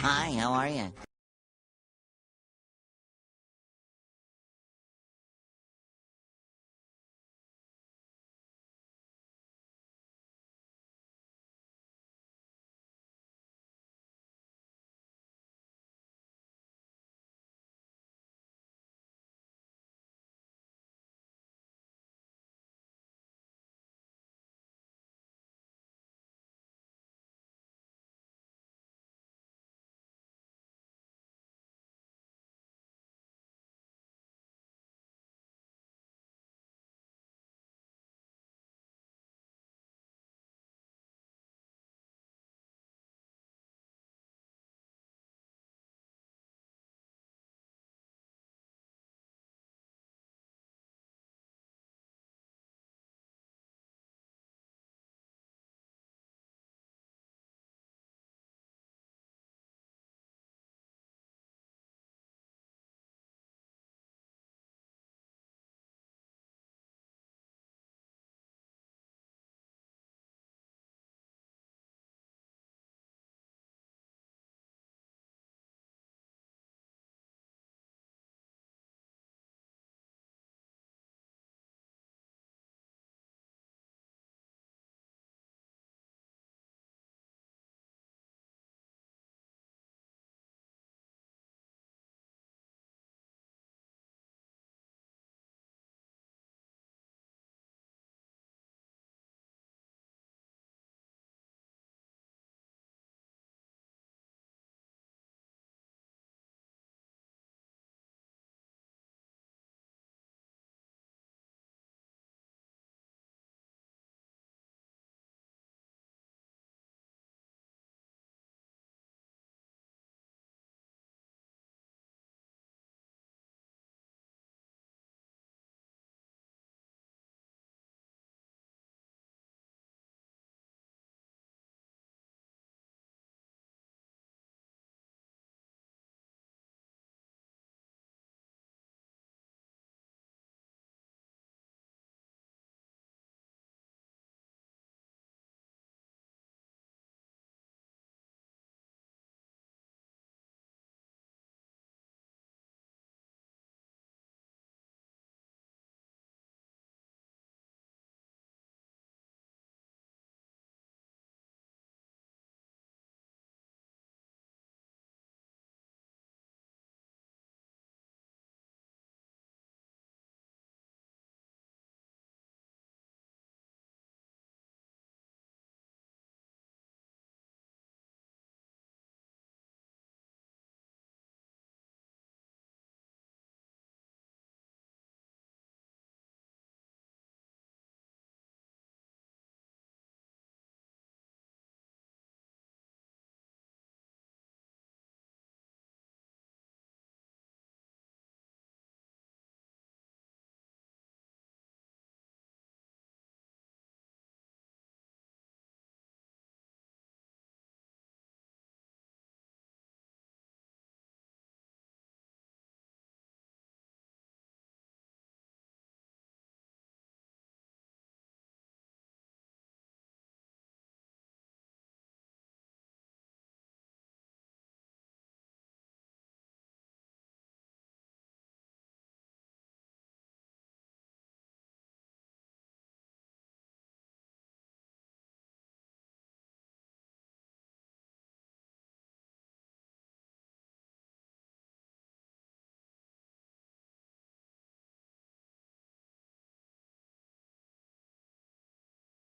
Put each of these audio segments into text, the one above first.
Hi, how are you?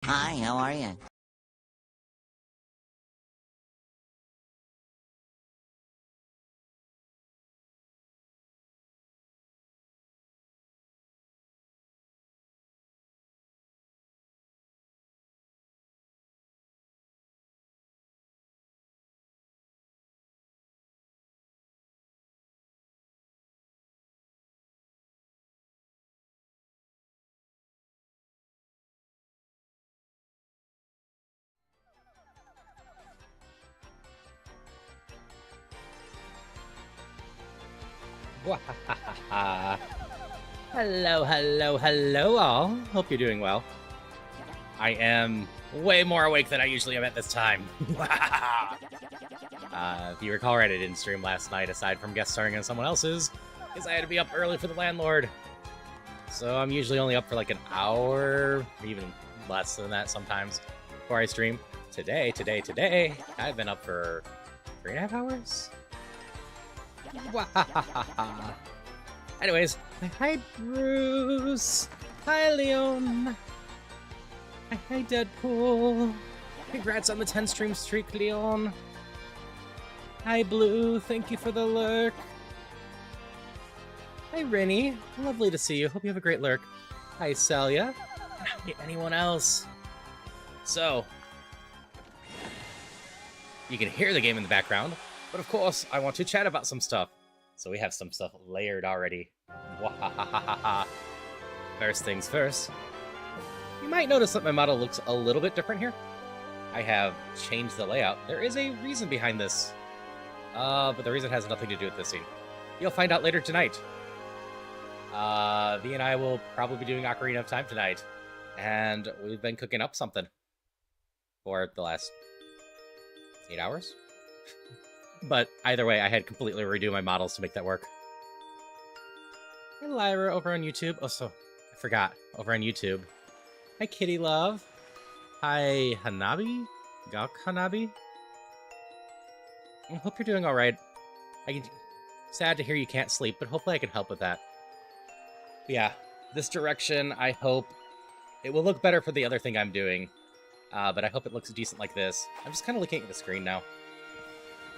Hi, how are you? Wahahaha. Hello, hello, hello, all. Hope you're doing well. I am way more awake than I usually am at this time. If you recall right, I didn't stream last night aside from guest starring on someone else's because I had to be up early for the landlord. So I'm usually only up for like an hour, even less than that sometimes before I stream. Today, I've been up for 3.5 hours. Anyways, hi Bruce. Hi Leon. Hi Deadpool. Congrats on the 10 stream streak, Leon. Hi Blue, thank you for the lurk. Hi Rennie, lovely to see you. Hope you have a great lurk. Hi Celia. Anyone else? So, you can hear the game in the background, but of course, I want to chat about some stuff. So we have some stuff layered already. First things first. You might notice that my model looks a little bit different here. I have changed the layout. There is a reason behind this. But the reason has nothing to do with this scene. You'll find out later tonight. V and I will probably be doing Ocarina of Time tonight. And we've been cooking up something for the last 8 hours. But either way, I had completely redo my models to make that work. Hi, Lyra, over on YouTube. Oh, so I forgot. Over on YouTube. Hi, Kitty Love. Hi, Hanabi? Gawk Hanabi? I hope you're doing alright. Sad to hear you can't sleep, but hopefully I can help with that. But yeah, this direction, I hope it will look better for the other thing I'm doing. But I hope it looks decent like this. I'm just kind of looking at the screen now.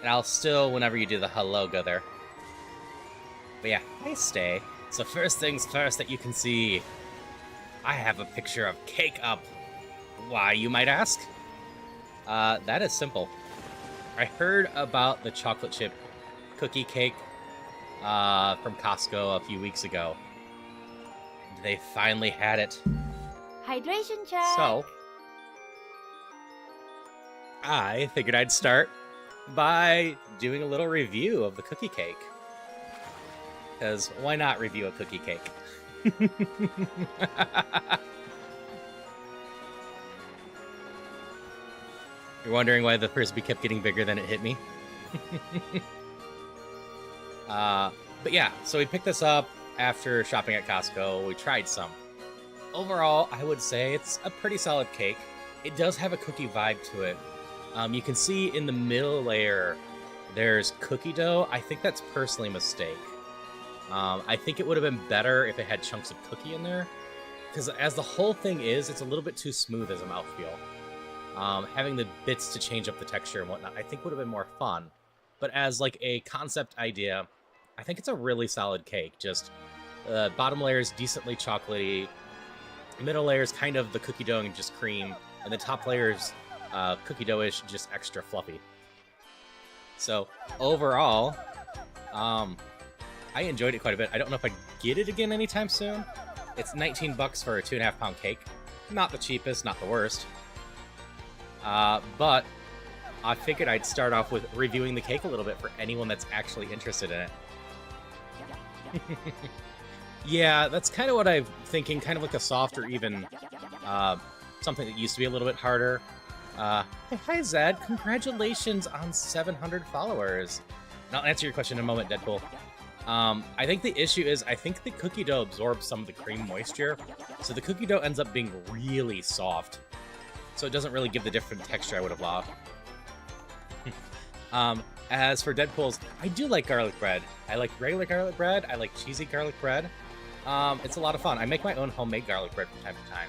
And I'll still, whenever you do the hello, go there. But yeah, I stay. So first things first that you can see, I have a picture of cake up. Why, you might ask? That is simple. I heard about the chocolate chip cookie cake from Costco a few weeks ago. They finally had it. Hydration check. So, I figured I'd start by doing a little review of the cookie cake. Because why not review a cookie cake? You're wondering why the frisbee kept getting bigger than it hit me? But yeah, so we picked this up after shopping at Costco. We tried some. Overall, I would say it's a pretty solid cake. It does have a cookie vibe to it. You can see in the middle layer, there's cookie dough. I think that's personally a mistake. I think it would have been better if it had chunks of cookie in there. Because as the whole thing is, it's a little bit too smooth as a mouthfeel. Having the bits to change up the texture and whatnot, I think would have been more fun. But as like a concept idea, I think it's a really solid cake. Just bottom layer is decently chocolatey, middle layer is kind of the cookie dough and just cream, and the top layer is cookie dough-ish, just extra fluffy. So overall, I enjoyed it quite a bit. I don't know if I'd get it again anytime soon. It's 19 bucks for a 2.5 pound cake. Not the cheapest, not the worst. But I figured I'd start off with reviewing the cake a little bit for anyone that's actually interested in it. Yeah, that's kind of what I'm thinking, kind of like a soft or even something that used to be a little bit harder. Hi Zed, congratulations on 700 followers. And I'll answer your question in a moment, Deadpool. I think the issue is, I think the cookie dough absorbs some of the cream moisture, so the cookie dough ends up being really soft. So it doesn't really give the different texture I would have loved. As for Deadpool's, I do like garlic bread. I like regular garlic bread. I like cheesy garlic bread. It's a lot of fun. I make my own homemade garlic bread from time to time.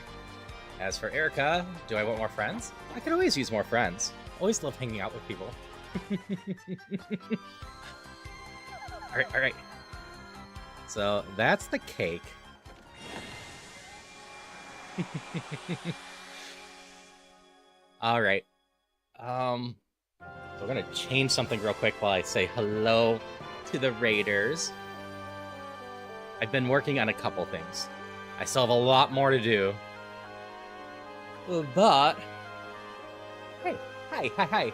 As for Erica, do I want more friends? I could always use more friends. Always love hanging out with people. Alright. So, that's the cake. Alright. So we're gonna change something real quick while I say hello to the Raiders. I've been working on a couple things. I still have a lot more to do. But... Hey, hi.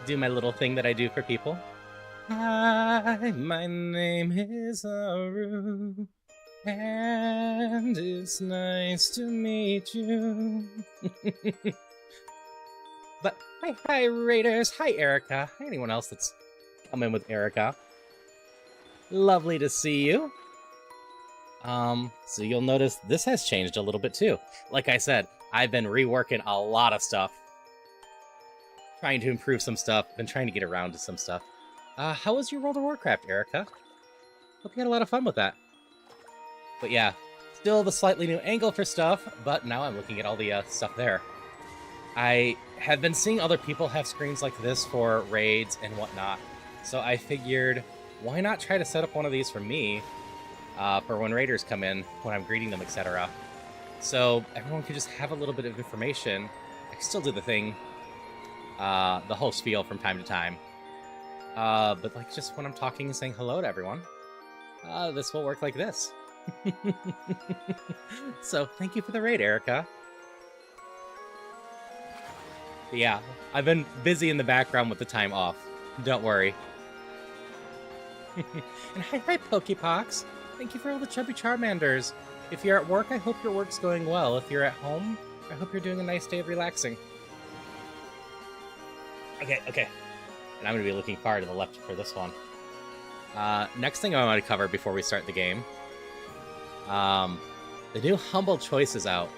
Do my little thing that I do for people. Hi, my name is Haru, and it's nice to meet you. But hi, Raiders. Hi, Erica. Hi, anyone else that's come in with Erica. Lovely to see you. So you'll notice this has changed a little bit too. Like I said, I've been reworking a lot of stuff. Trying to improve some stuff. Been trying to get around to some stuff. How was your World of Warcraft, Erica? Hope you had a lot of fun with that. But yeah, still the slightly new angle for stuff, but now I'm looking at all the stuff there. I have been seeing other people have screens like this for raids and whatnot, so I figured, why not try to set up one of these for me, for when raiders come in, when I'm greeting them, etc. So everyone could just have a little bit of information. I can still do the thing, the whole spiel from time to time. But like just when I'm talking and saying hello to everyone, this will work like this. So thank you for the raid, Erica. But yeah, I've been busy in the background with the time off. Don't worry. And hi, Pokepox. Thank you for all the chubby Charmanders. If you're at work, I hope your work's going well. If you're at home, I hope you're doing a nice day of relaxing. Okay. And I'm going to be looking far to the left for this one. Next thing I want to cover before we start the game. The new Humble Choice is out.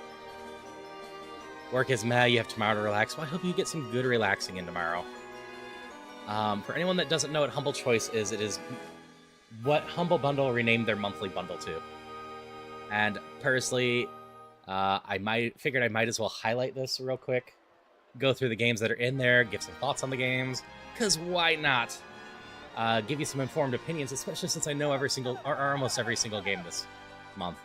Work is meh, you have tomorrow to relax. Well, I hope you get some good relaxing in tomorrow. For anyone that doesn't know what Humble Choice is, it is what Humble Bundle renamed their monthly bundle to. And personally, I figured I might as well highlight this real quick. Go through the games that are in there, give some thoughts on the games, because why not? Give you some informed opinions, especially since I know every single, or almost every single game this month.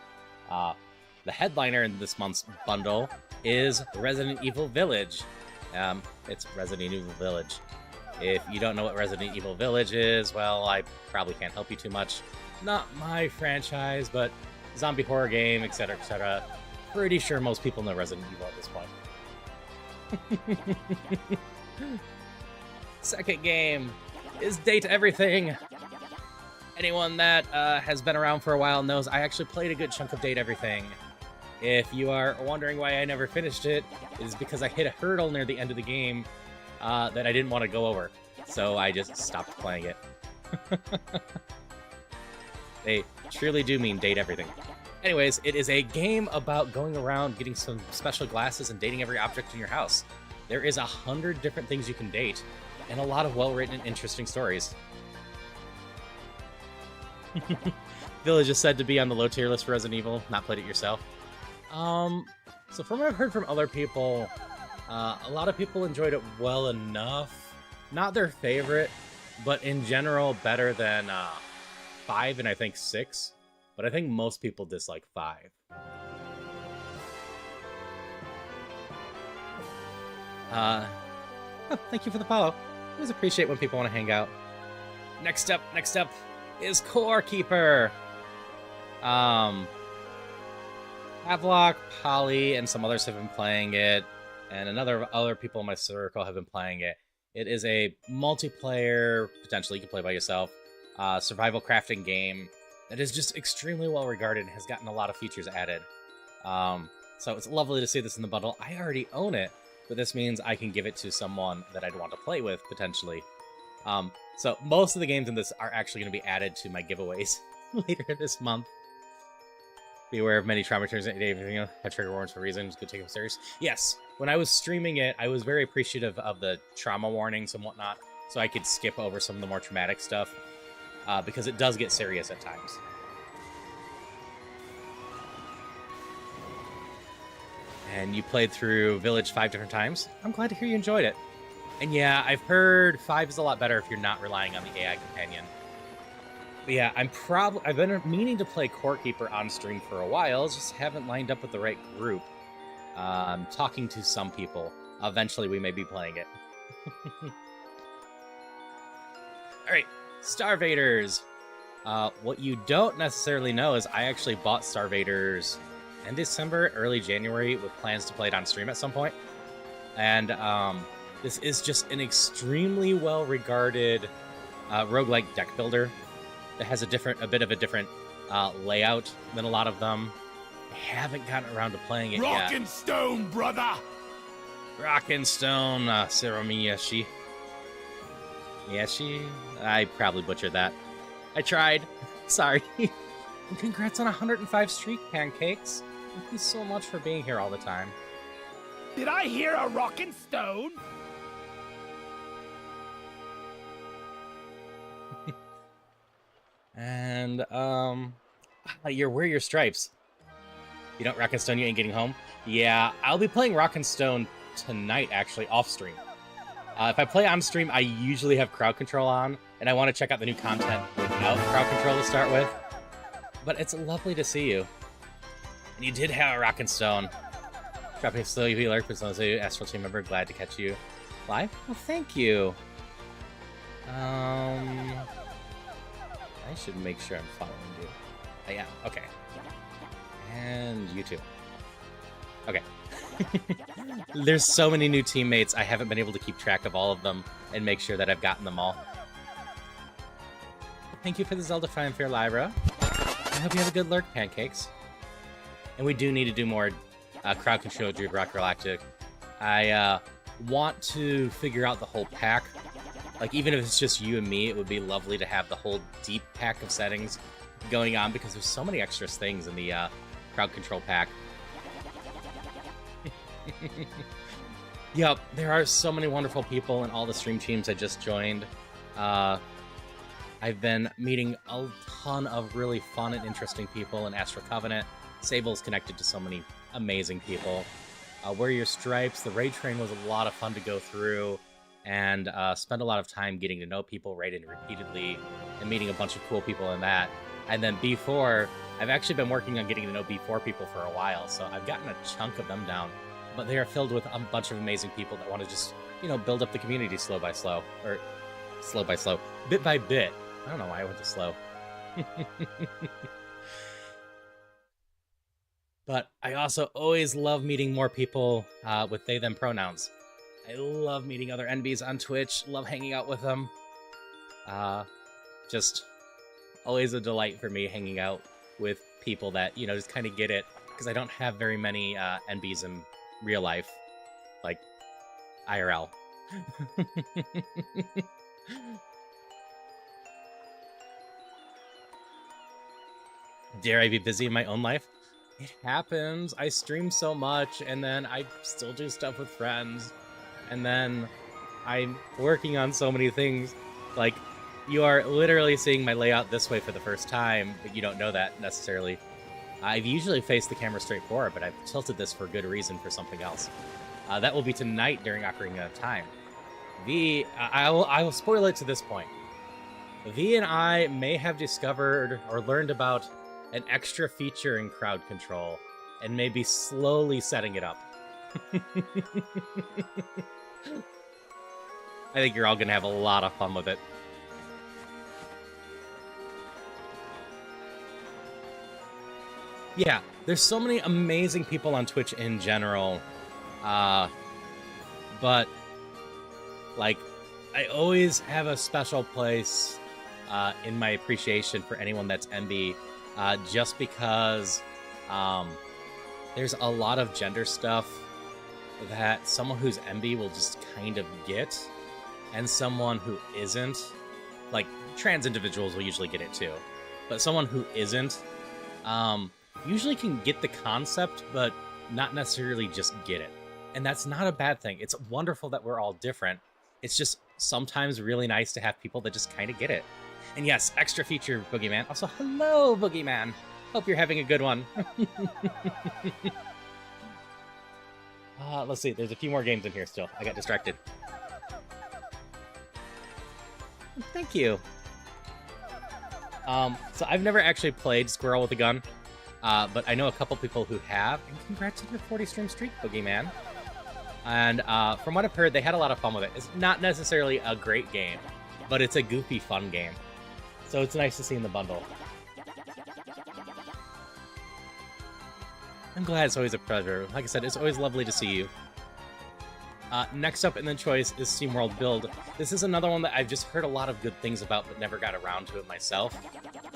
The headliner in this month's bundle is Resident Evil Village. It's Resident Evil Village. If you don't know what Resident Evil Village is, well, I probably can't help you too much. Not my franchise, but zombie horror game, etc., etc. Pretty sure most people know Resident Evil at this point. Second game is Date Everything. Anyone that has been around for a while knows I actually played a good chunk of Date Everything. If you are wondering why I never finished it, it is because I hit a hurdle near the end of the game that I didn't want to go over. So I just stopped playing it. They truly do mean date everything. Anyways, it is a game about going around, getting some special glasses, and dating every object in your house. There is 100 different things you can date, and a lot of well-written and interesting stories. Village is said to be on the low tier list for Resident Evil. Not played it yourself. So from what I've heard from other people, a lot of people enjoyed it well enough. Not their favorite, but in general better than 5 and I think 6. But I think most people dislike 5. Oh, thank you for the follow. I always appreciate when people want to hang out. Next up is Core Keeper. Havelock, Polly, and some others have been playing it, and other people in my circle have been playing it. It is a multiplayer, potentially you can play by yourself, survival crafting game that is just extremely well regarded and has gotten a lot of features added. So it's lovely to see this in the bundle. I already own it, but this means I can give it to someone that I'd want to play with, potentially. So most of the games in this are actually going to be added to my giveaways later this month. Be aware of many trauma turns and everything. Have trigger warnings for reasons. Good, take them serious. Yes, when I was streaming it, I was very appreciative of the trauma warnings and whatnot, so I could skip over some of the more traumatic stuff, because it does get serious at times. And you played through Village 5 different times. I'm glad to hear you enjoyed it. And yeah, I've heard 5 is a lot better if you're not relying on the AI companion. But yeah, I've been meaning to play Core Keeper on stream for a while, just haven't lined up with the right group. Talking to some people. Eventually we may be playing it. Alright, Starvaders. What you don't necessarily know is I actually bought Starvaders in December, early January, with plans to play it on stream at some point. And this is just an extremely well-regarded roguelike deck builder. That has a bit of a different layout than a lot of them. I haven't gotten around to playing it yet. Rock and stone, brother! Rockin' Stone, Siramiyashi. Yashi? I probably butchered that. I tried. Sorry. And congrats on 105 streak pancakes. Thank you so much for being here all the time. Did I hear a rockin' stone? And, where are your stripes? You don't Rockin' Stone, you ain't getting home? Yeah, I'll be playing Rockin' Stone tonight, actually, off stream. If I play on stream, I usually have crowd control on, and I want to check out the new content without crowd control to start with. But it's lovely to see you. And you did have a Rockin' Stone. Dropping slow UV alert for someone say Astral Team member, glad to catch you live. Well, thank you. I should make sure I'm following you. I am. Okay. And you too. Okay. There's so many new teammates, I haven't been able to keep track of all of them and make sure that I've gotten them all. Thank you for the Zelda Fanfare, Lyra. I hope you have a good lurk, Pancakes. And we do need to do more crowd control Druid Rock Galactic. I want to figure out the whole pack. Like, even if it's just you and me, it would be lovely to have the whole deep pack of settings going on because there's so many extra things in the crowd control pack. Yep, there are so many wonderful people in all the stream teams I just joined. I've been meeting a ton of really fun and interesting people in Astral Covenant. Sable's connected to so many amazing people. Wear Your Stripes, the raid train was a lot of fun to go through, and spend a lot of time getting to know people, raiding repeatedly, and meeting a bunch of cool people in that. And then B4, I've actually been working on getting to know B4 people for a while, so I've gotten a chunk of them down. But they are filled with a bunch of amazing people that want to just, you know, build up the community slow by slow. Or, slow by slow. Bit by bit. I don't know why I went to slow. But I also always love meeting more people with they, them pronouns. I love meeting other NBs on Twitch. Love hanging out with them. Just always a delight for me hanging out with people that, you know, just kind of get it. Because I don't have very many NBs in real life. Like, IRL. Dare I be busy in my own life? It happens. I stream so much, and then I still do stuff with friends. And then I'm working on so many things. Like, you are literally seeing my layout this way for the first time, but you don't know that necessarily. I've usually faced the camera straight forward, but I've tilted this for good reason for something else. That will be tonight during Ocarina of Time. V, I will spoil it to this point. V and I may have discovered or learned about an extra feature in crowd control, and maybe slowly setting it up. I think you're all gonna have a lot of fun with it. Yeah, there's so many amazing people on Twitch in general, but, like, I always have a special place in my appreciation for anyone that's MB, just because there's a lot of gender stuff that someone who's MB will just kind of get, and someone who isn't, like, trans individuals will usually get it too, but someone who isn't, usually can get the concept, but not necessarily just get it. And that's not a bad thing. It's wonderful that we're all different. It's just sometimes really nice to have people that just kind of get it. And yes, extra feature, Boogeyman. Also, hello, Boogeyman. Hope you're having a good one. Let's see. There's a few more games in here still. I got distracted. Thank you. So I've never actually played Squirrel with a Gun. But I know a couple people who have, and congrats on your 40 stream streak, Boogeyman. And from what I've heard, they had a lot of fun with it. It's not necessarily a great game, but it's a goofy, fun game. So it's nice to see in the bundle. I'm glad. It's always a pleasure. Like I said, it's always lovely to see you. Next up in the choice is SteamWorld Build. This is another one that I've just heard a lot of good things about, but never got around to it myself.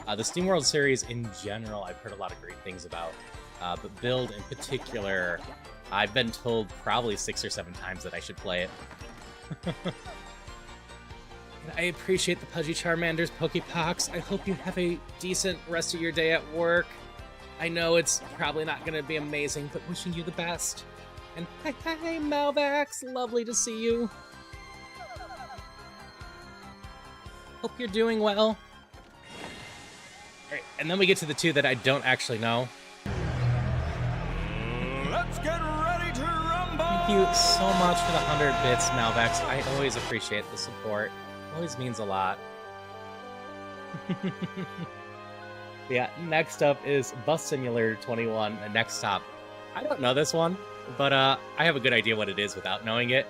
The SteamWorld series in general, I've heard a lot of great things about. but Build in particular, I've been told probably 6 or 7 times that I should play it. And I appreciate the Pudgy Charmander's Pokepox. I hope you have a decent rest of your day at work. I know it's probably not going to be amazing, but wishing you the best. And hi, Malvax! Lovely to see you. Hope you're doing well. Alright, and then we get to the 2 that I don't actually know. Let's get ready to rumble! Thank you so much for the 100 bits, Malvax. I always appreciate the support. Always means a lot. Yeah, next up is Bus Simulator 21, and next stop. I don't know this one, but I have a good idea what it is without knowing it.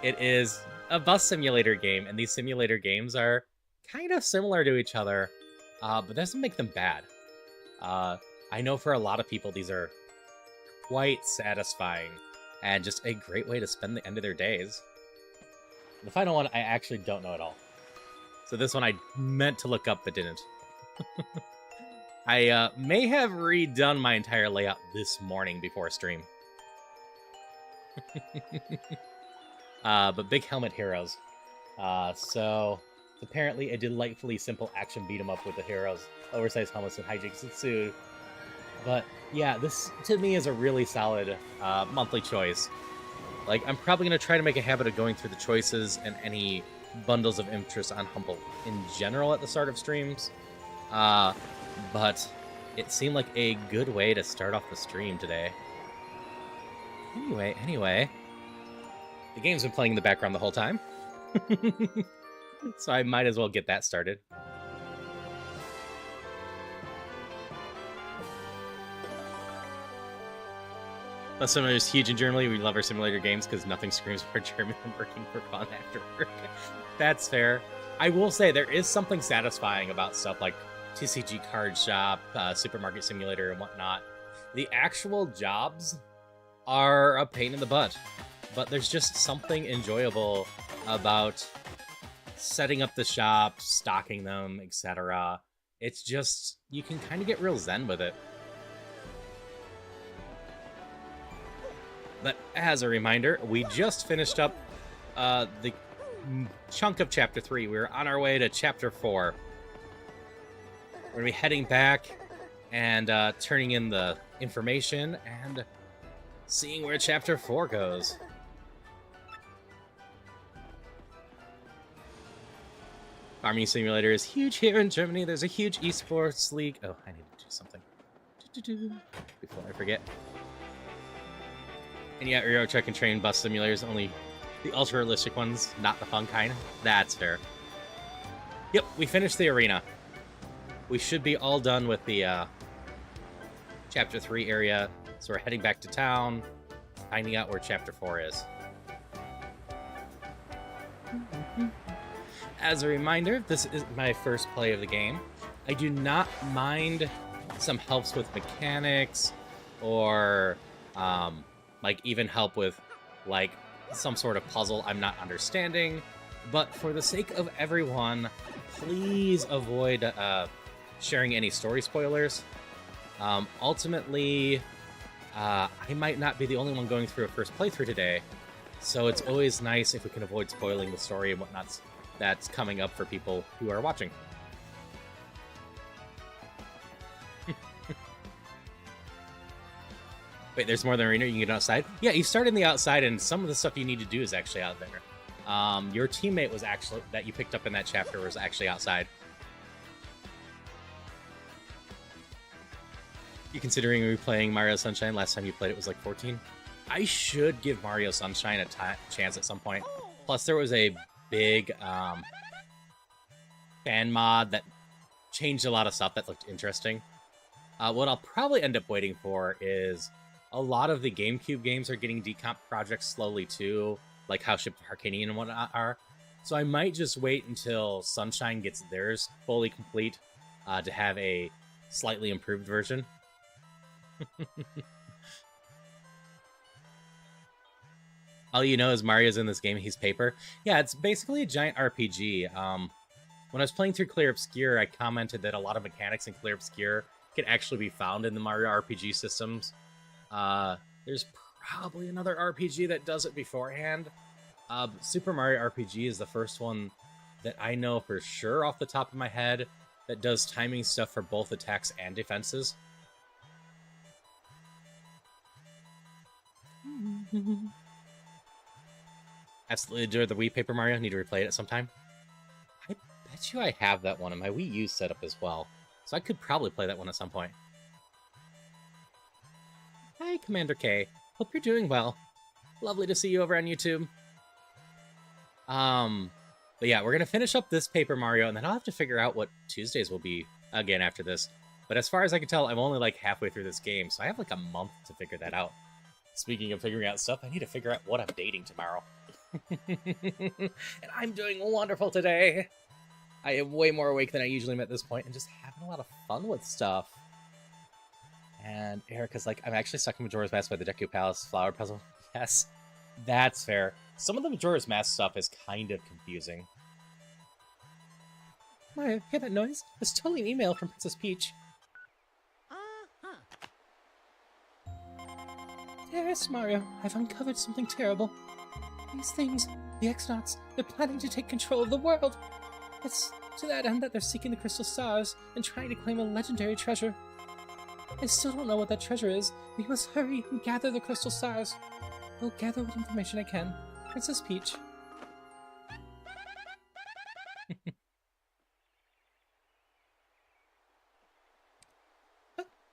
It is a bus simulator game, and these simulator games are kind of similar to each other, but that doesn't make them bad. I know for a lot of people these are quite satisfying, and just a great way to spend the end of their days. The final one I actually don't know at all. So this one I meant to look up but didn't. I may have redone my entire layout this morning before stream. But Big Helmet Heroes. So, it's apparently a delightfully simple action beat-em-up with the heroes, oversized helmets, and hijinks ensued. But, yeah, this, to me, is a really solid monthly choice. Like, I'm probably going to try to make a habit of going through the choices and any bundles of interest on Humble in general at the start of streams. But it seemed like a good way to start off the stream today. Anyway. The game's been playing in the background the whole time. So I might as well get that started. Bus Simulator is huge in Germany. We love our simulator games because nothing screams more German than working for fun after work. That's fair. I will say there is something satisfying about stuff like TCG Card Shop, Supermarket Simulator, and whatnot. The actual jobs are a pain in the butt, but there's just something enjoyable about setting up the shop, stocking them, etc. It's just, you can kind of get real zen with it. But as a reminder, we just finished up the chunk of Chapter 3. We're on our way to Chapter 4. We're going to be heading back and turning in the information and seeing where Chapter 4 goes. Farming Simulator is huge here in Germany. There's a huge esports league. Oh, I need to do something before I forget. And yeah, Euro Truck and Train Bus Simulators, only the ultra-realistic ones, not the fun kind. That's fair. Yep, we finished the arena. We should be all done with the Chapter 3 area, so we're heading back to town, finding out where Chapter 4 is. As a reminder, this is my first play of the game. I do not mind some helps with mechanics, or like even help with like some sort of puzzle I'm not understanding, but for the sake of everyone, please avoid sharing any story spoilers. Ultimately, I might not be the only one going through a first playthrough today, so it's always nice if we can avoid spoiling the story and whatnot that's coming up for people who are watching. Wait, there's more than arena? You can get outside? Yeah, you start in the outside, and some of the stuff you need to do is actually out there. Your teammate was actually, that you picked up in that chapter, was actually outside. You considering replaying Mario Sunshine? Last time you played it was like 14? I should give Mario Sunshine a chance at some point. Plus, there was a big fan mod that changed a lot of stuff that looked interesting. What I'll probably end up waiting for is a lot of the GameCube games are getting decomp projects slowly too, like how Ship of Arcanian and whatnot are. So I might just wait until Sunshine gets theirs fully complete to have a slightly improved version. All you know is Mario's in this game, he's paper. Yeah, it's basically a giant RPG. When I was playing through Clear Obscure, I commented that a lot of mechanics in Clear Obscure can actually be found in the Mario RPG systems. There's probably another RPG that does it beforehand. Super Mario RPG is the first one that I know for sure off the top of my head that does timing stuff for both attacks and defenses. Absolutely adore the Wii Paper Mario. Need to replay it at some time. I bet you I have that one in my Wii U setup as well, so I could probably play that one at some point. Hi, Commander K. Hope you're doing well. Lovely to see you over on YouTube. But yeah, we're gonna finish up this Paper Mario, and then I'll have to figure out what Tuesdays will be again after this. But as far as I can tell, I'm only like halfway through this game, so I have like a month to figure that out. Speaking of figuring out stuff, I need to figure out what I'm dating tomorrow. And I'm doing wonderful today. I am way more awake than I usually am at this point, and just having a lot of fun with stuff. And Erica's like, I'm actually stuck in Majora's Mask by the Deku Palace flower puzzle. Yes, that's fair. Some of the Majora's Mask stuff is kind of confusing. Mario, hear that noise? It's totally an email from Princess Peach. Yes, Mario, I've uncovered something terrible. These things, the X-Nauts, they're planning to take control of the world. It's to that end that they're seeking the crystal stars and trying to claim a legendary treasure. I still don't know what that treasure is. We must hurry and gather the crystal stars. I'll gather what information I can. Princess Peach.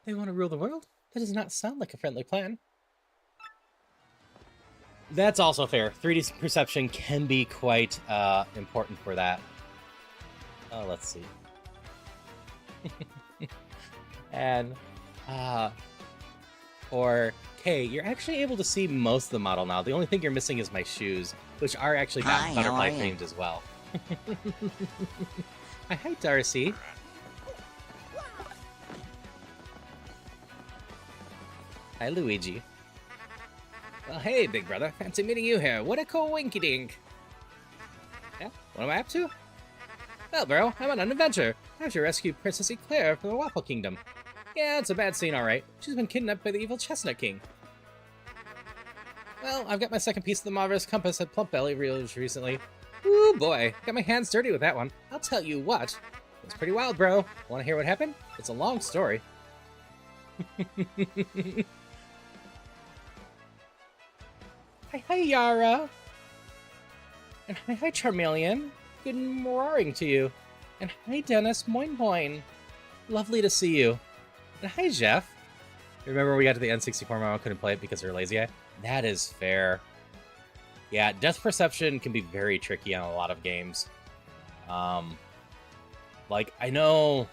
They want to rule the world? That does not sound like a friendly plan. That's also fair. 3D perception can be quite important for that. Let's see. And, or, Kay, you're actually able to see most of the model now. The only thing you're missing is my shoes, which are actually not butterfly themed as well. Hi, Darcy. Hi, Luigi. Well, hey, big brother. Fancy meeting you here. What a coinky-dink. Yeah, what am I up to? Well, bro, I'm on an adventure. I have to rescue Princess Eclair from the Waffle Kingdom. Yeah, it's a bad scene, alright. She's been kidnapped by the evil Chestnut King. Well, I've got my second piece of the marvelous compass at Plump Belly released recently. Ooh, boy. Got my hands dirty with that one. I'll tell you what. It's pretty wild, bro. Want to hear what happened? It's a long story. Hi, Yara. And hi, Charmeleon. Good morning to you. And hi, Dennis Moin Moin. Lovely to see you. And hi, Jeff. Remember when we got to the N64 Mama couldn't play it because they're lazy? That is fair. Yeah, depth perception can be very tricky on a lot of games. Like, I know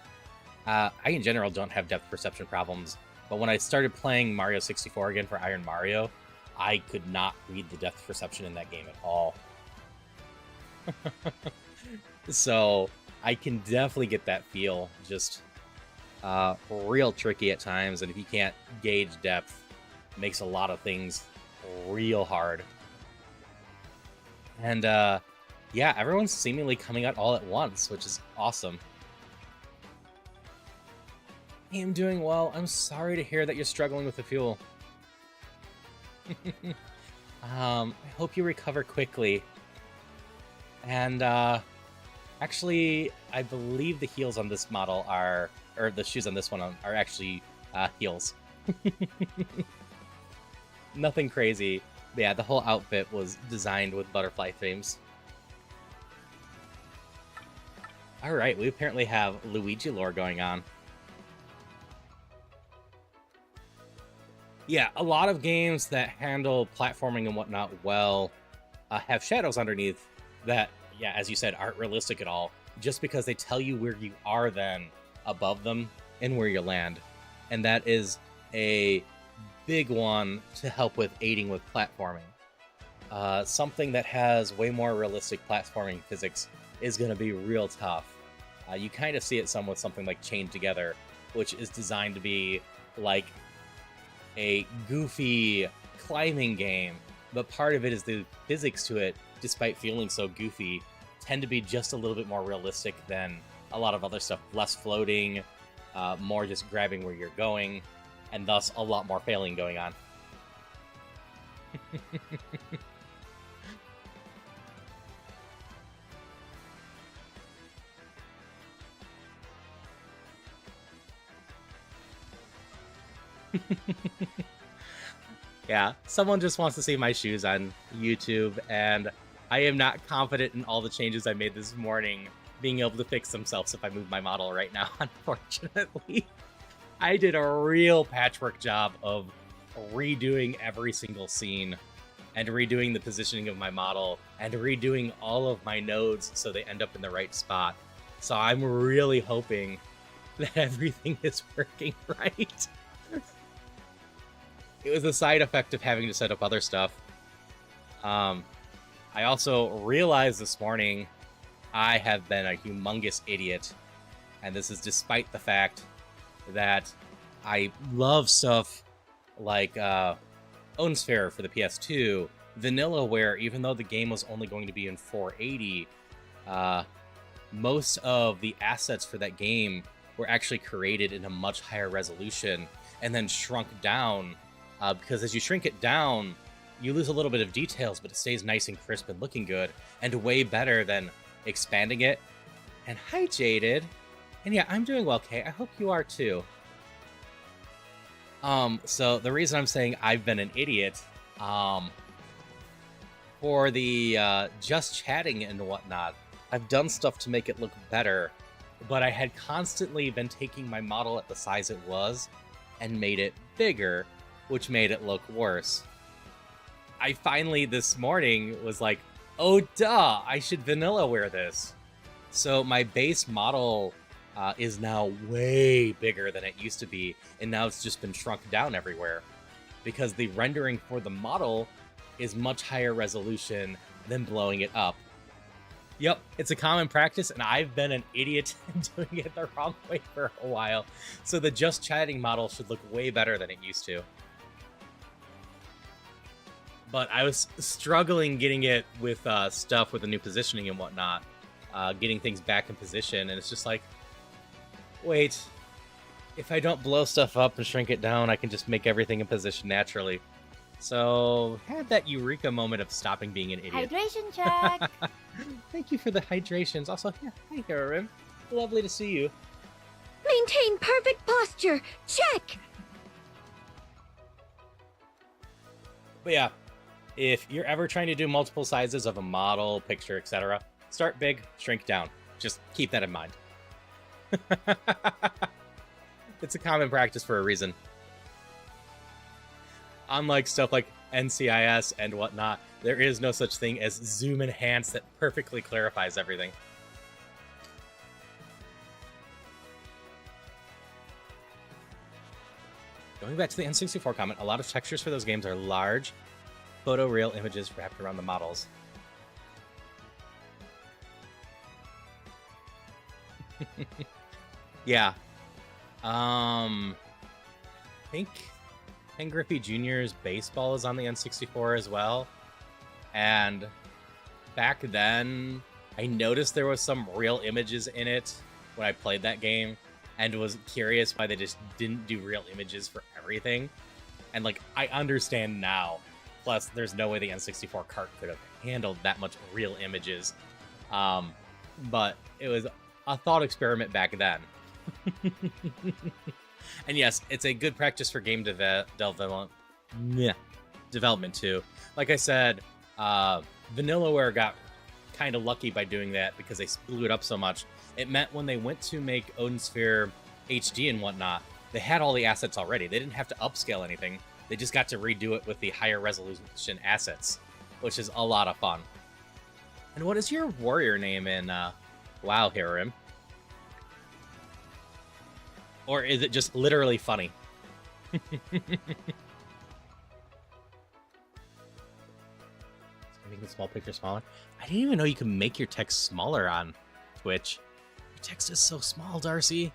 I in general don't have depth perception problems, but when I started playing Mario 64 again for Iron Mario, I could not read the depth perception in that game at all. So I can definitely get that feel. Just real tricky at times, and if you can't gauge depth, it makes a lot of things real hard. And yeah, everyone's seemingly coming out all at once, which is awesome. I am doing well. I'm sorry to hear that you're struggling with the fuel. I hope you recover quickly. And actually, I believe the heels on this model are, or the shoes on this one are actually heels. Nothing crazy. But yeah, the whole outfit was designed with butterfly themes. Alright, we apparently have Luigi lore going on. Yeah, a lot of games that handle platforming and whatnot well have shadows underneath that, yeah, as you said, aren't realistic at all, just because they tell you where you are then above them and where you land. And that is a big one to help with aiding with platforming. Something that has way more realistic platforming physics is going to be real tough. You kind of see it some with something like Chained Together, which is designed to be like a goofy climbing game, but part of it is the physics to it, despite feeling so goofy, tend to be just a little bit more realistic than a lot of other stuff. Less floating, more just grabbing where you're going, and thus a lot more failing going on. Yeah, someone just wants to see my shoes on YouTube, and I am not confident in all the changes I made this morning being able to fix themselves if I move my model right now, unfortunately. I did a real patchwork job of redoing every single scene and redoing the positioning of my model and redoing all of my nodes so they end up in the right spot. So I'm really hoping that everything is working right. It was a side effect of having to set up other stuff. I also realized this morning I have been a humongous idiot, and this is despite the fact that I love stuff like Ownsphere for the PS2, Vanillaware, even though the game was only going to be in 480, most of the assets for that game were actually created in a much higher resolution and then shrunk down, because as you shrink it down, you lose a little bit of details, but it stays nice and crisp and looking good, and way better than expanding it. And hi, Jaded. And yeah, I'm doing well, Kay. I hope you are too. So the reason I'm saying I've been an idiot, for the just chatting and whatnot, I've done stuff to make it look better, but I had constantly been taking my model at the size it was and made it bigger, which made it look worse. I finally this morning was like, oh duh, I should Vanillaware this. So my base model is now way bigger than it used to be, and now it's just been shrunk down everywhere because the rendering for the model is much higher resolution than blowing it up. Yep, it's a common practice, and I've been an idiot doing it the wrong way for a while. So the just chatting model should look way better than it used to. But I was struggling getting it with stuff with the new positioning and whatnot, getting things back in position, and it's just like, wait, if I don't blow stuff up and shrink it down, I can just make everything in position naturally. So, had that eureka moment of stopping being an idiot. Hydration check. Thank you for the hydrations. Also, yeah, hi, Heroin. Lovely to see you. Maintain perfect posture. Check. But yeah, if you're ever trying to do multiple sizes of a model, picture, etc., start big, shrink down. Just keep that in mind. It's a common practice for a reason. Unlike stuff like NCIS and whatnot, there is no such thing as zoom enhance that perfectly clarifies everything. Going back to the N64 comment, a lot of textures for those games are large, photoreal images wrapped around the models. Yeah. I think Ken Griffey Jr.'s baseball is on the N64 as well. And back then, I noticed there was some real images in it when I played that game, and was curious why they just didn't do real images for everything. And like, I understand now. Plus, there's no way the N64 cart could have handled that much real images. But it was a thought experiment back then. And yes, it's a good practice for game development too. Like I said, Vanillaware got kind of lucky by doing that because they blew it up so much. It meant when they went to make Ownsphere HD and whatnot, they had all the assets already. They didn't have to upscale anything. They just got to redo it with the higher resolution assets, which is a lot of fun. And what is your warrior name in WoW, Hiram? Or is it just literally funny? Making the small picture smaller. I didn't even know you could make your text smaller on Twitch. Your text is so small, Darcy.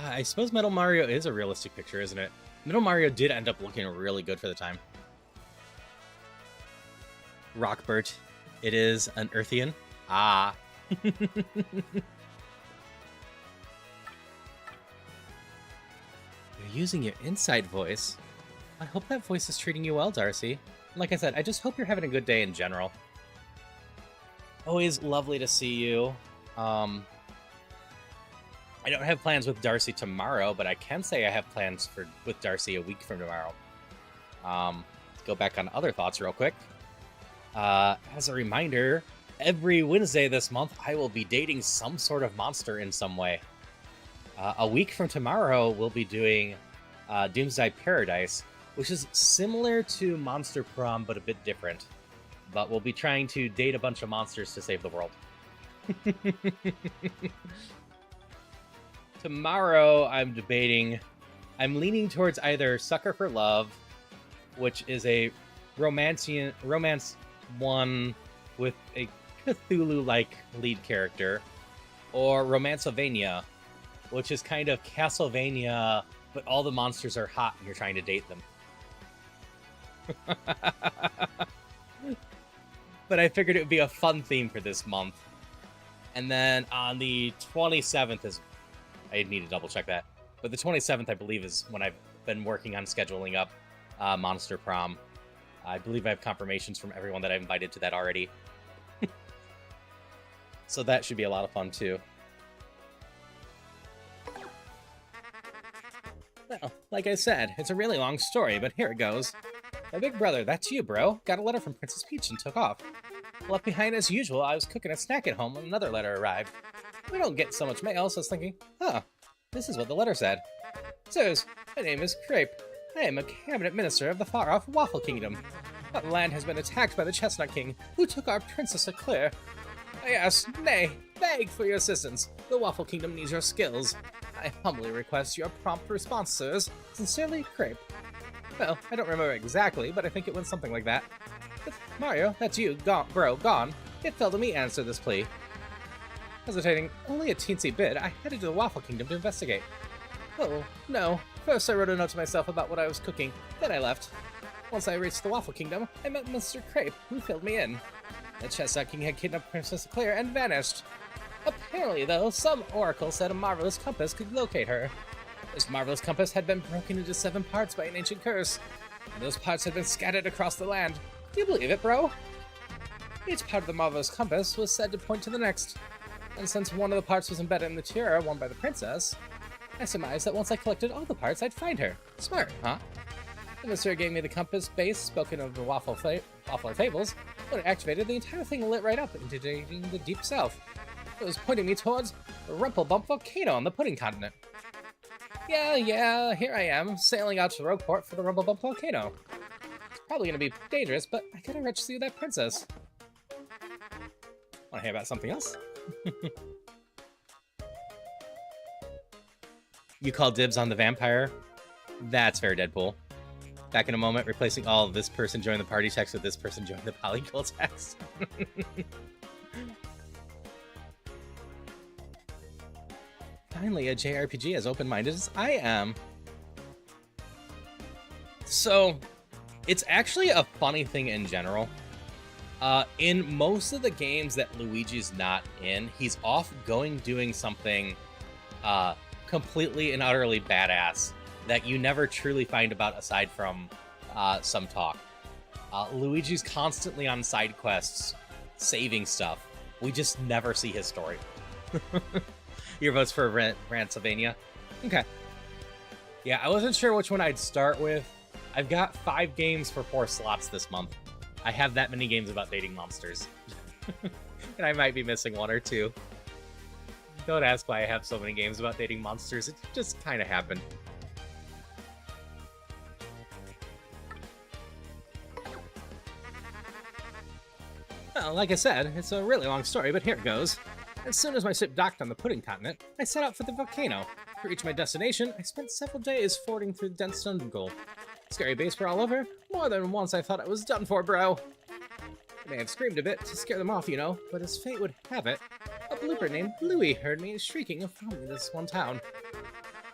I suppose Metal Mario is a realistic picture, isn't it? Metal Mario did end up looking really good for the time. Rockbert, it is an Earthian. Ah. You're using your inside voice. I hope that voice is treating you well, Darcy. Like I said, I just hope you're having a good day in general. Always lovely to see you. I don't have plans with Darcy tomorrow, but I can say I have plans with Darcy a week from tomorrow. Go back on other thoughts real quick. As a reminder, every Wednesday this month, I will be dating some sort of monster in some way. A week from tomorrow, we'll be doing Doomsday Paradise, which is similar to Monster Prom, but a bit different. But we'll be trying to date a bunch of monsters to save the world. Tomorrow, I'm leaning towards either Sucker for Love, which is a romance one with a Cthulhu-like lead character, or Romancevania, which is kind of Castlevania, but all the monsters are hot and you're trying to date them. But I figured it would be a fun theme for this month. And then on the 27th I need to double check that, but the 27th, I believe, is when I've been working on scheduling up Monster Prom. I believe I have confirmations from everyone that I've invited to that already. So that should be a lot of fun, too. Well, like I said, it's a really long story, but here it goes. My big brother, that's you, bro. Got a letter from Princess Peach and took off. Left behind as usual, I was cooking a snack at home when another letter arrived. We don't get so much mail, so I was thinking, this is what the letter said. Sirs, my name is Crepe. I am a cabinet minister of the far-off Waffle Kingdom. Our land has been attacked by the Chestnut King, who took our Princess Eclair. I ask, nay, beg for your assistance. The Waffle Kingdom needs your skills. I humbly request your prompt response, sirs. Sincerely, Crepe. Well, I don't remember exactly, but I think it went something like that. But Mario, that's you, gone. It fell to me answer this plea. Hesitating only a teensy bit, I headed to the Waffle Kingdom to investigate. Oh, no. First I wrote a note to myself about what I was cooking, then I left. Once I reached the Waffle Kingdom, I met Mr. Crepe, who filled me in. The Chestnut King had kidnapped Princess Eclair and vanished. Apparently, though, some oracle said a marvelous compass could locate her. This marvelous compass had been broken into 7 parts by an ancient curse, and those parts had been scattered across the land. Do you believe it, bro? Each part of the marvelous compass was said to point to the next, and since one of the parts was embedded in the tiara worn by the princess, I surmised that once I collected all the parts, I'd find her. Smart, huh? The minister gave me the compass base, spoken of the Waffler Fables. When it activated, the entire thing lit right up, indicating the deep south. It was pointing me towards the Rumpelbump volcano on the Pudding Continent. Yeah, here I am, sailing out to Rogueport for the Rumpelbump volcano. It's probably gonna be dangerous, but I gotta rescue that princess. Wanna hear about something else? You call dibs on the vampire? That's fair, Deadpool. Back in a moment, replacing all this person joined the party text with this person joined the polygon text. Finally, a JRPG as open-minded as I am. So, it's actually a funny thing in general. In most of the games that Luigi's not in, he's off doing something completely and utterly badass that you never truly find about aside from some talk. Luigi's constantly on side quests, saving stuff. We just never see his story. Your vote's for Ransylvania? Okay. Yeah, I wasn't sure which one I'd start with. I've got 5 games for 4 slots this month. I have that many games about dating monsters. And I might be missing 1 or 2. Don't ask why I have so many games about dating monsters. It just kind of happened. Well, like I said, it's a really long story, but here it goes. As soon as my ship docked on the Pudding Continent, I set out for the volcano. To reach my destination, I spent several days fording through the dense jungle. Scary beasts were all over. More than once I thought I was done for, bro. I may have screamed a bit to scare them off, you know, but as fate would have it, a blooper named Bluey heard me shrieking and found me this one town.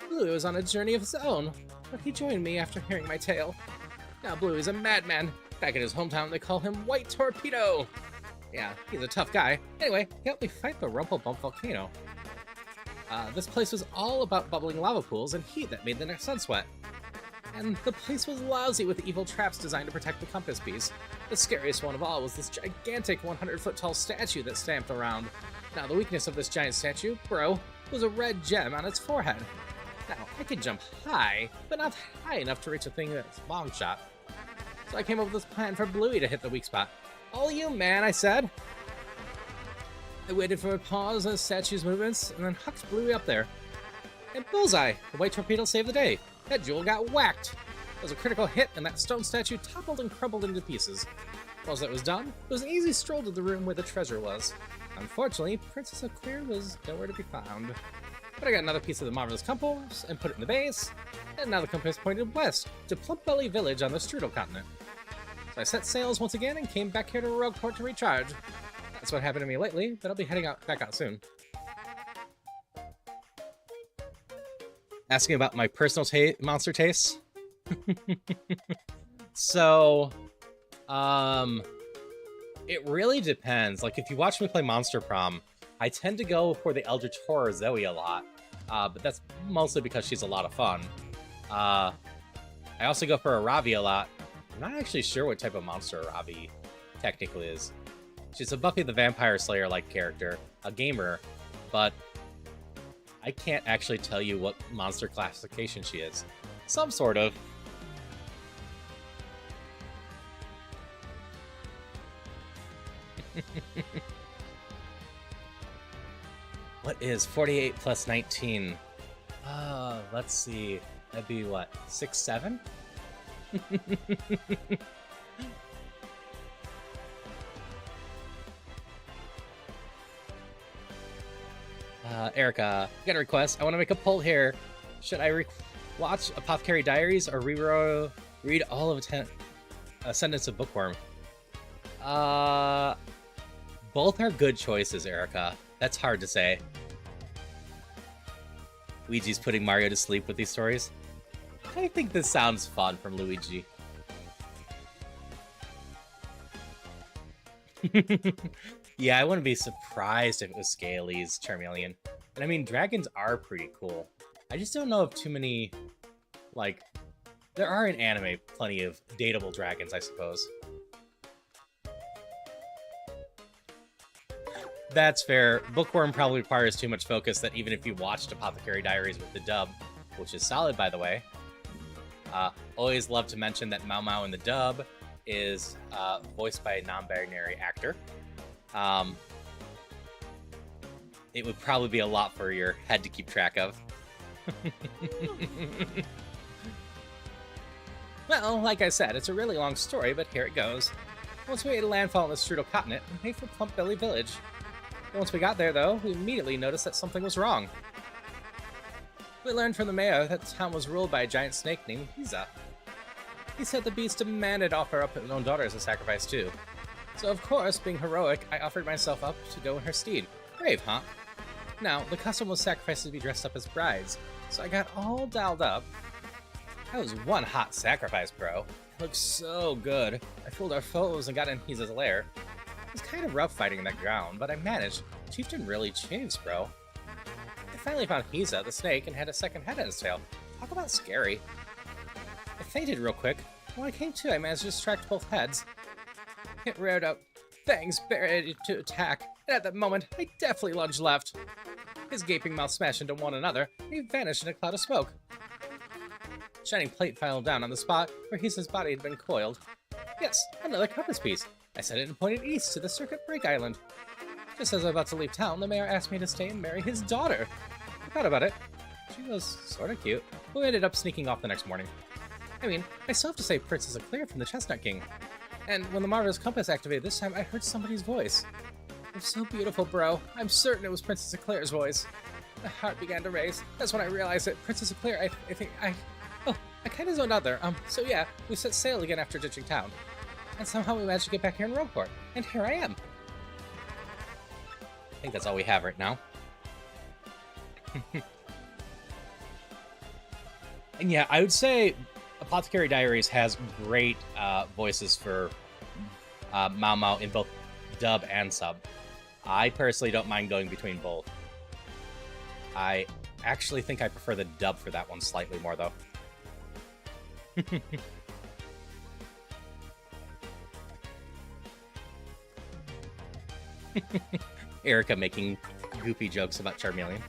Bluey was on a journey of his own, but he joined me after hearing my tale. Now Bluey's a madman. Back in his hometown, they call him White Torpedo. Yeah, he's a tough guy. Anyway, he helped me fight the Rumpelbump volcano. This place was all about bubbling lava pools and heat that made the next sun sweat. And the place was lousy with evil traps designed to protect the compass piece. The scariest one of all was this gigantic 100-foot tall statue that stamped around. Now, the weakness of this giant statue, bro, was a red gem on its forehead. Now, I could jump high, but not high enough to reach a thing that's long shot. So I came up with this plan for Bluey to hit the weak spot. All you, man, I said. I waited for a pause in the statue's movements, and then hucked Bluey up there. And bullseye! The white torpedo saved the day. That jewel got whacked. It was a critical hit, and that stone statue toppled and crumbled into pieces. Once that was done, it was an easy stroll to the room where the treasure was. Unfortunately, Princess of Clear was nowhere to be found. But I got another piece of the marvelous compass and put it in the base, and now the compass pointed west to Plump Belly Village on the Strudel continent. So I set sails once again and came back here to Rogueport to recharge. That's what happened to me lately, but I'll be heading back out soon. Asking about my personal monster tastes. So, it really depends. Like, if you watch me play Monster Prom, I tend to go for the Eldritch Horror Zoe a lot, but that's mostly because she's a lot of fun. I also go for a Ravi a lot. I'm not actually sure what type of monster Ravi technically is. She's a Buffy the Vampire Slayer-like character, a gamer, but I can't actually tell you what monster classification she is. Some sort of. What is 48 plus 19? Let's see. That'd be what? 6, 7? Erica, I got a request. I want to make a poll here. Should I watch Apothecary Diaries or read all of Ascendance of Bookworm? Both are good choices, Erica. That's hard to say. Luigi's putting Mario to sleep with these stories. I think this sounds fun from Luigi. Yeah, I wouldn't be surprised if it was Scaly's Charmeleon. And I mean, dragons are pretty cool. I just don't know of too many, like, there are in anime plenty of dateable dragons, I suppose. That's fair. Bookworm probably requires too much focus that even if you watched Apothecary Diaries with the dub, which is solid, by the way. Always love to mention that Mau Mau in the dub is voiced by a non-binary actor. It would probably be a lot for your head to keep track of. Well, like I said, it's a really long story, but here it goes. Once we made a landfall on the Strudel continent, we made for Plump Belly Village. Once we got there, though, we immediately noticed that something was wrong. We learned from the mayor that the town was ruled by a giant snake named Hiza. He said the beast demanded offer up his own daughter as a sacrifice, too. So, of course, being heroic, I offered myself up to go in her stead. Brave, huh? Now, the custom was sacrifices to be dressed up as brides, so I got all dolled up. That was one hot sacrifice, bro. It looked so good. I fooled our foes and got in Hiza's lair. It was kind of rough fighting in that ground, but I managed. Chieftain really changed, bro. I finally found Hiza, the snake, and had a second head on his tail. Talk about scary. I fainted real quick. When I came to, I managed to distract both heads. It reared up, fangs ready to attack, and at that moment, I deftly lunged left. His gaping mouth smashed into one another, and he vanished in a cloud of smoke. Shining plate fell down on the spot where Hisa's body had been coiled. Yes, another compass piece. I set it and pointed east to the Circuit Break Island. Just as I was about to leave town, the mayor asked me to stay and marry his daughter. I thought about it. She was sorta cute, but we ended up sneaking off the next morning. I mean, I still have to say Princess of Clear from the Chestnut King. And when the Marvelous Compass activated this time, I heard somebody's voice. It was so beautiful, bro. I'm certain it was Princess of Clear's voice. My heart began to race. That's when I realized that Princess of Clear, I kind of zoned out there. So yeah, we set sail again after ditching town. And somehow we managed to get back here in Rogueport. And here I am. I think that's all we have right now. And yeah, I would say Apothecary Diaries has great voices for Mau Mau in both dub and sub. I personally don't mind going between both. I actually think I prefer the dub for that one slightly more, though. Erica making goofy jokes about Charmeleon.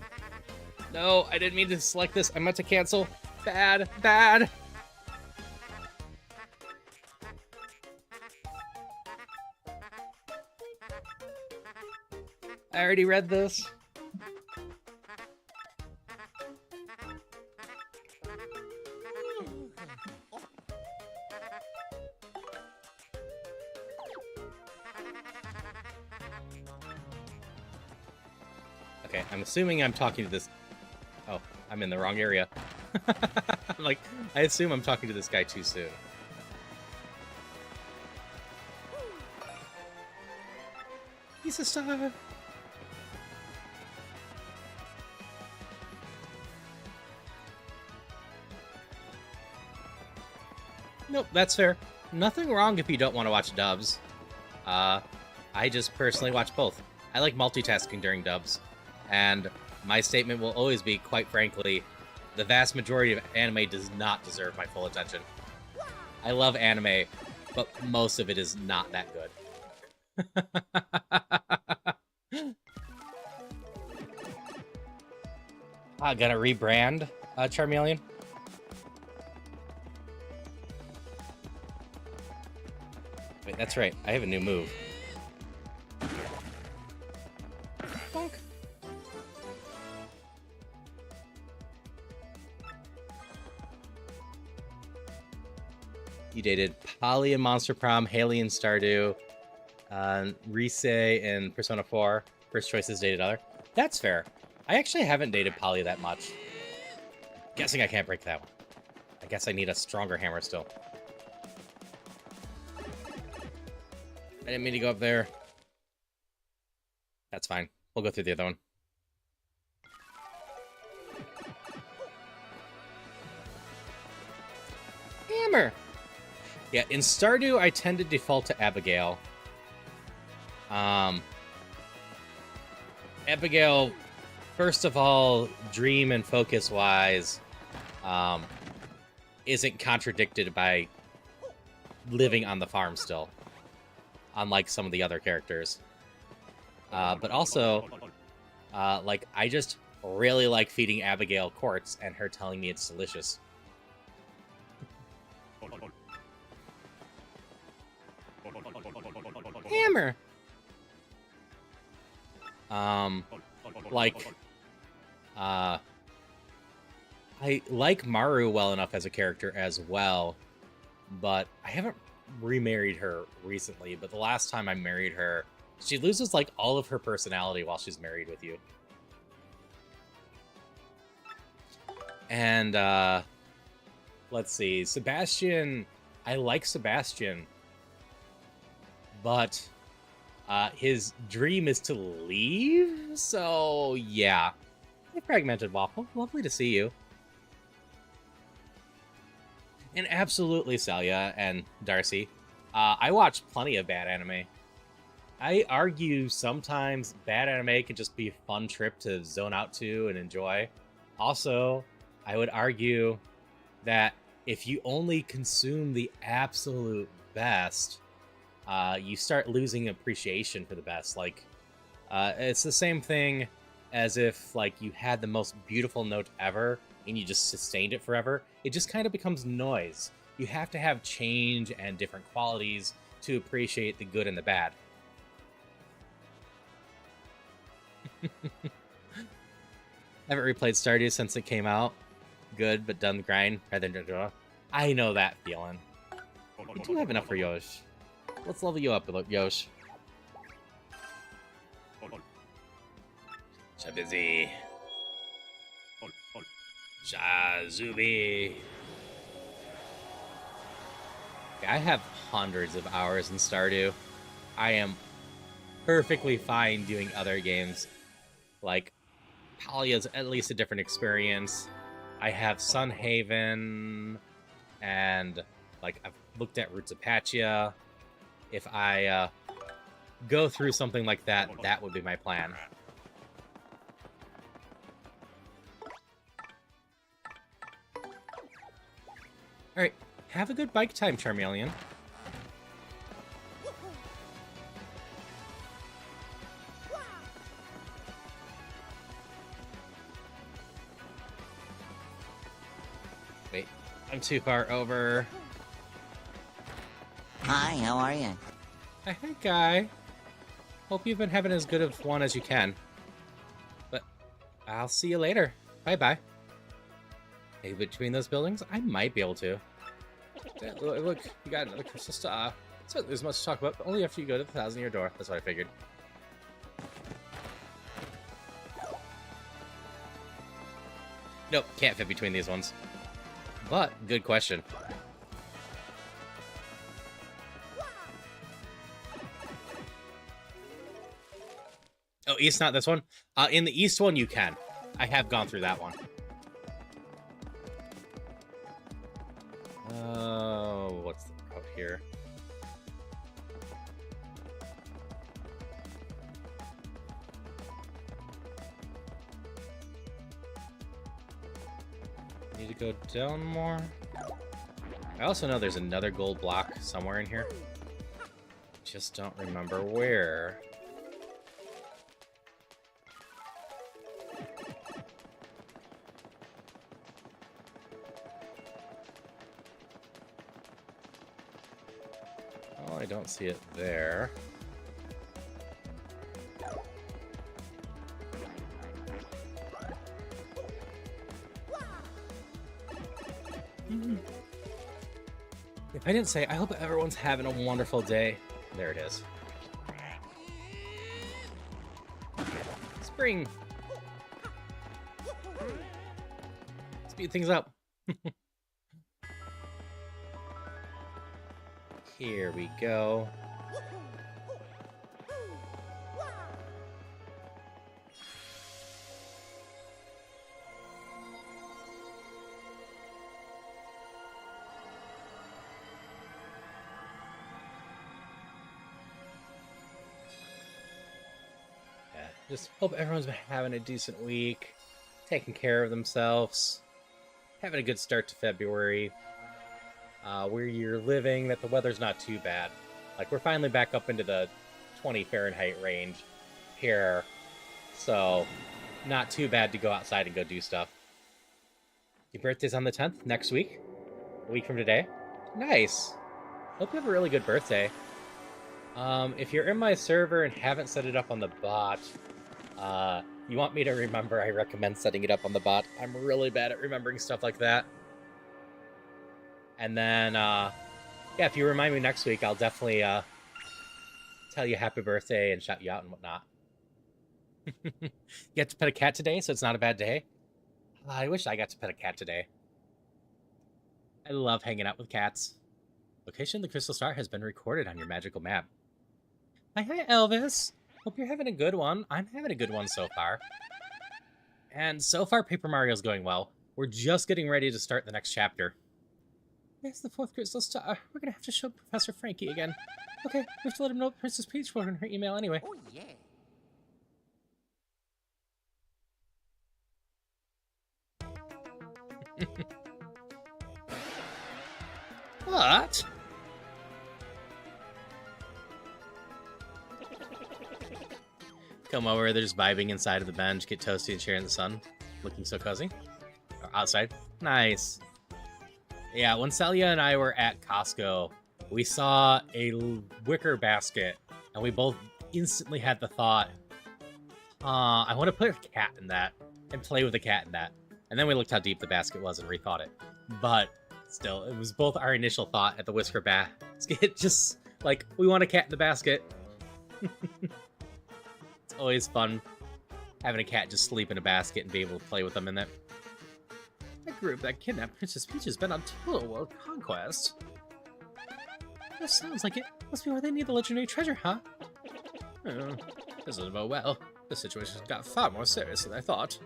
No, I didn't mean to select this. I meant to cancel. Bad, bad. I already read this. Okay, I'm assuming I'm talking to this... Oh, I'm in the wrong area. I'm like, I assume I'm talking to this guy too soon. He's a star. Nope, that's fair. Nothing wrong if you don't want to watch dubs. I just personally watch both. I like multitasking during dubs. And my statement will always be, quite frankly, the vast majority of anime does not deserve my full attention. I love anime, but most of it is not that good. Gonna rebrand Charmeleon? Wait, that's right. I have a new move. Bonk. You dated Polly in Monster Prom, Haley in Stardew, Rise in Persona 4. First choice is dated other. That's fair. I actually haven't dated Polly that much. Guessing I can't break that one. I guess I need a stronger hammer still. I didn't mean to go up there. That's fine. We'll go through the other one. Hammer! Yeah, in Stardew, I tend to default to Abigail. Abigail, first of all, dream and focus-wise, isn't contradicted by living on the farm still, unlike some of the other characters. But also, like, I just really like feeding Abigail quartz and her telling me it's delicious. Hammer! I like Maru well enough as a character as well, but I haven't remarried her recently, but the last time I married her, she loses, like, all of her personality while she's married with you. And, let's see, Sebastian, I like Sebastian, but his dream is to leave, so yeah. Hey, Fragmented Waffle, lovely to see you. And absolutely, Celia and Darcy, I watch plenty of bad anime. I argue sometimes bad anime can just be a fun trip to zone out to and enjoy. Also, I would argue that if you only consume the absolute best, you start losing appreciation for the best. Like, it's the same thing as if, like, you had the most beautiful note ever and you just sustained it forever. It just kind of becomes noise. You have to have change and different qualities to appreciate the good and the bad. Haven't replayed Stardew since it came out. Good, but done the grind rather than draw. I know that feeling. We do have enough for Yosh. Let's level you up, Yosh. Shabizi. Shazubi. I have hundreds of hours in Stardew. I am perfectly fine doing other games. Like, Palia's at least a different experience. I have Sunhaven, and, like, I've looked at Roots Apatia. If I go through something like that, that would be my plan. Alright, have a good bike time, Charmeleon. Wait, I'm too far over. Hi, how are you? Hey, Guy. Hope you've been having as good of one as you can. But I'll see you later. Bye-bye. Maybe between those buildings, I might be able to. Look, you got another crystal star. So there's much to talk about, but only after you go to the 1,000-year door. That's what I figured. Nope, can't fit between these ones. But, good question. Oh, east, not this one? In the east one, you can. I have gone through that one. Oh, what's the route here? Need to go down more. I also know there's another gold block somewhere in here. Just don't remember where. Oh, I don't see it there. If I didn't say, I hope everyone's having a wonderful day. There it is. Spring! Speed things up. Here we go. Just hope everyone's been having a decent week, taking care of themselves, having a good start to February, where you're living, that the weather's not too bad. Like, we're finally back up into the 20 Fahrenheit range here, so not too bad to go outside and go do stuff. Your birthday's on the 10th, next week, a week from today. Nice! Hope you have a really good birthday. If you're in my server and haven't set it up on the bot, you want me to remember, I recommend setting it up on the bot. I'm really bad at remembering stuff like that. And then, yeah, if you remind me next week, I'll definitely, tell you happy birthday and shout you out and whatnot. You get to pet a cat today, so it's not a bad day. I wish I got to pet a cat today. I love hanging out with cats. Location of the Crystal Star has been recorded on your magical map. Hi, Elvis! Hope you're having a good one. I'm having a good one so far. And so far, Paper Mario's going well. We're just getting ready to start the next chapter. It's the 4th Crystal Star. We're gonna have to show Professor Frankie again. Okay, we have to let him know Princess Peach wrote in her email anyway. Oh, yeah. What? Come over, they're just vibing inside of the bench, get toasty and share in the sun. Looking so cozy. Or outside. Nice. Yeah, when Celia and I were at Costco, we saw a wicker basket, and we both instantly had the thought, I want to put a cat in that, and play with a cat in that. And then we looked how deep the basket was and rethought it. But still, it was both our initial thought at the whisker basket. Just like, we want a cat in the basket. It's always fun having a cat just sleep in a basket and be able to play with them in that. That group that kidnapped Princess Peach has been on total world conquest. That sounds like it. Must be where they need the legendary treasure, huh? Oh, this doesn't go well. The situation got far more serious than I thought.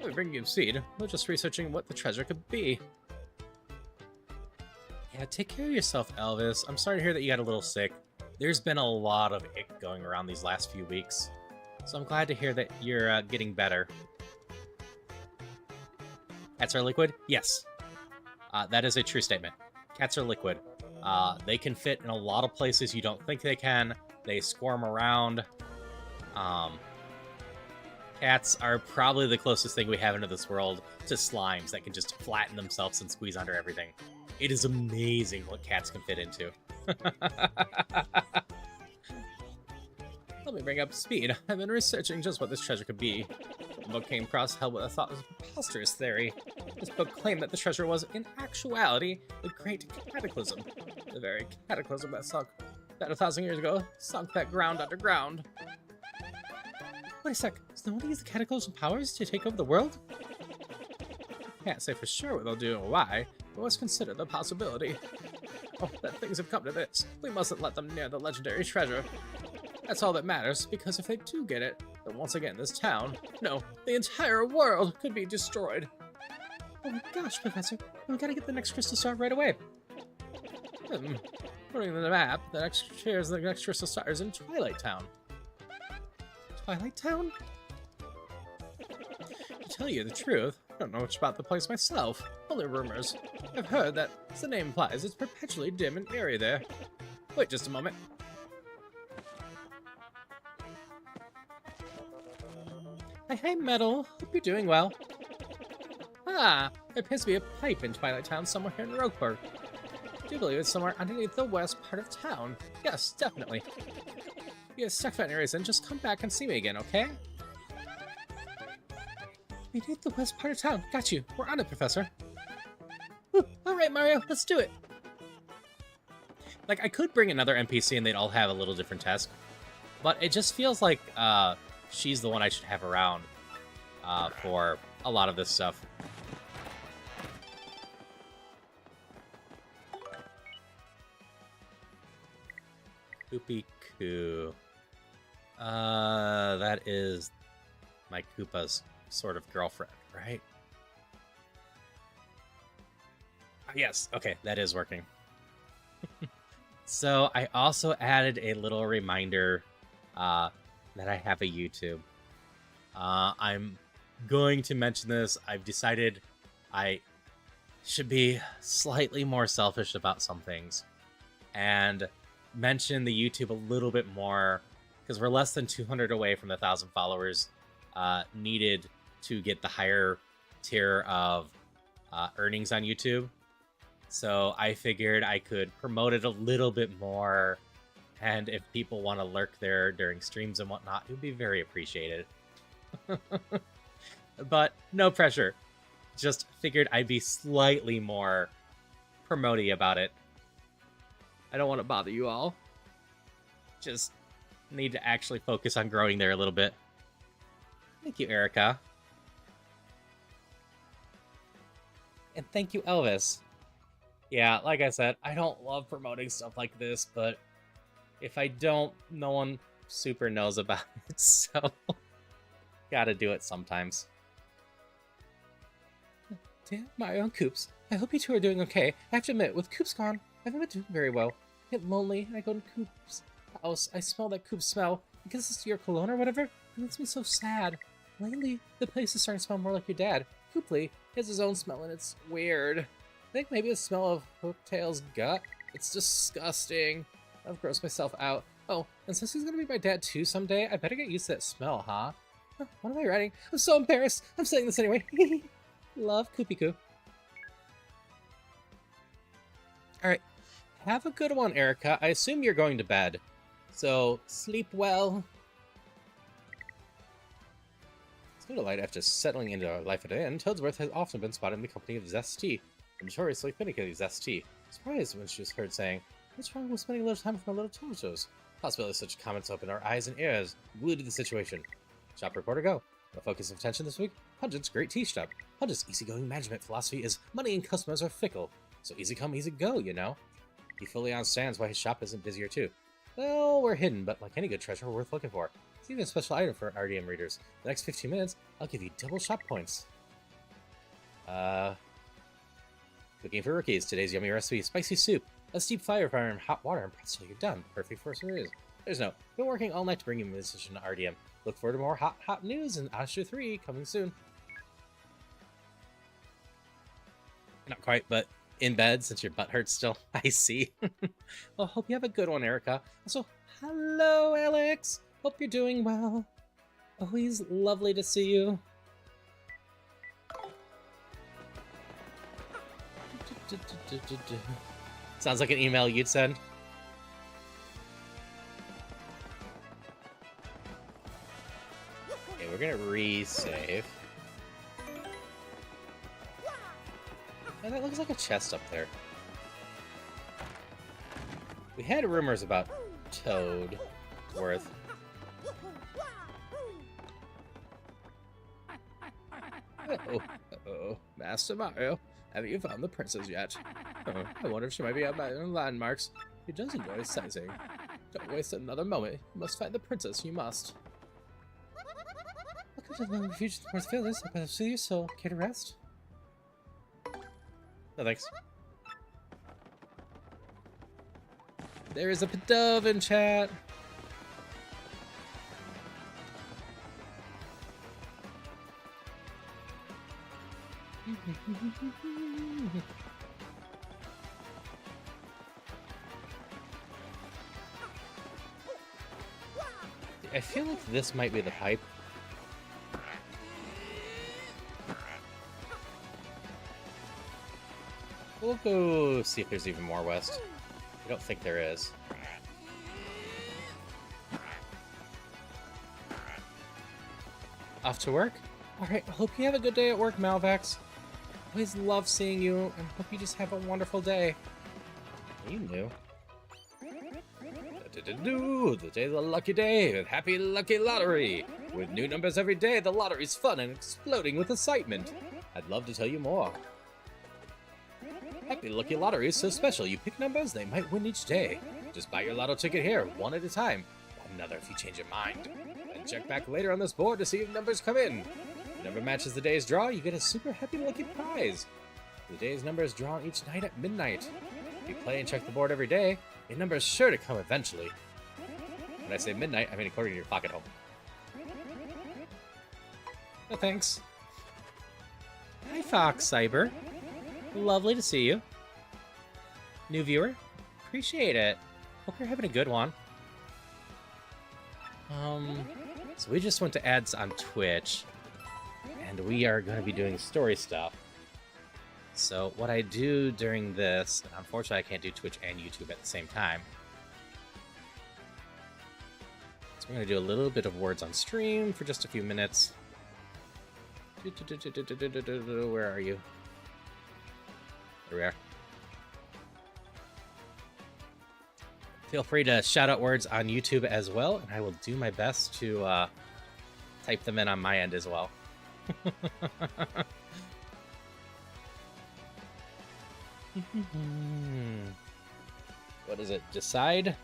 We bring you seed. We're just researching what the treasure could be. Yeah, take care of yourself, Elvis. I'm sorry to hear that you got a little sick. There's been a lot of ick going around these last few weeks, so I'm glad to hear that you're getting better. Cats are liquid? Yes. That is a true statement. Cats are liquid. They can fit in a lot of places you don't think they can. They squirm around. Cats are probably the closest thing we have into this world to slimes that can just flatten themselves and squeeze under everything. It is amazing what cats can fit into. Let me bring up speed. I've been researching just what this treasure could be. The book came across held what I thought was a preposterous theory. This book claimed that the treasure was, in actuality, the Great Cataclysm. The very cataclysm that sunk about 1,000 years ago, sunk that ground underground. Wait a sec, is no one to use the cataclysm powers to take over the world? Can't say for sure what they'll do or why, but let's consider the possibility. Oh, that things have come to this. We mustn't let them near the legendary treasure. That's all that matters, because if they do get it, then once again this town, no, the entire world could be destroyed. Oh my gosh, Professor, we gotta get the next crystal star right away. According to the map, the next crystal star is in Twilight Town. Twilight Town? To tell you the truth, I don't know much about the place myself, only rumors. I've heard that, as the name implies, it's perpetually dim and airy there. Wait just a moment. Hey, Metal. Hope you're doing well. Ah, there appears to be a pipe in Twilight Town somewhere here in Rogueport. I do believe it's somewhere underneath the west part of town. Yes, definitely. If you get stuck for any reason, just come back and see me again, okay? Beneath the west part of town. Got you. We're on it, Professor. Whew. All right, Mario, let's do it. Like, I could bring another NPC and they'd all have a little different task, but it just feels like, she's the one I should have around for a lot of this stuff. Koopy Koo. That is my Koopa's sort of girlfriend, right? Yes, okay, that is working. So I also added a little reminder that I have a YouTube. I'm going to mention this. I've decided I should be slightly more selfish about some things and mention the YouTube a little bit more, because we're less than 200 away from the 1,000 followers needed to get the higher tier of earnings on YouTube. So I figured I could promote it a little bit more, and if people want to lurk there during streams and whatnot, it would be very appreciated. But no pressure. Just figured I'd be slightly more promoty about it. I don't want to bother you all. Just need to actually focus on growing there a little bit. Thank you, Erica. And thank you, Elvis. Yeah, like I said, I don't love promoting stuff like this, but if I don't, no one super knows about it, so gotta do it sometimes. Damn, Mario and Koops. I hope you two are doing okay. I have to admit, with Koops gone, I haven't been doing very well. I get lonely, and I go to Koops' house. I smell that Koops smell. I guess it's your cologne or whatever. It makes me so sad. Lately, the place is starting to smell more like your dad. Kooply has his own smell, and it's weird. I think maybe the smell of Hooktail's gut. It's disgusting. I've grossed myself out. Oh, and since he's gonna be my dad too someday, I better get used to that smell, huh? What am I writing? I'm so embarrassed. I'm saying this anyway. Love, Koopy Koo. Alright. Have a good one, Erica. I assume you're going to bed. So, sleep well. It's good light after settling into life at an inn. Toadsworth has often been spotted in the company of Zesty, a notoriously finicky Zesty. Surprised when she was heard saying, "What's wrong with spending a little time with my little tortoise?" Possibility such comments opened our eyes and ears, glued to the situation. Shop reporter go. The focus of attention this week? Pungent's great tea shop. Pungent's easygoing management philosophy is money and customers are fickle. So easy come, easy go, you know? He fully understands why his shop isn't busier too. Well, we're hidden, but like any good treasure, we're worth looking for. It's even a special item for RDM readers. The next 15 minutes, I'll give you double shop points. Cooking for rookies. Today's yummy recipe, spicy soup. A steep fire and hot water and pretzel, you're done. Perfect for series. There's no. Been working all night to bring you this edition to RDM. Look forward to more hot news in Astra 3 coming soon. Not quite, but in bed since your butt hurts still. I see. Well, hope you have a good one, Erica. Also, hello, Alex. Hope you're doing well. Always lovely to see you. Sounds like an email you'd send. Okay, we're gonna resave. Oh, that looks like a chest up there. We had rumors about Toadworth. Uh-oh. Master Mario, have you found the princess yet? Oh, I wonder if she might be out by landmarks. He does enjoy sightseeing. Don't waste another moment. You must find the princess, you must. Welcome to the refuge of the Fearless. I better see your soul. Care to rest? No thanks. There is a dove in chat. I feel like this might be the pipe. We'll go see if there's even more west. I don't think there is. Off to work? Alright, I hope you have a good day at work, Malvax. Always love seeing you, and hope you just have a wonderful day. You knew. The day's a lucky day with Happy Lucky Lottery. With new numbers every day, the lottery's fun and exploding with excitement. I'd love to tell you more. Happy Lucky Lottery is so special. You pick numbers, they might win each day. Just buy your lotto ticket here, one at a time. Another if you change your mind. Then check back later on this board to see if numbers come in. If the number matches the day's draw, you get a super happy lucky prize. The day's number is drawn each night at midnight. If you play and check the board every day, your number is sure to come eventually. When I say midnight, I mean according to your pocket home. No thanks. Hi, Fox Cyber. Lovely to see you. New viewer? Appreciate it. Hope you're having a good one. So we just went to ads on Twitch, and we are going to be doing story stuff. So what I do during this, and unfortunately I can't do Twitch and YouTube at the same time. So we're going to do a little bit of words on stream for just a few minutes. Where are you? There we are. Feel free to shout out words on YouTube as well, and I will do my best to type them in on my end as well. What is it? Decide?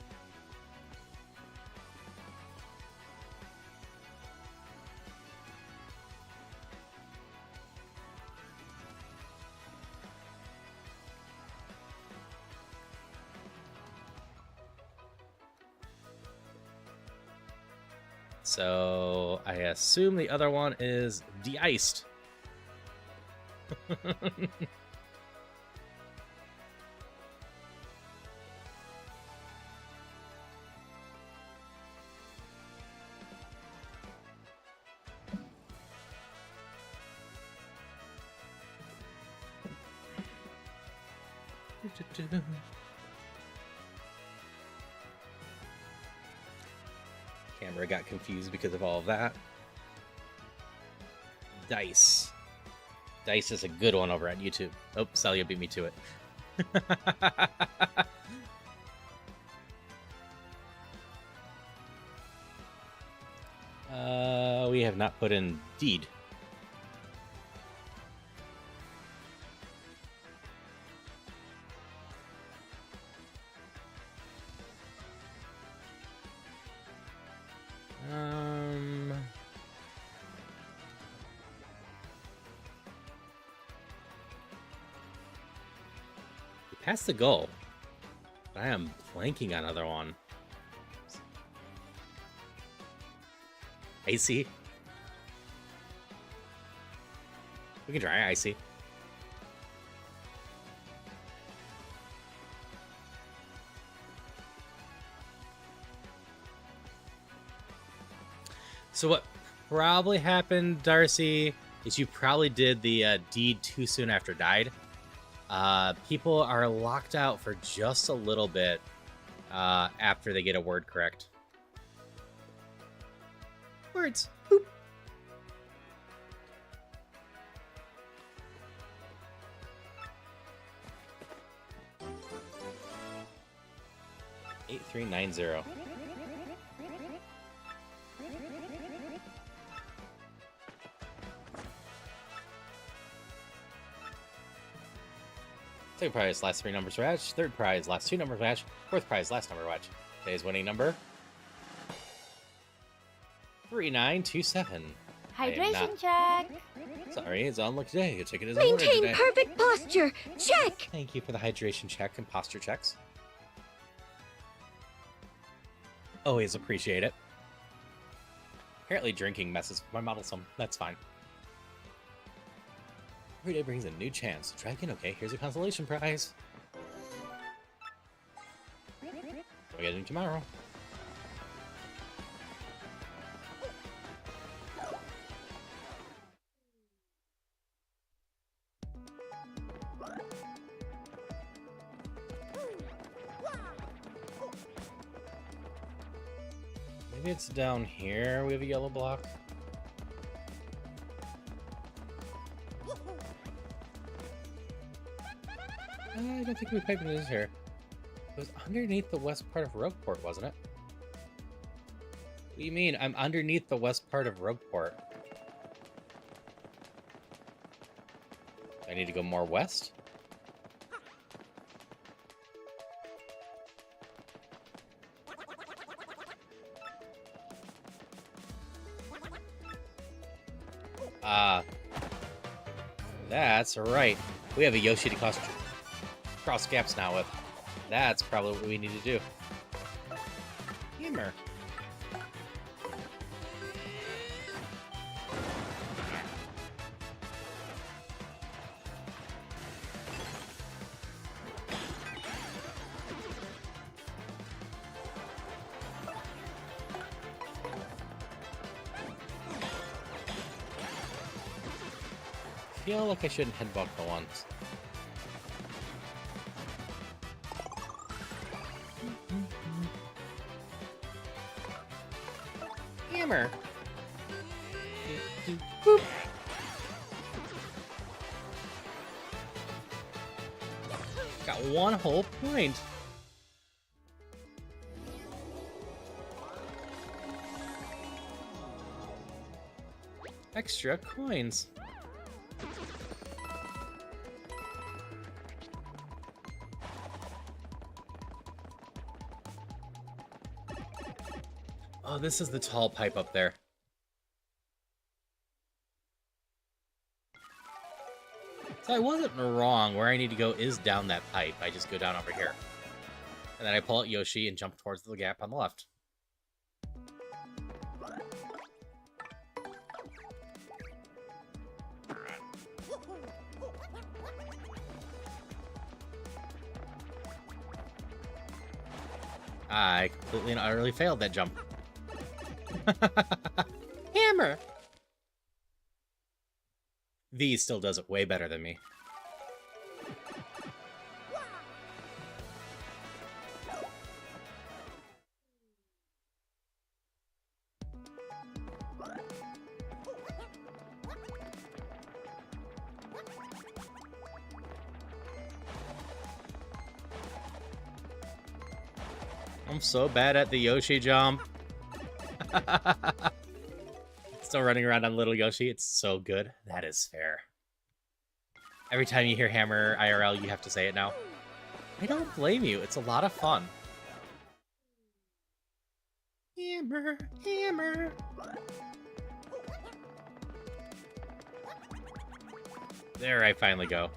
So I assume the other one is de-iced. Camera got confused because of all of that. Dice. Dice is a good one over on YouTube. Oh, Celia beat me to it. We have not put in deed. Pass the goal. I am blanking on another one. Icy. We can try Icy. So what probably happened, Darcy, is you probably did the deed too soon after died. People are locked out for just a little bit after they get a word correct. Words. Boop. Eight 390. Second prize, last 3 numbers match. Third prize, last 2 numbers match. Fourth prize, last number match. Today's winning number 3927. Hydration check. Sorry, it's on luck today. Your ticket is on Maintain today. perfect posture. Check. Thank you for the hydration check and posture checks. Always appreciate it. Apparently drinking messes with my model some. That's fine. Every day brings a new chance. Try again, okay? Here's a consolation prize. We'll get it tomorrow. Maybe it's down here. We have a yellow block. I don't think we piped it in here. It was underneath the west part of Rogueport, wasn't it? What do you mean? I'm underneath the west part of Rogueport. I need to go more west? That's right. We have a Yoshi to cross gaps now with. That's probably what we need to do. Hammer. I feel like I shouldn't headbutt the ones. Hammer. Boop. Got 1 whole point. Extra coins. Oh, this is the tall pipe up there. So I wasn't wrong. Where I need to go is down that pipe. I just go down over here. And then I pull out Yoshi and jump towards the gap on the left. I completely and utterly failed that jump. Hammer! V still does it way better than me. I'm so bad at the Yoshi jump. Still running around on little Yoshi. It's so good. That is fair. Every time you hear Hammer IRL, you have to say it now. I don't blame you. It's a lot of fun. Hammer, hammer. There I finally go.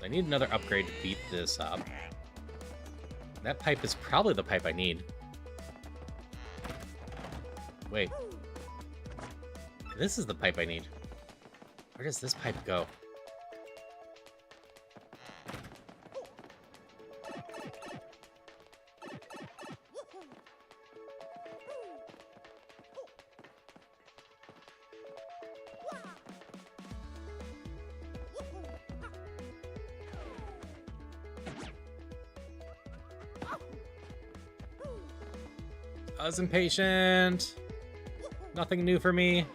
I need another upgrade to beat this up. That pipe is probably the pipe I need. Wait. This is the pipe I need. Where does this pipe go? I was impatient. Nothing new for me.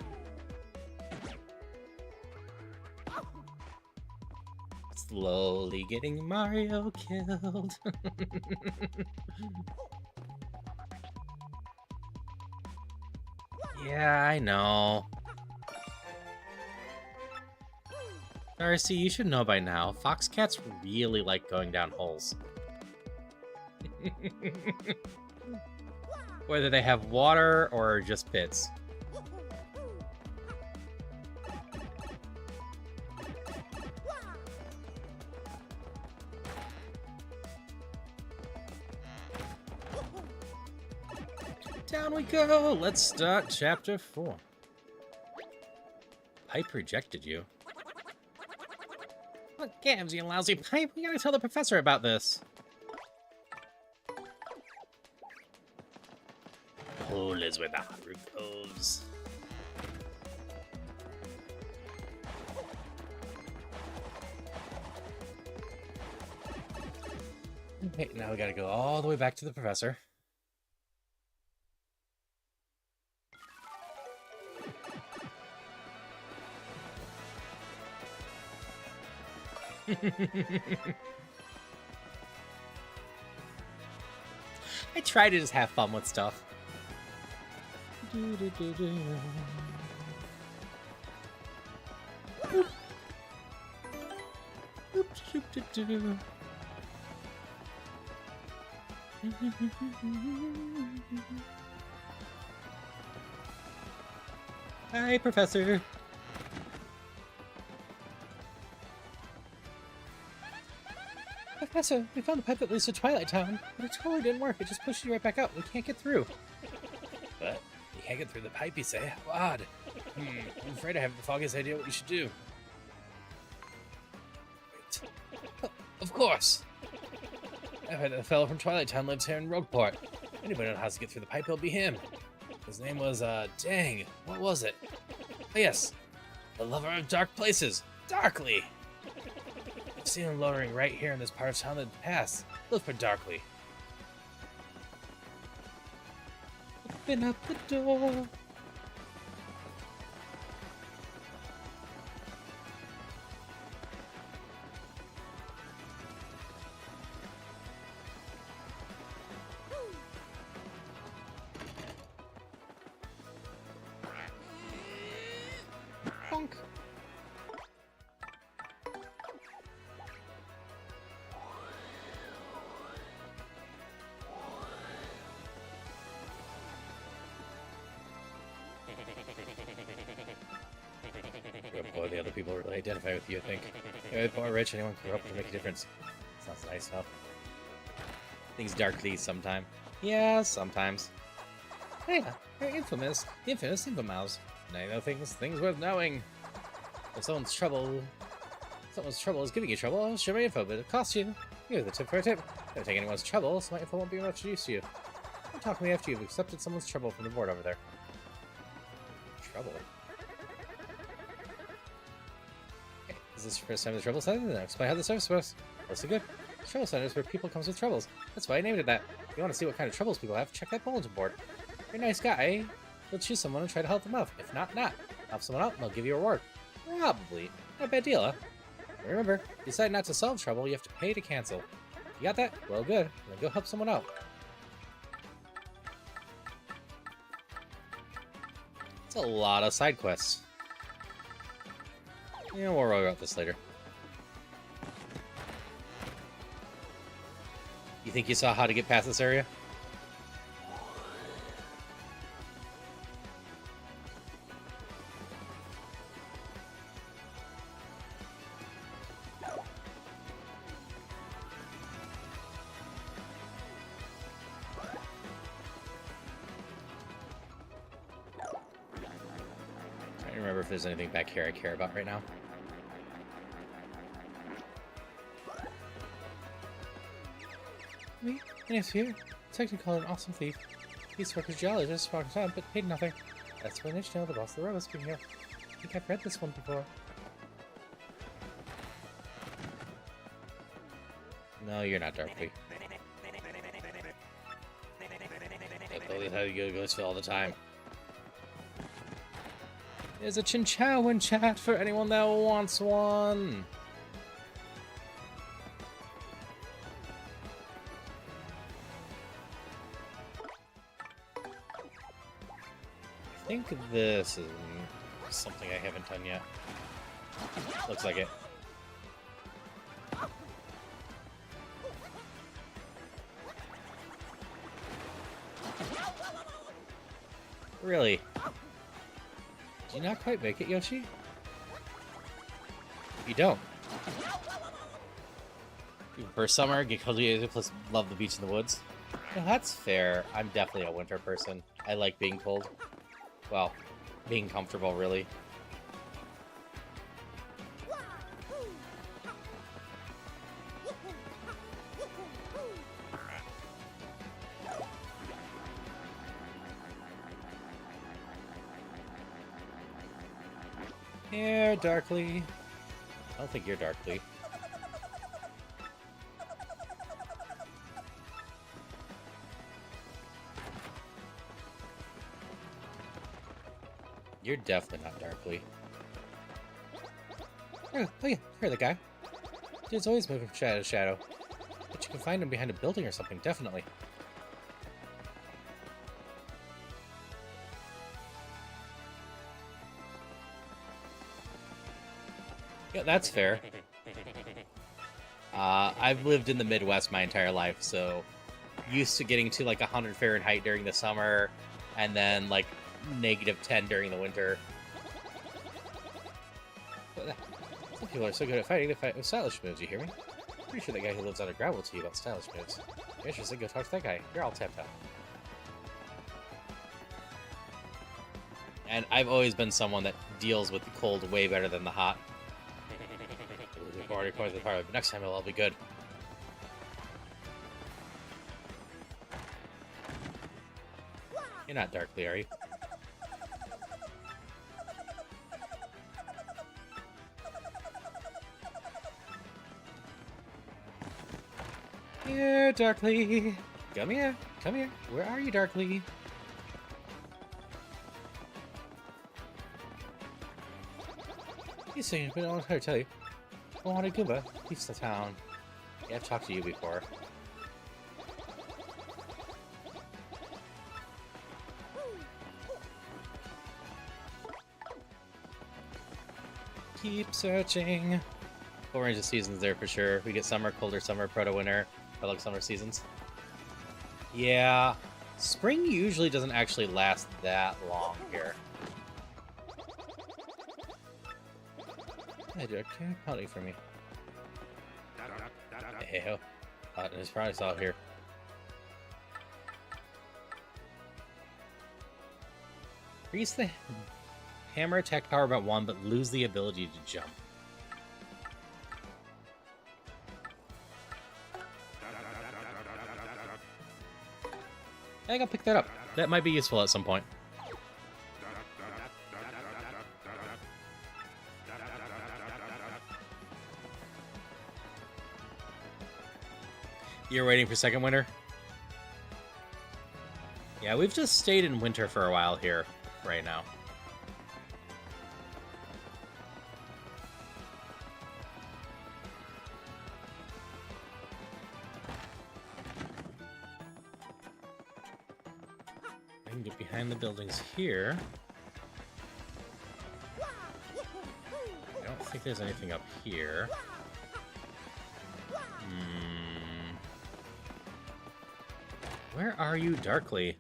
Slowly getting Mario killed. Yeah, I know. Darcy, you should know by now, fox cats really like going down holes. Whether they have water or just pits. Down we go! Let's start chapter 4. Pipe rejected you. What gives you lousy pipe? We gotta tell the professor about this. Hole is where the heart goes. Okay, now we gotta go all the way back to the professor. I try to just have fun with stuff. Hi, Professor. Professor, we found the pipe that leads to Twilight Town, but it totally didn't work. It just pushed you right back out. We can't get through. What? You can't get through the pipe, you say? How odd. I'm afraid I haven't the foggiest idea what you should do. Wait. Oh, of course! I heard that the fellow from Twilight Town lives here in Rogueport. Anybody knows how to get through the pipe, it'll be him. His name was, dang, what was it? Oh yes, the lover of dark places, Darkly! I've seen him loitering right here in this part of town in the past. Look for Darkly. Open up the door. Bonk. Boy, the other people really identify with you, I think. You're poor, rich, anyone can grow up to make a difference. Sounds nice, huh? Things darkly sometime. Yeah, sometimes. Yeah, you're infamous. The infamous Infomouse. Now you know things worth knowing. If someone's trouble is giving you trouble, I'll share my info, but it costs you. Here's the tip for a tip. Don't take anyone's trouble, so my info won't be much use to you. Don't talk to me after you've accepted someone's trouble from the board over there. Trouble? Okay, is this your first time in the Trouble Center? Then explain how the service works. Listen good. Trouble Center is where people comes with troubles. That's why I named it that. If you want to see what kind of troubles people have, check that bulletin board. You're a nice guy. You'll choose someone and try to help them out. If not, not. Help someone out and they'll give you a reward. Probably. Not a bad deal, huh? But remember, if you decide not to solve trouble, you have to pay to cancel. You got that? Well, good. Then go help someone out. It's a lot of side quests. Yeah, we'll worry about this later. You think you saw how to get past this area? remember if there's anything back here I care about right now. Me? Yes, here. Technically an awesome thief. He's work is jolly, just walking around, but paid nothing. That's when Ishmael, the boss of the robots, being here. I think I've read this one before. No, you're not Darkly. That's how you go all the time. There's a Chinchou in chat for anyone that wants one. I think this is something I haven't done yet. Looks like it. Really? Did you not quite make it, Yoshi? You don't. You prefer summer, get cozy, plus love the beach and the woods. No, that's fair. I'm definitely a winter person. I like being cold. Well, being comfortable, really. Here, Darkly. I don't think you're Darkly. You're definitely not Darkly. Oh yeah, you're the guy. Dude's always moving from shadow to shadow. But you can find him behind a building or something, definitely. Yeah, that's fair. I've lived in the Midwest my entire life, so used to getting to like 100 Fahrenheit during the summer, and then like -10 during the winter. Some people are so good at fighting, they fight with stylish moves, you hear me? Pretty sure that guy who lives underground will tell you about stylish moves. You're interested, go talk to that guy. You're all tapped out. And I've always been someone that deals with the cold way better than the hot. We've already acquired the power, but next time it'll all be good. You're not Darkly, are you? Here, Darkly! Come here! Come here! Where are you, Darkly? He's saying, but I don't know how to tell you. I want a Goomba. Keeps the town. Yeah, I've talked to you before. Keep searching. Full range of seasons there for sure. We get summer, colder summer, proto-winter. I like summer seasons. Yeah. Spring usually doesn't actually last that long here. Hey, dude, can you hunting for me? Hey ho. There's probably out here. Increase the hammer attack power about 1, but lose the ability to jump. I gotta pick that up. That might be useful at some point. You're waiting for second winter? Yeah, we've just stayed in winter for a while here, right now. I can get behind the buildings here. I don't think there's anything up here. Where are you, Darkly?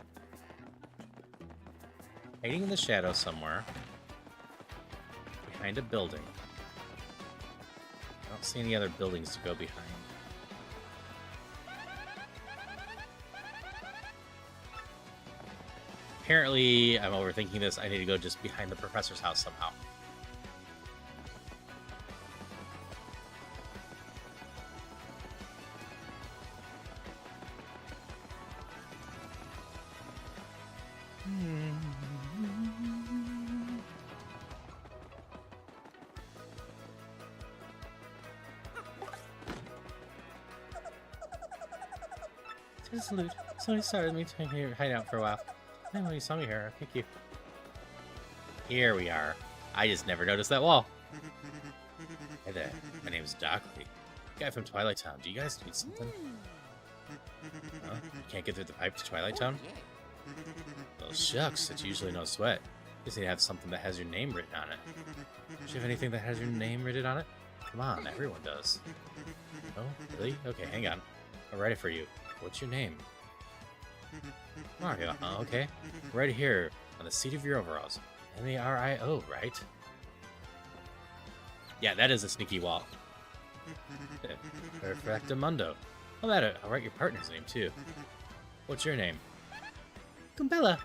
Hiding in the shadows somewhere. Behind a building. I don't see any other buildings to go behind. Apparently, I'm overthinking this. I need to go just behind the professor's house somehow. Salute. Somebody started me to here hide out for a while. Then when you saw me here, I'll kick you. Here we are. I just never noticed that wall. Hey there, my name is Dockley. Guy from Twilight Town. Do you guys need something? Huh? You can't get through the pipe to Twilight Town? Well, shucks, it's usually no sweat. You just need to have something that has your name written on it. Do you have anything that has your name written on it? Come on, everyone does. Oh, really? Okay, hang on. I'll write it for you. What's your name? Mario. Oh, okay. Right here, on the seat of your overalls. M-A-R-I-O, right? Yeah, that is a sneaky wall. Perfectamundo. How about it? I'll write your partner's name, too. What's your name? Gumbella.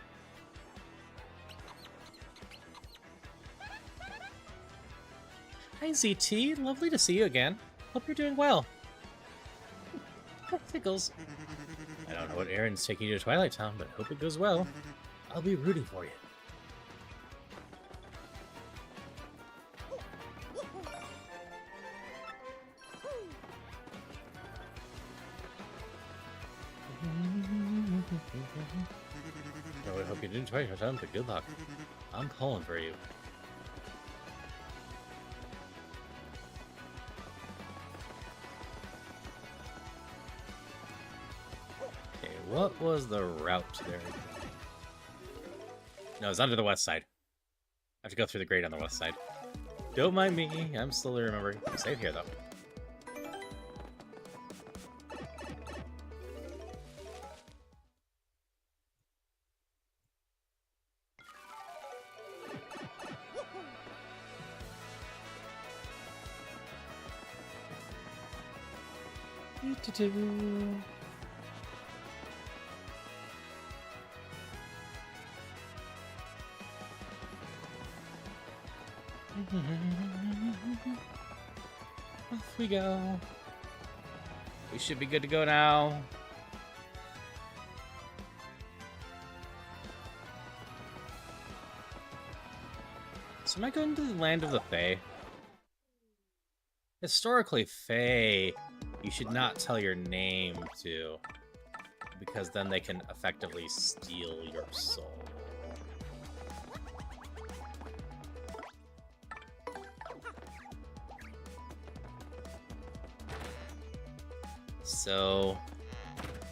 Hi, ZT. Lovely to see you again. Hope you're doing well. Tickles. I don't know what errand's taking you to Twilight Town, but hope it goes well. I'll be rooting for you. I hope you didn't Twilight Town, but good luck. I'm pulling for you. What was the route there? No, it's under the west side. I have to go through the grate on the west side. Don't mind me. I'm slowly remembering. Save here, though. Off we go. We should be good to go now. So am I going to the land of the Fae? Historically, Fae, you should not tell your name to, because then they can effectively steal your soul. So,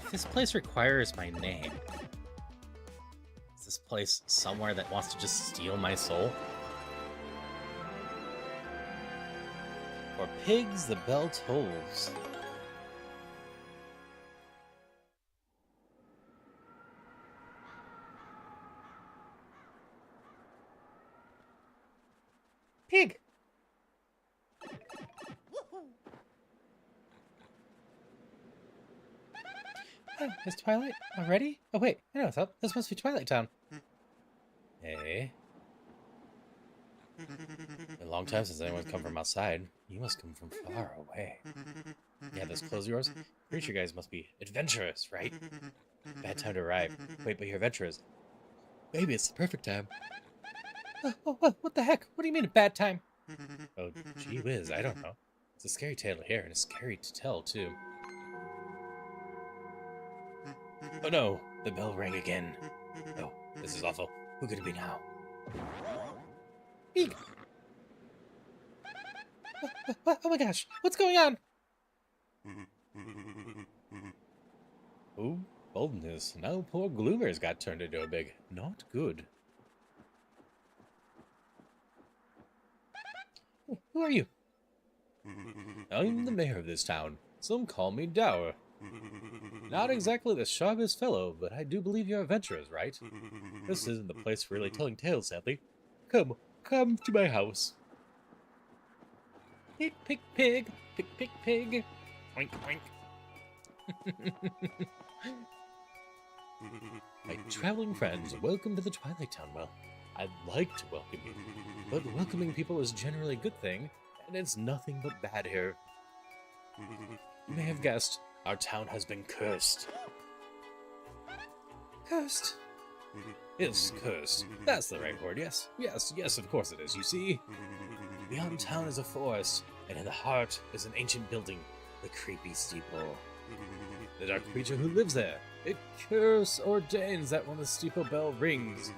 if this place requires my name, is this place somewhere that wants to just steal my soul? For pigs, the bell tolls. Pig! Oh, it's Twilight already? Oh wait, I know what's up. This must be Twilight Town. Hey. A long time since anyone's come from outside. You must come from far away. Yeah, those clothes of yours? Pretty sure you guys must be adventurous, right? Bad time to arrive. Wait, but you're adventurous. Maybe it's the perfect time. What the heck? What do you mean a bad time? Oh, gee whiz, I don't know. It's a scary tale to hear, and it's scary to tell, too. Oh no, the bell rang again. Oh, this is awful. Who could it be now? Eek! Oh my gosh, what's going on? Oh, boldness. Now poor Gloomer's got turned into a big. Not good. Who are you? I'm the mayor of this town. Some call me Dower. Not exactly the sharpest fellow, but I do believe you're adventurers, right? This isn't the place for really telling tales, sadly. Come to my house. Pig, pig, pig. Pig, pig, pig. Oink, oink. My traveling friends, welcome to the Twilight Town. Well, I'd like to welcome you, but welcoming people is generally a good thing, and it's nothing but bad here. You may have guessed, our town has been cursed. Cursed? Yes, cursed. That's the right word, yes. Yes, of course it is. You see, beyond town is a forest, and in the heart is an ancient building, the creepy steeple. The dark creature who lives there, it curse ordains that when the steeple bell rings,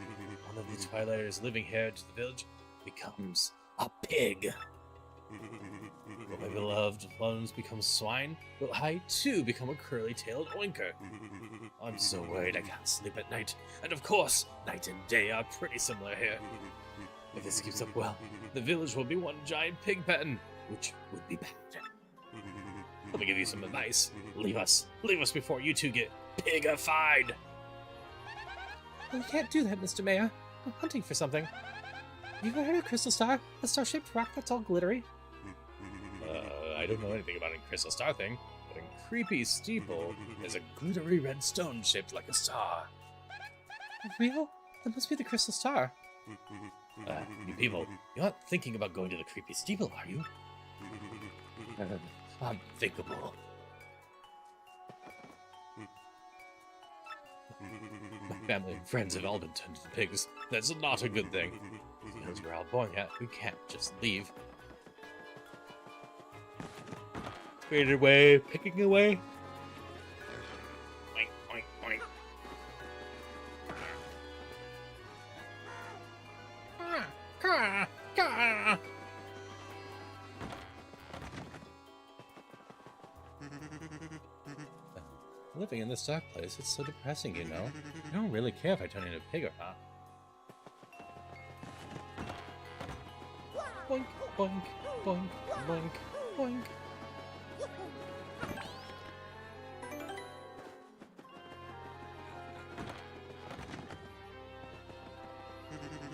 one of the Twilighters living here to the village becomes a pig. Will my beloved ones become swine? Will I too become a curly-tailed oinker? I'm so worried I can't sleep at night, and of course, night and day are pretty similar here. If this keeps up well, the village will be one giant pig pen, which would be bad. Let me give you some advice. Leave us before you two get pigified. Well, you can't do that, Mr. Mayor. I'm hunting for something. Have you ever heard of Crystal Star? A star-shaped rock that's all glittery? I don't know anything about a crystal star thing, but a creepy steeple is a glittery red stone shaped like a star. Real? That must be the crystal star. You people, you're not thinking about going to the creepy steeple, are you? Unthinkable. My family and friends have all been turned into pigs. That's not a good thing. Because we're all born yet, we can't just leave. Spirited away, picking away. Oink, oink, oink. Living in this dark place, it's so depressing, you know. I don't really care if I turn into a pig or not. Boink, boink, boink, boink, boink.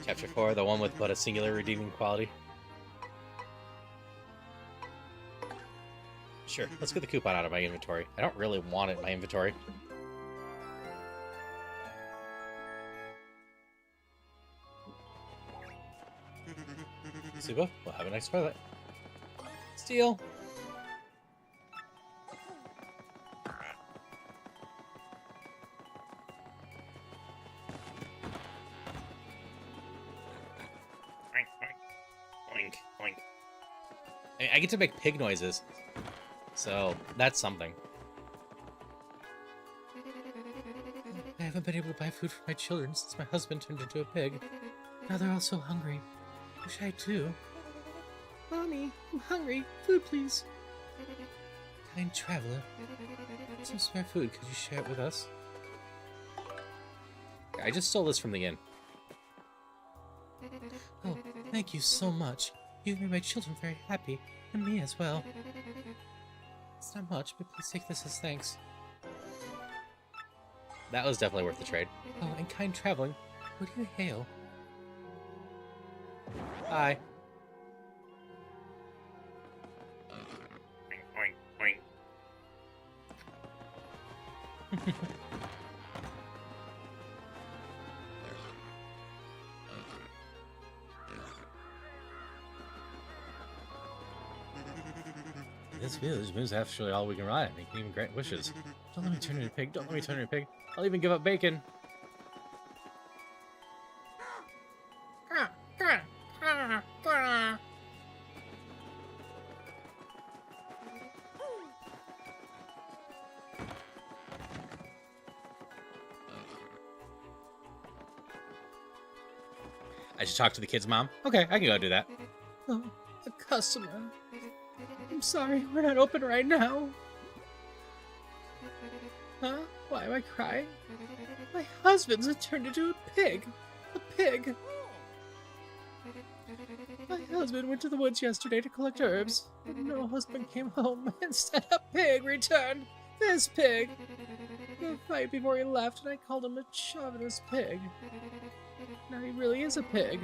Chapter 4, the one with but a singular redeeming quality. Sure, let's get the coupon out of my inventory. I don't really want it in my inventory. Suba, we'll have a nice toilet. Steal! Oink, oink. I get to make pig noises, so that's something. I haven't been able to buy food for my children since my husband turned into a pig. Now they're all so hungry. Wish I too. Mommy, I'm hungry. Food, please. Kind traveler, some spare food. Could you share it with us? I just stole this from the inn. Oh, thank you so much. You've made my children very happy, and me as well. It's not much, but please take this as thanks. That was definitely worth the trade. Oh, and kind traveling, where do you hail? Hi. Oink, oink, oink. This village moves actually all we can ride, making even grant wishes. Don't let me turn into a pig, don't let me turn into a pig. I'll even give up bacon. I should talk to the kid's mom? Okay, I can go do that. Oh, a customer. I'm sorry, we're not open right now. Huh? Why am I crying? My husband's turned into a pig. A pig. My husband went to the woods yesterday to collect herbs, but no husband came home. Instead, a pig returned. This pig. We had a fight before he left, and I called him a chauvinist pig. Now he really is a pig.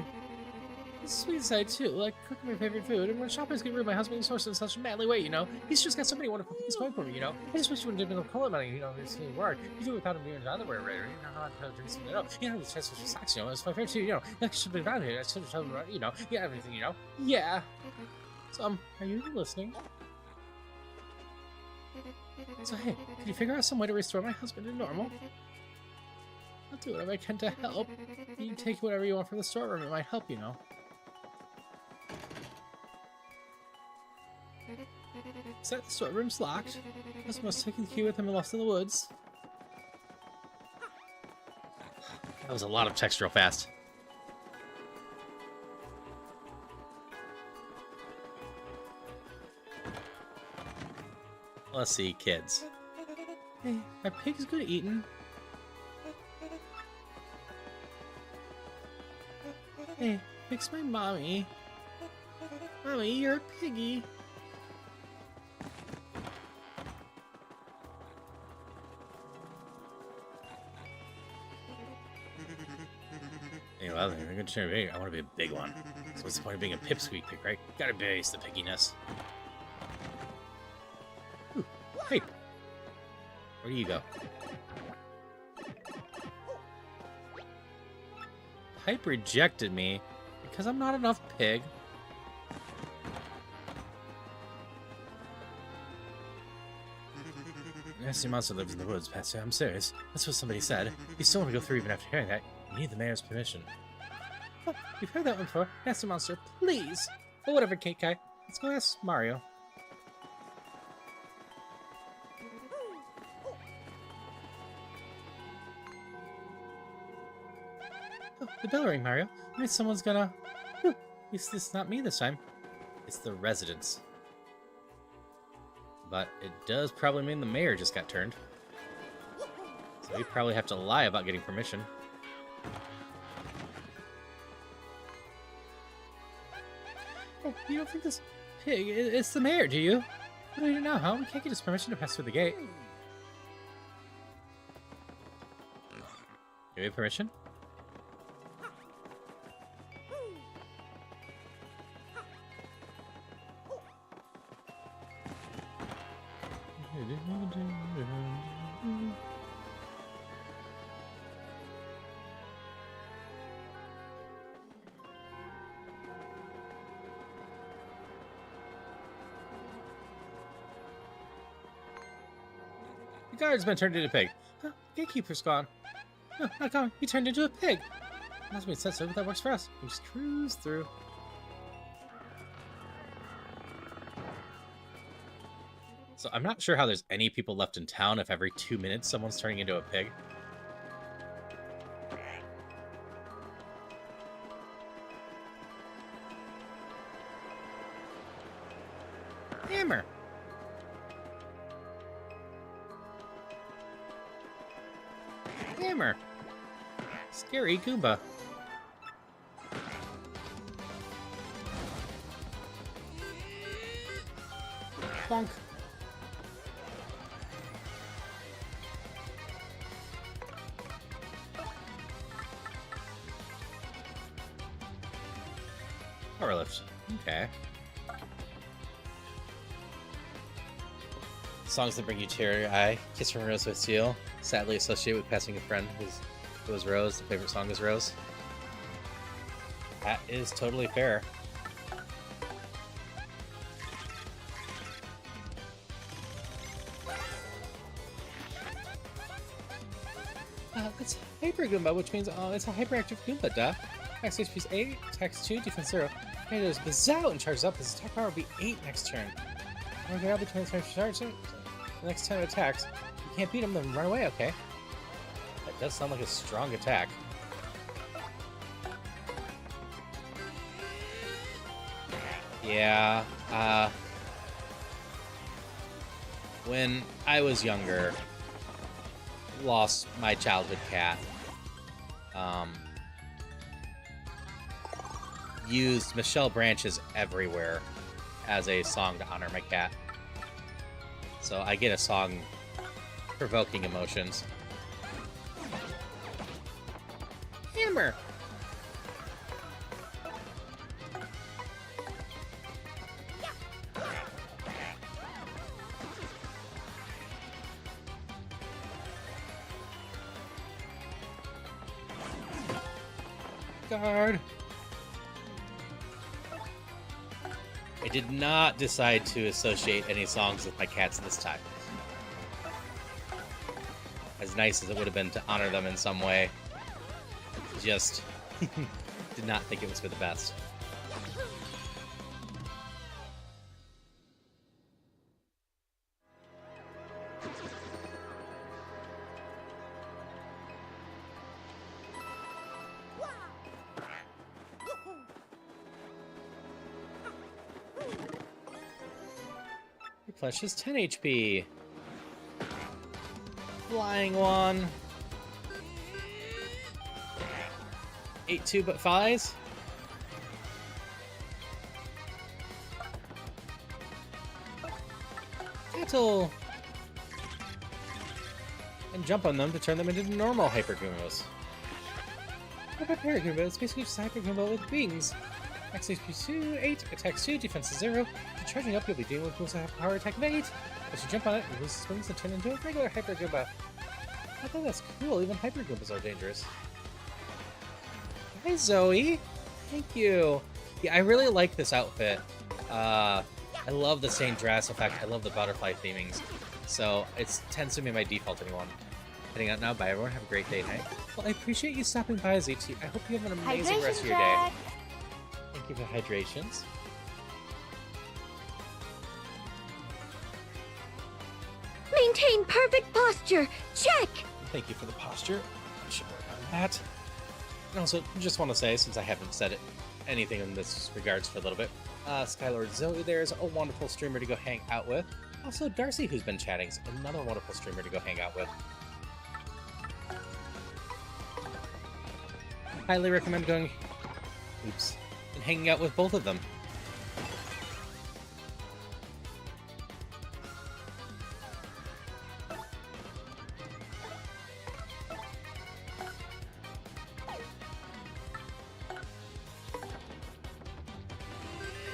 It's the sweet side too, like cooking my favorite food. And when shoppers get rid of my husband, he's sourced in such a manly way, you know. He's just got so many wonderful things going for me, you know. I just wish you wouldn't have call him money, you know. It's really work. You do it without him doing his underwear, right? You know how to drink something else. You know, the chest for socks, you know. It's my favorite too, you know. Like, should be around here. I should have told him, you know. Yeah, everything, you know. Yeah. So, are you listening? So, hey, can you figure out some way to restore my husband to normal? I'll do whatever I can to help. You can take whatever you want from the storeroom. It might help, you know. So the storeroom's locked. I must take the key with him and lost in the woods. That was a lot of text real fast. Let's see, kids. Hey, are pigs good eating? Hey, fix my mommy. Mommy, you're a piggy. Hey, well, I'm gonna turn big. I want to be a big one. So what's the point of being a pipsqueak pig, right? Gotta base the pigginess. Ooh, hey, where do you go? Pipe rejected me because I'm not enough pig. Nasty monster lives in the woods, Pastor. I'm serious. That's what somebody said. You still want to go through even after hearing that. You need the mayor's permission. Oh, you've heard that one before. Nasty monster, please. Oh, whatever, Cake Guy. Let's go ask Mario. Oh, the bell ring, Mario. Maybe someone's gonna... At least it's not me this time. It's the residents. But it does probably mean the mayor just got turned. So we probably have to lie about getting permission. Oh, you don't think this pig is the mayor, do you? What do you know, huh? We can't get his permission to pass through the gate. Do we have permission? The guard's been turned into a pig. Huh, the gatekeeper's gone. No, not gone. He turned into a pig. Must be sensitive, but that works for us. We just cruise through. So I'm not sure how there's any people left in town if every 2 minutes someone's turning into a pig. Hammer! Hammer! Scary Goomba. Bonk. Power lift. Okay. Songs that bring you tear your eye. Kiss from Rose with Seal. Sadly associated with passing a friend who was Rose. The favorite song is Rose. That is totally fair. It's Hyper Goomba, which means it's a hyperactive Goomba, duh. Max HP is 8, attacks 2, defense 0. And there's Bazzow and charges up. His attack power will be 8 next turn. When you get out between the turns to charge, the next 10 attacks. You can't beat him, then run away, okay? That does sound like a strong attack. Yeah, when I was younger, lost my childhood cat. Used Michelle Branches Everywhere as a song to honor my cat. So I get a song provoking emotions. Hammer! Guard. I did not decide to associate any songs with my cats this time. As nice as it would have been to honor them in some way, just did not think it was for the best. Replenishes 10 HP. Flying one. 8-2 but flies. Battle. And jump on them to turn them into normal Hyper Goombas. Hyper Goomba is basically just a Hyper Goomba with wings. Max HP 2, 8, attacks 2, defense is 0. If charging up, you'll be dealing with moves that have power attack of 8. As you jump on it, it loses wings and turn into a regular Hyper Goomba. I thought that's cool, even Hyper Goombas are dangerous. Hi, Zoe! Thank you! Yeah, I really like this outfit. I love the stained dress effect, I love the butterfly themings. So, it tends to be my default anyone. Heading out now, bye everyone, have a great day night. Well, I appreciate you stopping by, ZT. I hope you have an amazing Hydration rest of your day. check. Thank you for hydrations. Maintain perfect posture. Check. Thank you for the posture. I should work on that. And also, just want to say, since I haven't said anything in this regards for a little bit, Skylord Zoe there is a wonderful streamer to go hang out with. Also, Darcy, who's been chatting, is another wonderful streamer to go hang out with. Highly recommend going... Oops. And hanging out with both of them.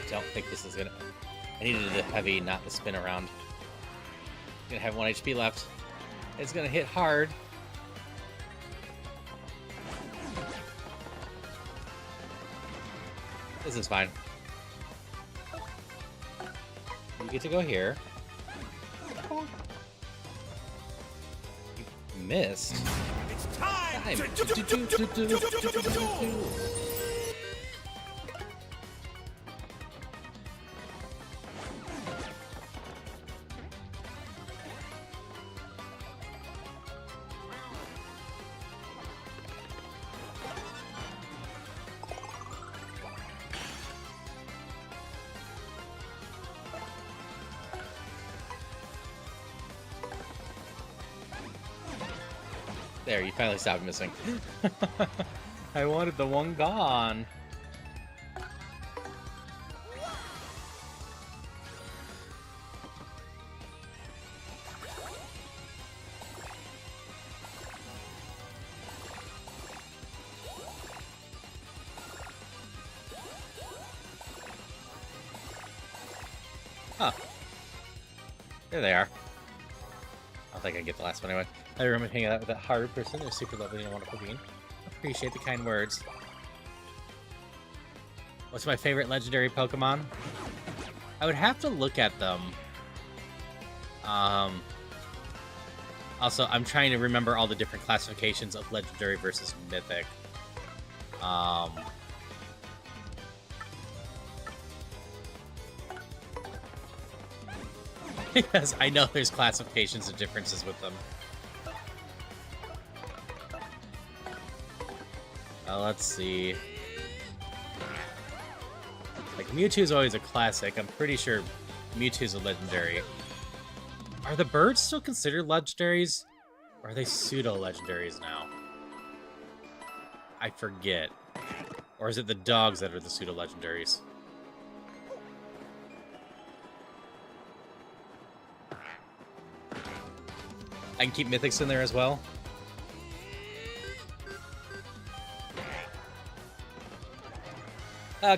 Don't think this is gonna... I needed the heavy, not the spin around. Gonna have 1 HP left. It's gonna hit hard. This is fine. You get to go here. You missed. It's time Time. There, you finally stopped missing. I wanted the one gone. Huh. There they are. I don't think I get the last one anyway. I remember hanging out with that Haru person. They're super lovely and wonderful being. Appreciate the kind words. What's my favorite legendary Pokemon? I would have to look at them. Also, I'm trying to remember all the different classifications of legendary versus mythic. Because I know there's classifications of differences with them. Let's see. Like, Mewtwo's always a classic. I'm pretty sure Mewtwo's a legendary. Are the birds still considered legendaries? Or are they pseudo-legendaries now? I forget. Or is it the dogs that are the pseudo-legendaries? I can keep mythics in there as well.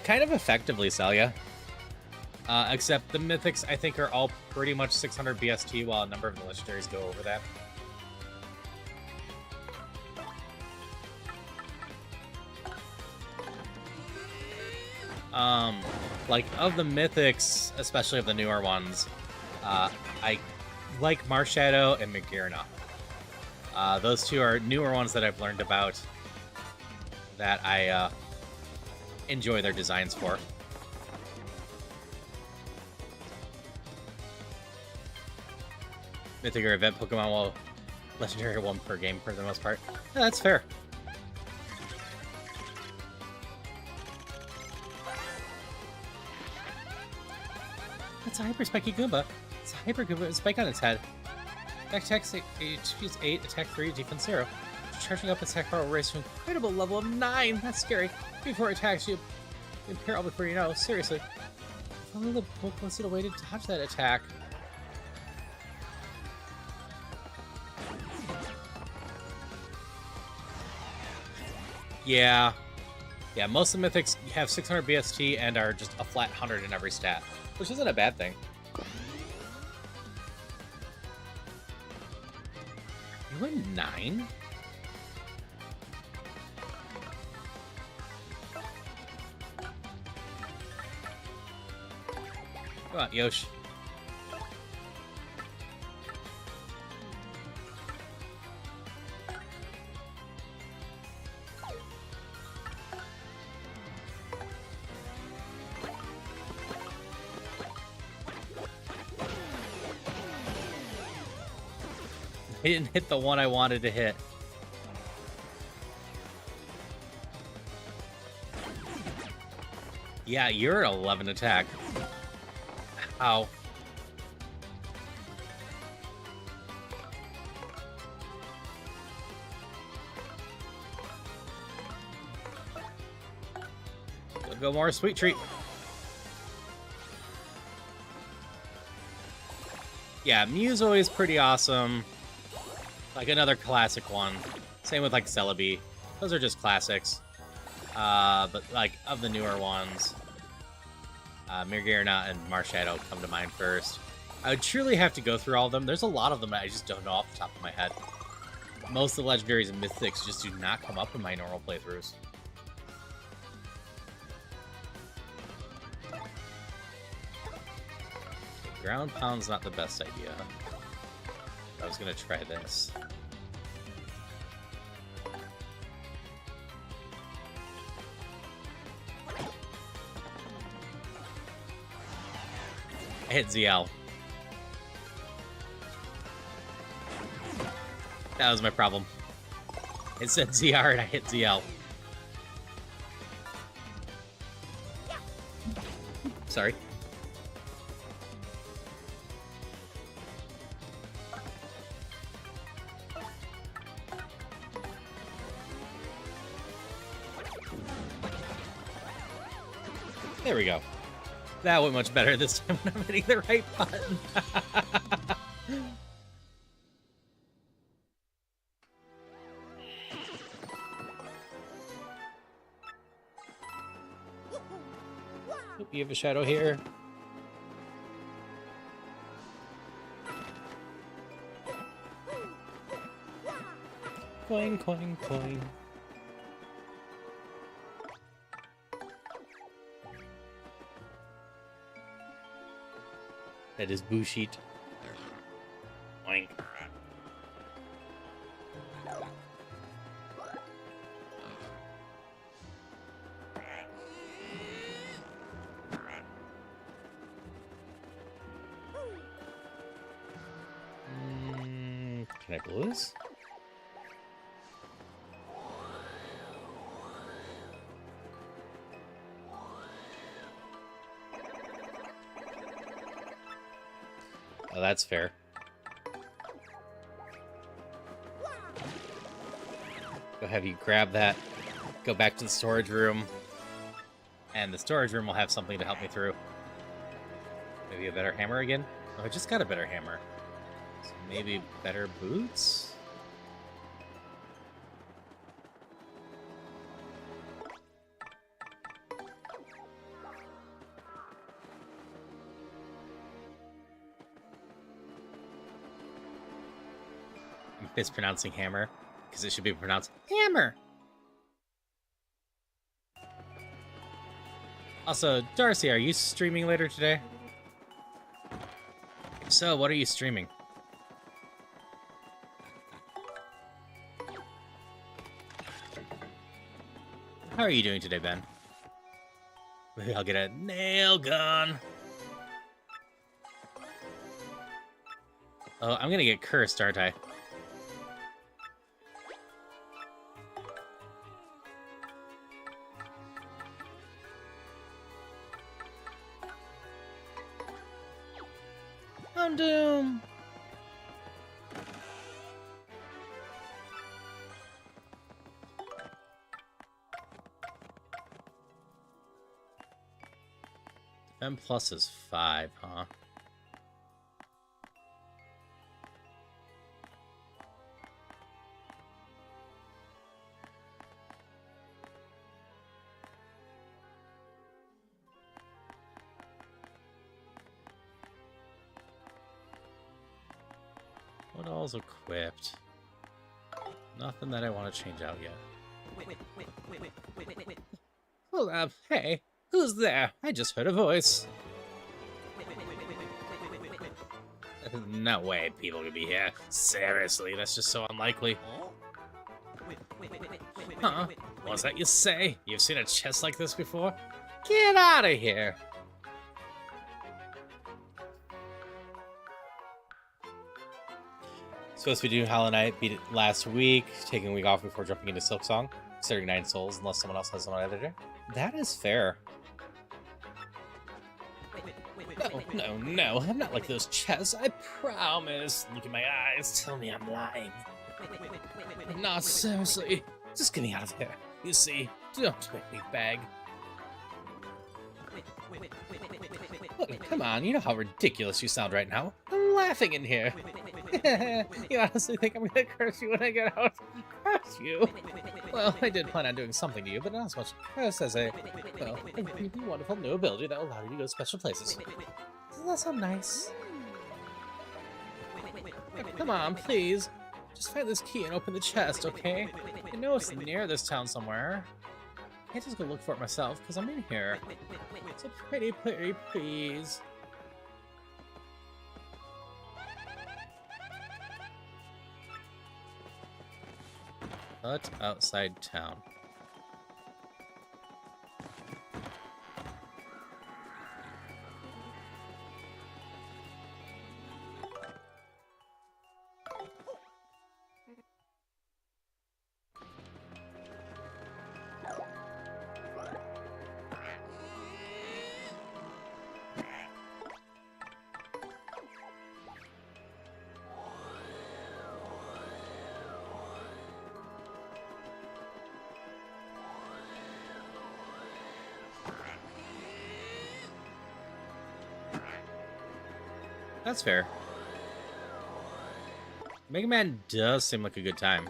Kind of effectively, Celia. Except the mythics, I think, are all pretty much 600 BST, while a number of the legendaries go over that. Like, of the mythics, especially of the newer ones, I like Marshadow and Magearna. Those two are newer ones that I've learned about that I enjoy their designs for. Mythic or event Pokemon will legendary 1 per game for the most part. Yeah, that's fair. That's a Hyper Spiky Goomba. It's a Hyper Goomba with a spike on its head. Attack 8, attack 3, defense 0. Charging up attack power will raise to an incredible level of 9. That's scary. Before it attacks you, appear all before you know. Seriously. If only the book listed a way to dodge that attack. Yeah. Yeah, most of the mythics have 600 BST and are just a flat 100 in every stat, which isn't a bad thing. You win 9? Come on, Yosh. I didn't hit the one I wanted to hit. Yeah, you're an 11 attack. Ow. Go more, sweet treat. Yeah, Mew's always pretty awesome. Like another classic one. Same with like Celebi. Those are just classics. But like of the newer ones, Magearna and Marshadow come to mind first. I would truly have to go through all of them. There's a lot of them that I just don't know off the top of my head. Most of the legendaries and mythics just do not come up in my normal playthroughs. Ground Pound's not the best idea. I was gonna try this. I hit ZL. That was my problem. It said ZR and I hit ZL. Sorry. There we go. That went much better this time when I'm hitting the right button. Oop, you have a shadow here. Coin, coin, coin. That is Bullshit. Oink. Can I blow this? Oh, that's fair. Go have you grab that, go back to the storage room, and the storage room will have something to help me through. Maybe a better hammer again? Oh, I just got a better hammer. So maybe better boots? Mispronouncing hammer because it should be pronounced hammer. Also, Darcy, are you streaming later today? If so, what are you streaming? How are you doing today, Ben? Maybe I'll get a nail gun. Oh, I'm gonna get cursed, aren't I? I'm doomed. M plus is 5, huh? What all's equipped? Nothing that I want to change out yet. Hold up, hey, who's there? I just heard a voice. No way people could be here. Seriously, that's just so unlikely. Huh? What's that you say? You've seen a chest like this before? Get out of here! Supposed to be doing Hollow Knight, beat it last week, taking a week off before jumping into Silk Song, considering 9 souls unless someone else has some other day. That is fair. No, I'm not like those chests, I promise. Look at my eyes, tell me I'm lying. Nah, seriously, just get me out of here. You see, don't make me beg. Look, come on, you know how ridiculous you sound right now. I'm laughing in here. You honestly think I'm gonna curse you when I get out? Curse you? Well, I did plan on doing something to you, but not as much curse as a, well, a really wonderful new ability that will allow you to go to special places. Doesn't that sound nice? Come on, please. Just find this key and open the chest, okay? I know it's near this town somewhere. I can't just go look for it myself, because I'm in here. So pretty, please. But outside town. That's fair. Mega Man does seem like a good time.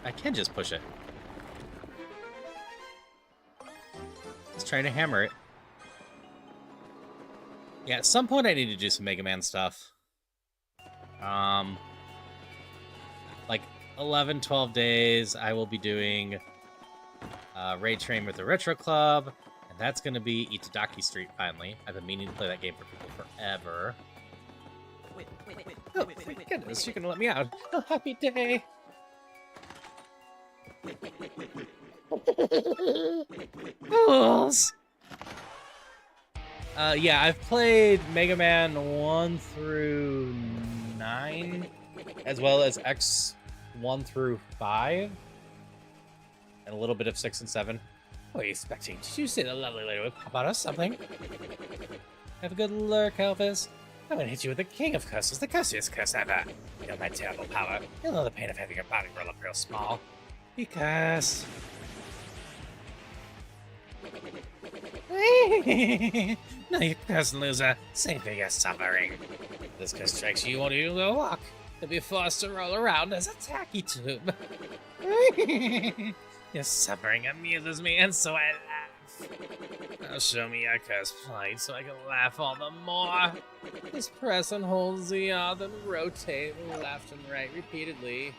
I can just push it. Let's try to hammer it. Yeah, at some point I need to do some Mega Man stuff. Like 11, 12 days, I will be doing Raid Train with the Retro Club, and that's going to be Itadaki Street, finally. I've been meaning to play that game for people forever. Oh, thank goodness, you're going to let me out. Oh, happy day! Fools! Yeah, I've played Mega Man 1 through 9, as well as X 1 through 5, and a little bit of 6 and 7. What are you expecting? Did you see the lovely lady would pop out or something? Have a good lurk, Elvis. I'm gonna hit you with the king of curses, the cursiest curse ever. You know my terrible power. You'll know the pain of having your body roll up real small. Because... No, you person loser. Save for your suffering. This curse strikes you, you won't even go walk. You'll be forced to roll around as a tacky tube. Your suffering amuses me, and so I laugh. Now show me Echo's plight so I can laugh all the more. Just press and hold Z, then rotate left and right repeatedly.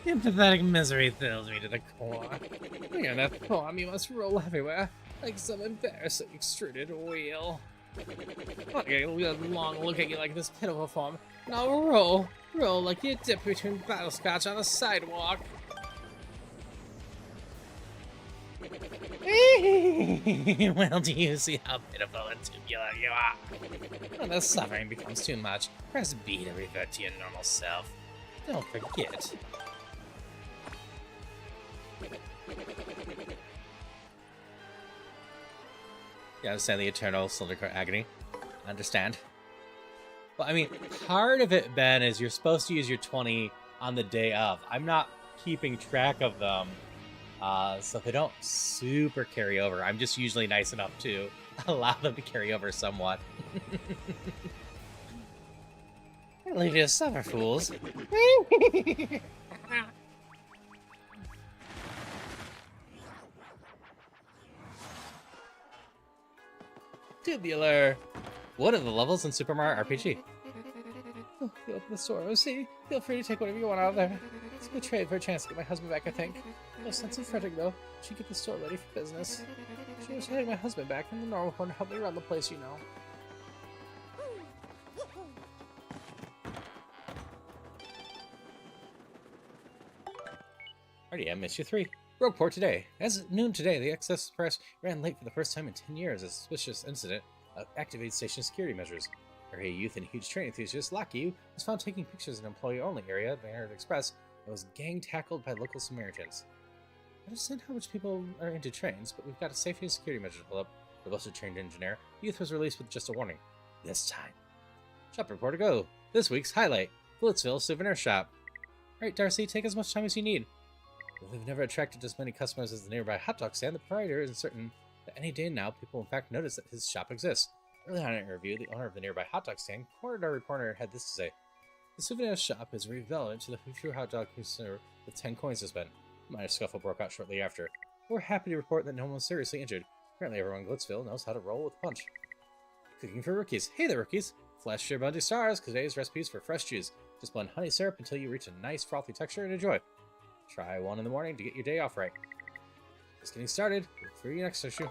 Your pathetic misery fills me to the core. You're in that form, you must roll everywhere, like some embarrassing extruded wheel. I long look at you like this pitiful form. Now roll like you dip between butterscotch on a sidewalk. Well, do you see how pitiful and tubular you are? When the suffering becomes too much, press B to revert to your normal self. Don't forget. You understand the eternal cylinder agony? Understand? Well, I mean, part of it, Ben, is you're supposed to use your 20 on the day of. I'm not keeping track of them, so they don't super carry over. I'm just usually nice enough to allow them to carry over somewhat. I'll leave you to suffer, fools. Tubular. One of the levels in Super Mario RPG. Oh, you open the store, see? Feel free to take whatever you want out of there. It's a good trade for a chance to get my husband back, I think. No sense in fretting, though. She get the store ready for business. She was heading my husband back from the normal one to help me run the place, you know. RDM issue 3. Rogueport today. As of noon today, the Excess Press ran late for the first time in 10 years. A suspicious incident activated station security measures. Area youth and huge train enthusiast Lucky was found taking pictures in an employee-only area of the Narrative Express and was gang-tackled by local Samaritans. I understand how much people are into trains, but we've got a safety and security measure to pull up. The boasted trained engineer, the youth was released with just a warning. This time. Shop report to go. This week's highlight. Blittsville Souvenir Shop. Alright, Darcy, take as much time as you need. Though they've never attracted as many customers as the nearby hot dog stand, the proprietor is certain that any day now people in fact notice that his shop exists. Early on in an interview, the owner of the nearby hot dog stand cornered our reporter and had this to say. The souvenir shop is relevant to the future hot dog consumer with 10 coins to spend. A minor scuffle broke out shortly after. We're happy to report that no one was seriously injured. Apparently everyone in Glitzville knows how to roll with a punch. Cooking for rookies. Hey there, rookies! Flash your bundy stars, because today's recipes for fresh juice. Just blend honey syrup until you reach a nice frothy texture and enjoy. Try one in the morning to get your day off right. Just getting started. Look for your next issue.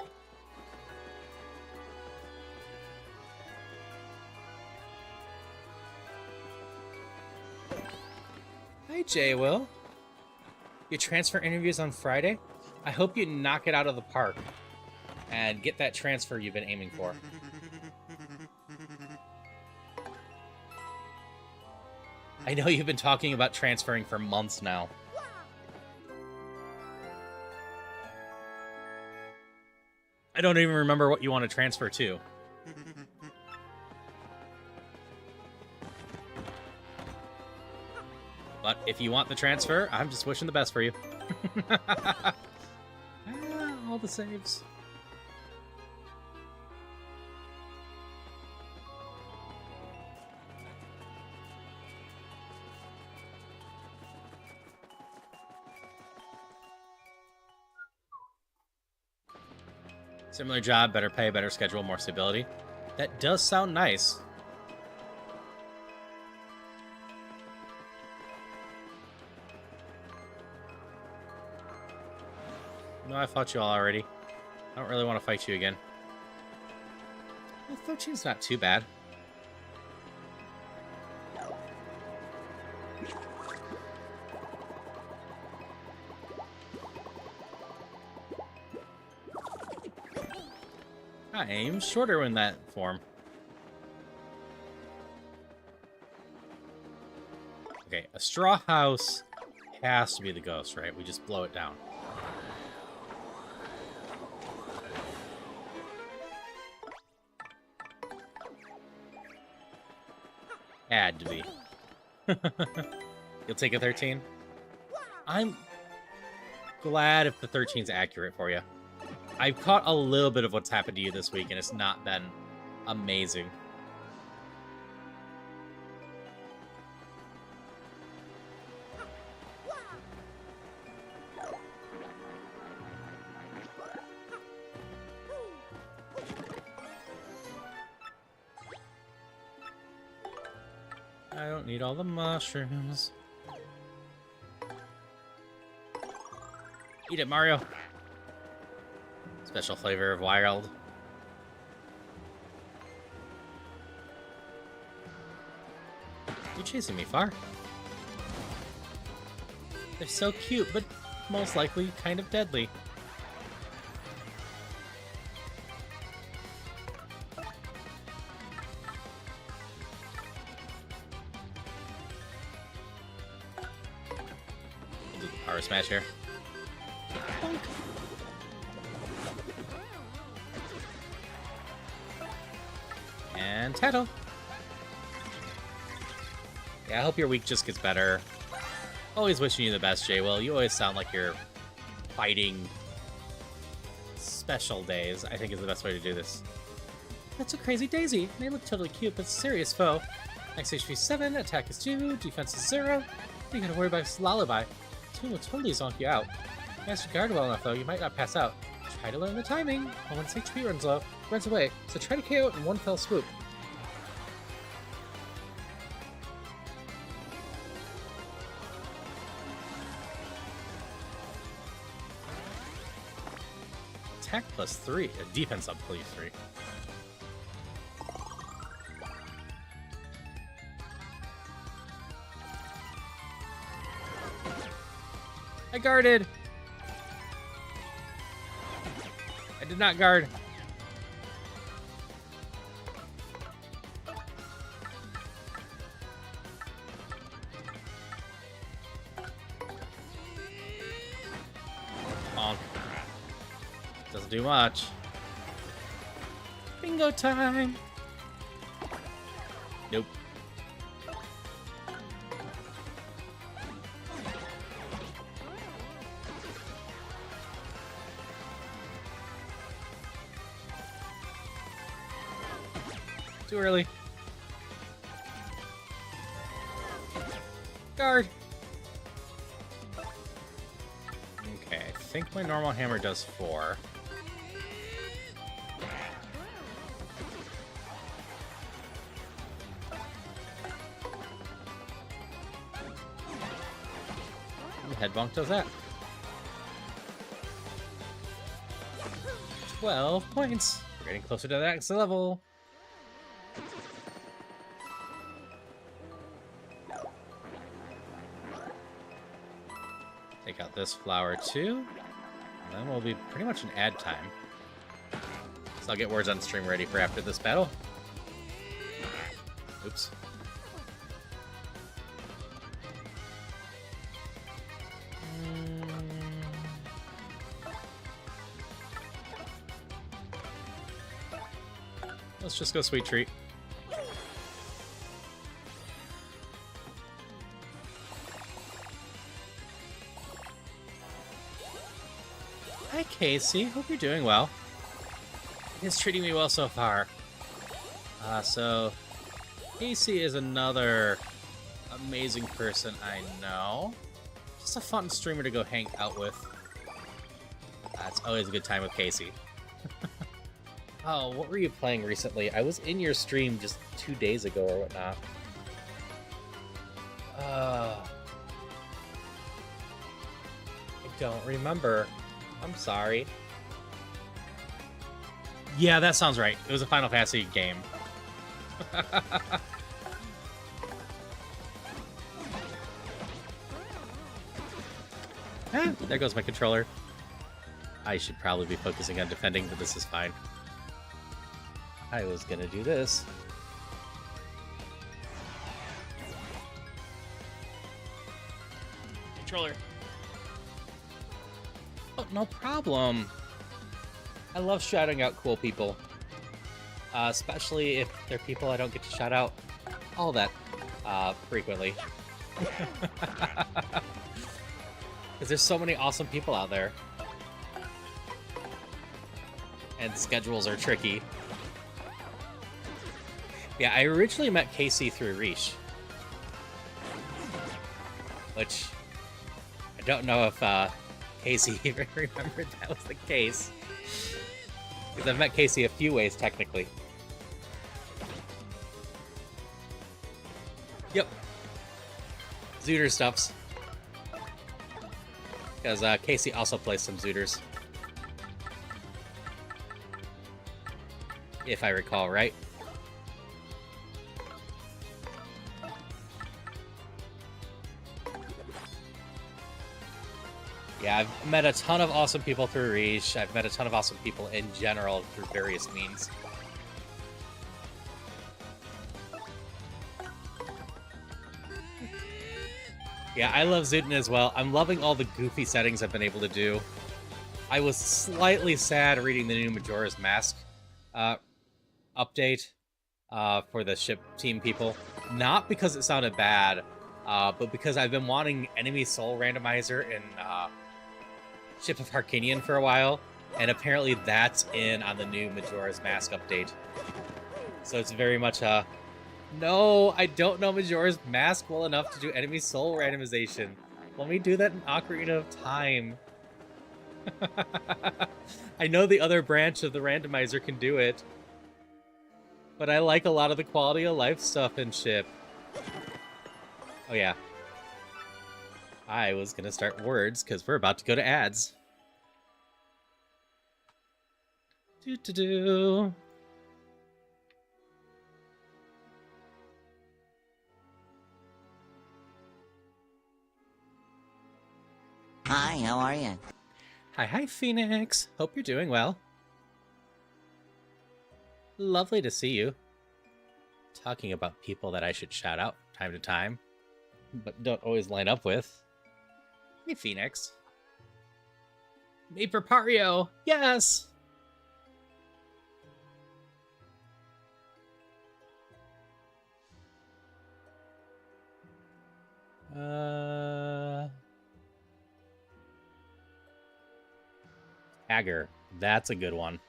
Hi, Jay Will. Your transfer interview's on Friday? I hope you knock it out of the park and get that transfer you've been aiming for. I know you've been talking about transferring for months now. I don't even remember what you want to transfer to. But if you want the transfer, I'm just wishing the best for you. All the saves. Similar job, better pay, better schedule, more stability. That does sound nice. No, I fought you all already. I don't really want to fight you again. Well, 13's not too bad. I'm shorter in that form. Okay, a straw house has to be the ghost, right? We just blow it down. Had to be. You'll take a 13? I'm glad if the 13's accurate for you. I've caught a little bit of what's happened to you this week, and it's not been amazing. don't need all the mushrooms. Eat it, Mario. Special flavor of wild. You chasing me far? They're so cute, but most likely kind of deadly. We'll do the power smash here. Bonk. And Tattle. Yeah, I hope your week just gets better. Always wishing you the best, Jay. Well, you always sound like you're fighting special days, I think is the best way to do this. That's a crazy daisy. They look totally cute, but it's a serious foe. Max HP 7, attack is 2, defense is 0. You gotta worry about Lullaby. Toon will totally zonk you out. Master guard well enough, though, you might not pass out. Try to learn the timing. And when its HP runs low, it runs away. So try to KO it in one fell swoop. Attack plus 3, defense up plus 3. I guarded! I did not guard. Bonk. Doesn't do much. Bingo time! Nope. Too early. Guard! Okay, I think my normal hammer does 4. Head bonk does that. 12 points. We're getting closer to the next level. Take out this flower too. And then we'll be pretty much in ad time. So I'll get words on stream ready for after this battle. Oops. Let's just go Sweet Treat. Hi, Casey. Hope you're doing well. It's treating me well so far. So, Casey is another amazing person I know. Just a fun streamer to go hang out with. It's always a good time with Casey. Oh, what were you playing recently? I was in your stream just 2 days ago or whatnot. I don't remember. I'm sorry. Yeah, that sounds right. It was a Final Fantasy game. There goes my controller. I should probably be focusing on defending, but this is fine. I was gonna do this. Controller. Oh, no problem. I love shouting out cool people. Especially if they're people I don't get to shout out all that frequently. Because there's so many awesome people out there. And schedules are tricky. Yeah, I originally met Casey through Riche. Which, I don't know if Casey even remembered that was the case. Because I've met Casey a few ways, technically. Yep. Zooter stuffs. Because Casey also plays some Zooters. If I recall right. Yeah, I've met a ton of awesome people through Reach. I've met a ton of awesome people in general through various means. Yeah, I love Zootin as well. I'm loving all the goofy settings I've been able to do. I was slightly sad reading the new Majora's Mask update for the ship team people. Not because it sounded bad, but because I've been wanting enemy soul randomizer in Ship of Harkinian for a while, and apparently that's in on the new Majora's Mask update. So it's very much a, no, I don't know Majora's Mask well enough to do enemy soul randomization. Let me do that in Ocarina of Time. I know the other branch of the randomizer can do it, but I like a lot of the quality of life stuff in Ship. Oh yeah. I was gonna start words because we're about to go to ads. Do. Hi, how are you? Hi, Phoenix. Hope you're doing well. Lovely to see you. Talking about people that I should shout out from time to time, but don't always line up with. Hey, Phoenix. Maper Pario! Yes! Hager. That's a good one.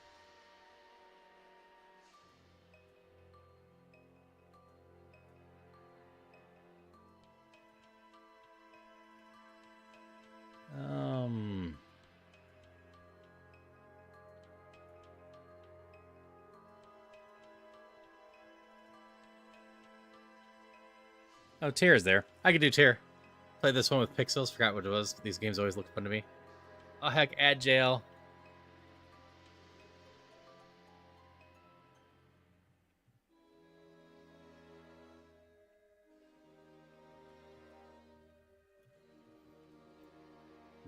Oh, Tyr is there. I could do Tyr. Played this one with Pixels. Forgot what it was. These games always look fun to me. Oh, heck. Ad jail.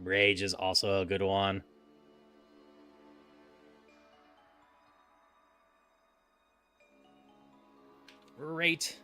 Rage is also a good one. Great.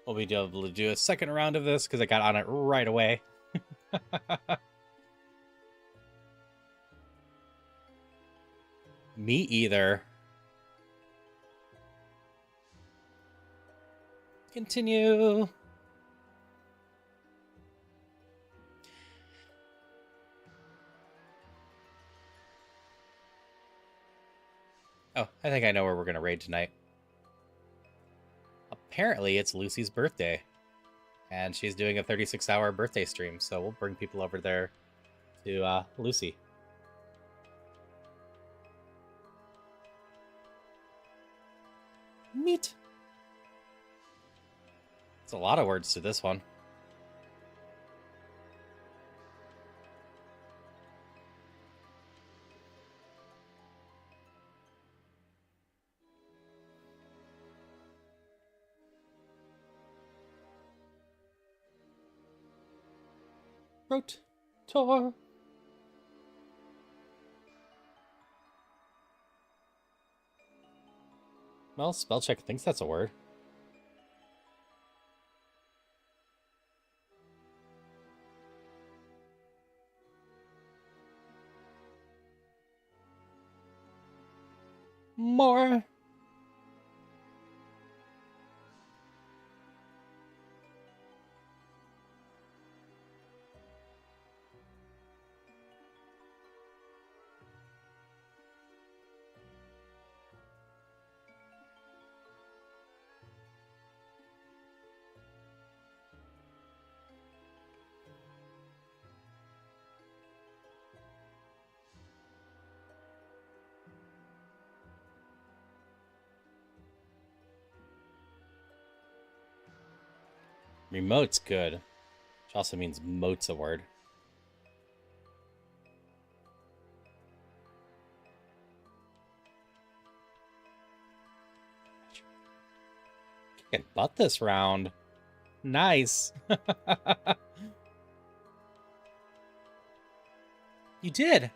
We'll be able to do a second round of this because I got on it right away. Me either. Continue. Oh, I think I know where we're going to raid tonight. Apparently, it's Lucy's birthday. And she's doing a 36-hour birthday stream, so we'll bring people over there to Lucy. Meet. It's a lot of words to this one. Rotor. Well, spell check thinks that's a word. More. Remote's good. Which also means mote's a word. Kicking butt this round. Nice. You did.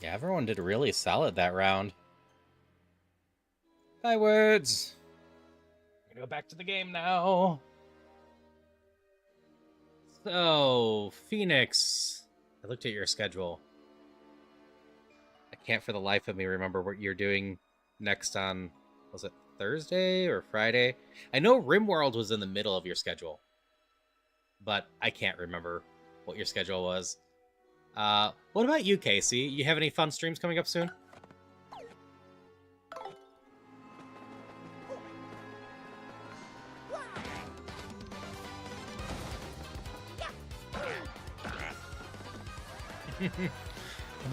Yeah, everyone did really solid that round. Bye, words. I'm gonna go back to the game now. So, Phoenix. I looked at your schedule. I can't for the life of me remember what you're doing next on, was it Thursday or Friday? I know RimWorld was in the middle of your schedule, but I can't remember what your schedule was. What about you, Casey? You have any fun streams coming up soon?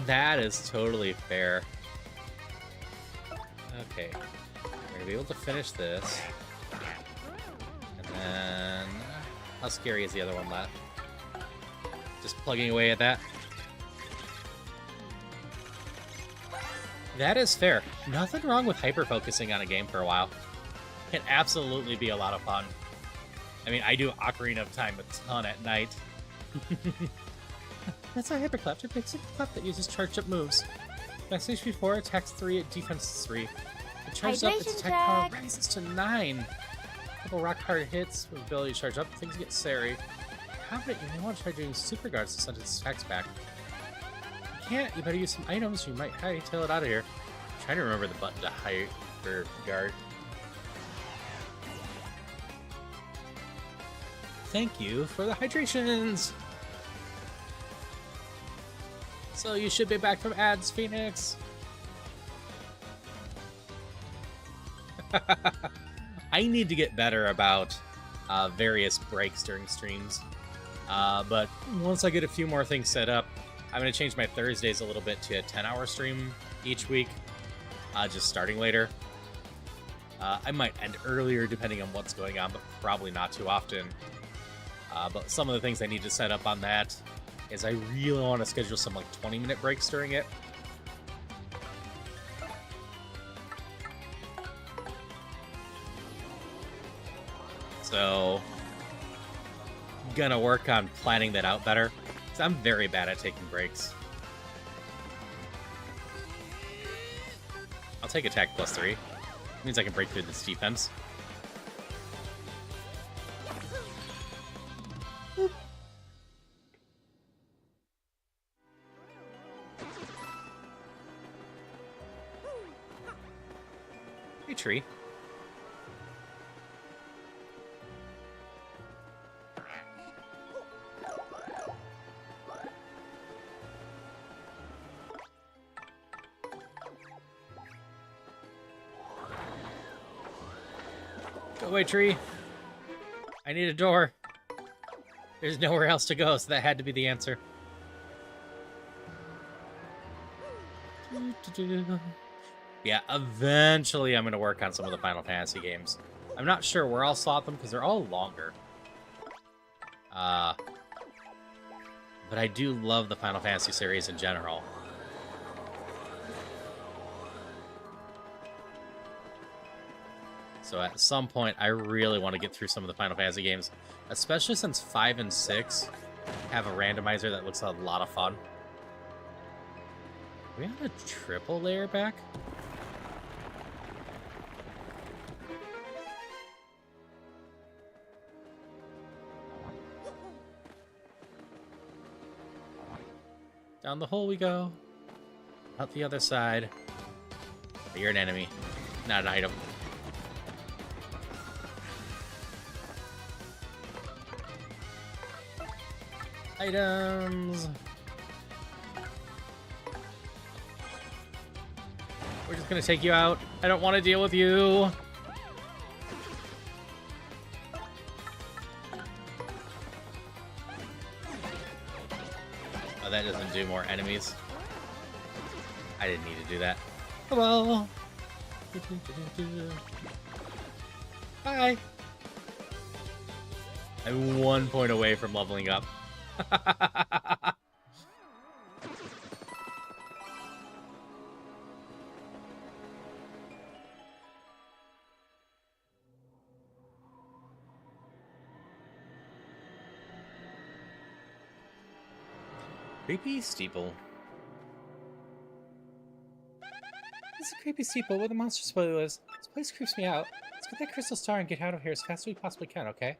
That is totally fair. Okay. We're gonna be able to finish this. And then... How scary is the other one left? Just plugging away at that. That is fair. Nothing wrong with hyper-focusing on a game for a while. Can absolutely be a lot of fun. I mean, I do Ocarina of Time a ton at night. That's a hyperclap. It makes a clap that uses charged up moves. Max HP 4, attacks 3, defense 3. It charges up, its attack power rises to 9. Couple rock hard hits with ability to charge up, things get Sari. Confident you may want to try doing super guards to send its attacks back. You can't, you better use some items, you might hightail it out of here. I'm trying to remember the button to hyper guard. Thank you for the hydrations! So you should be back from ads, Phoenix. I need to get better about various breaks during streams. But once I get a few more things set up, I'm going to change my Thursdays a little bit to a 10-hour stream each week, just starting later. I might end earlier depending on what's going on, but probably not too often. But some of the things I need to set up on that is I really want to schedule some like 20-minute breaks during it. So, gonna work on planning that out better, because I'm very bad at taking breaks. I'll take attack +3. It means I can break through this defense. Hey, tree. Go away, tree. I need a door. There's nowhere else to go, so that had to be the answer. Yeah, eventually I'm going to work on some of the Final Fantasy games. I'm not sure where I'll slot them, because they're all longer. But I do love the Final Fantasy series in general. So at some point, I really want to get through some of the Final Fantasy games, especially since 5 and 6 have a randomizer that looks a lot of fun. Are we on a triple layer back? Down the hole we go. Out the other side. But you're an enemy, not an item. Items. We're just gonna take you out. I don't want to deal with you. Oh, that doesn't do more enemies. I didn't need to do that. Oh well. Bye. I'm 1 point away from leveling up. Creepy steeple. This is a creepy steeple where the monster spoiler is. This place creeps me out. Let's get that crystal star and get out of here as fast as we possibly can, okay?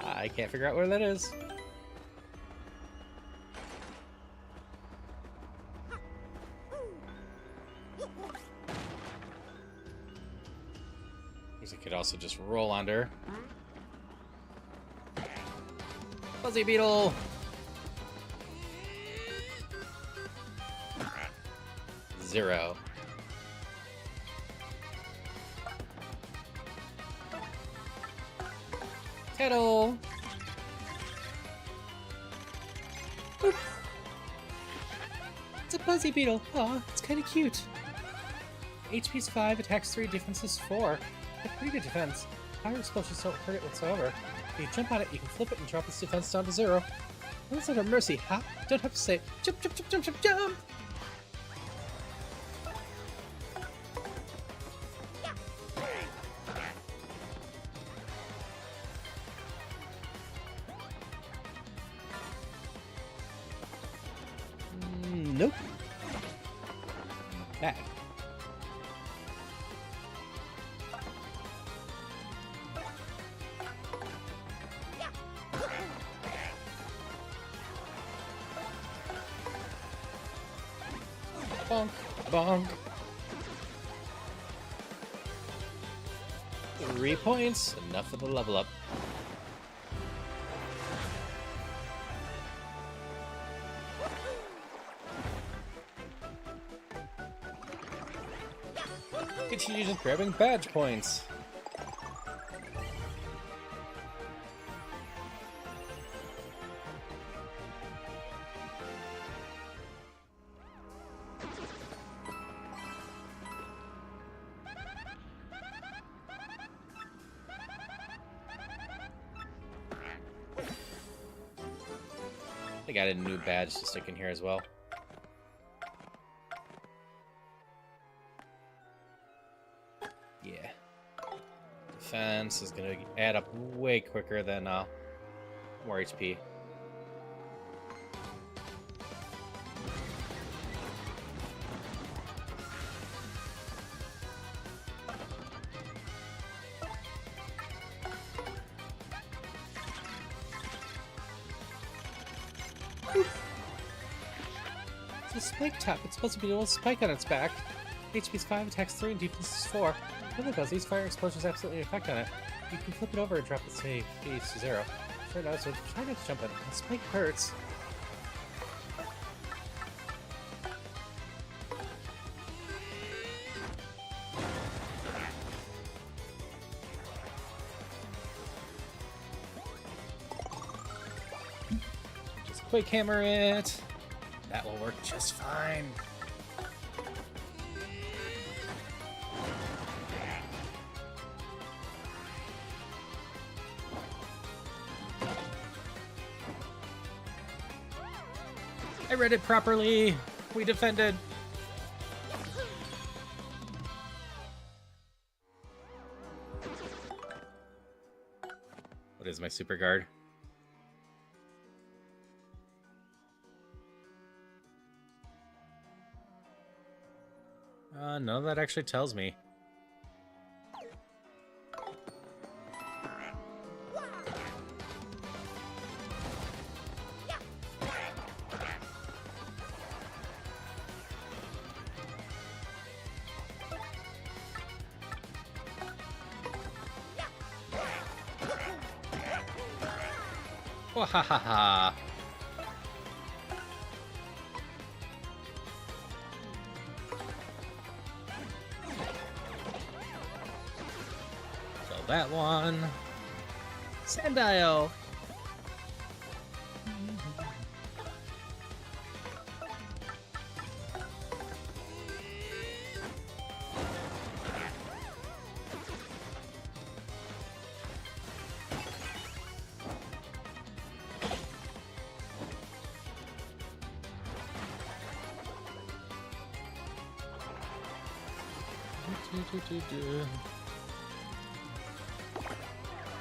I can't figure out where that is. Because it could also just roll under. Fuzzy beetle! Zero. Kettle! Boop. It's a fuzzy beetle. Aw, it's kind of cute. HP's 5, attacks 3, defense is 4. That's pretty good defense. Fire explosions don't hurt it whatsoever. If you jump on it, you can flip it and drop its defense down to 0. That's under mercy, huh? Don't have to say, jump, jump, jump, jump, jump, jump! Nope. Bad. Bonk, bonk. 3 points, enough for the level up. Continue just grabbing badge points. I got a new badge to stick in here as well. Yeah. Defense is gonna add up way quicker than more HP. It's a spike top. It's supposed to be a little spike on its back. HP's 5, attacks 3, and defense is 4. When it does, these fire explosions absolutely effect on it. You can flip it over and drop its save to 0. Sure now, so try not to jump in. The spike hurts. Just quick hammer it. That will work just fine. I read it properly. We defended. What is my super guard? No, that actually tells me. Wahahaha. So that one. Sandile.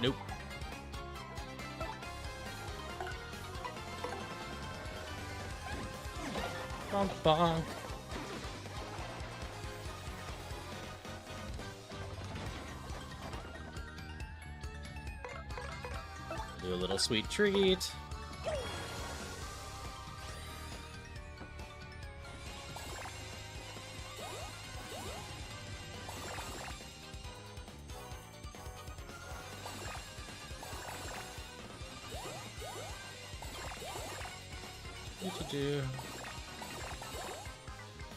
Nope. Bonk, bonk. Do a little sweet treat.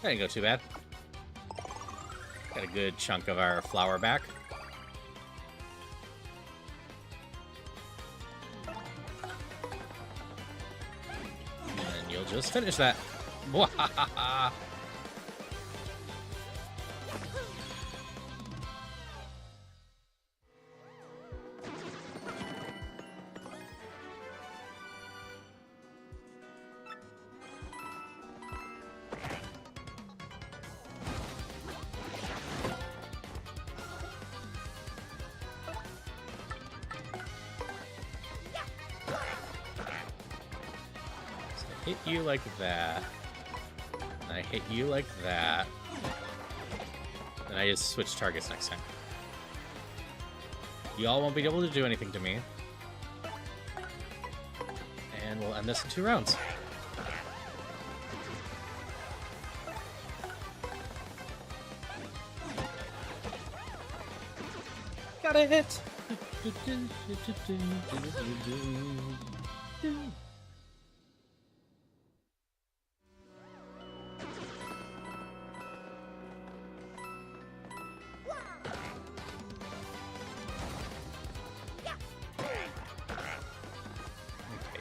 That didn't go too bad. Got a good chunk of our flour back. And you'll just finish that. Mwahaha. Hit you like that. And I hit you like that. And I just switch targets next time. Y'all won't be able to do anything to me. And we'll end this in 2 rounds. Got it!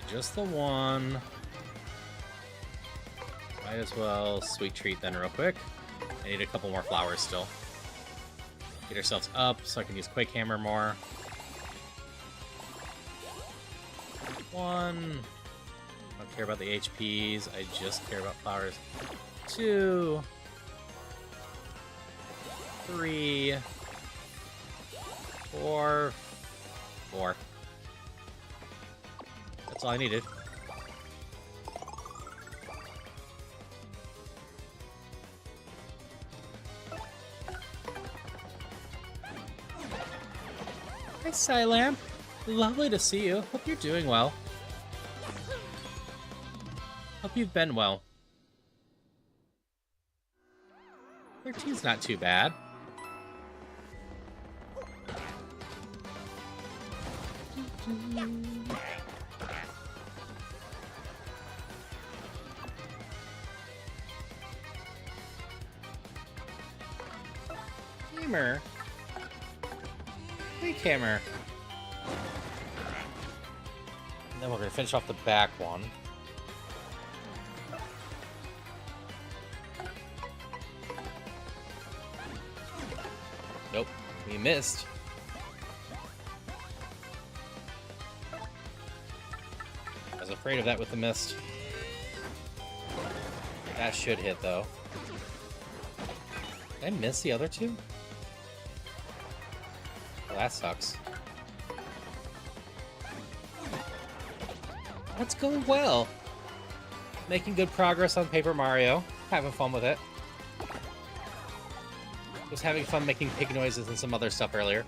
Just the one. Might as well sweet treat then real quick. I need a couple more flowers still. Get ourselves up so I can use Quake Hammer more. 1. I don't care about the HPs. I just care about flowers. 2. 3. 4. 4. That's all I needed. Hi, Silam. Lovely to see you. Hope you're doing well. Hope you've been well. 13's not too bad. Hammer. Big hammer. And then we're going to finish off the back one. Nope, we missed. I was afraid of that with the mist. That should hit, though. Did I miss the other 2? Well, that sucks. That's going well. Making good progress on Paper Mario. Having fun with it. Was having fun making pig noises and some other stuff earlier.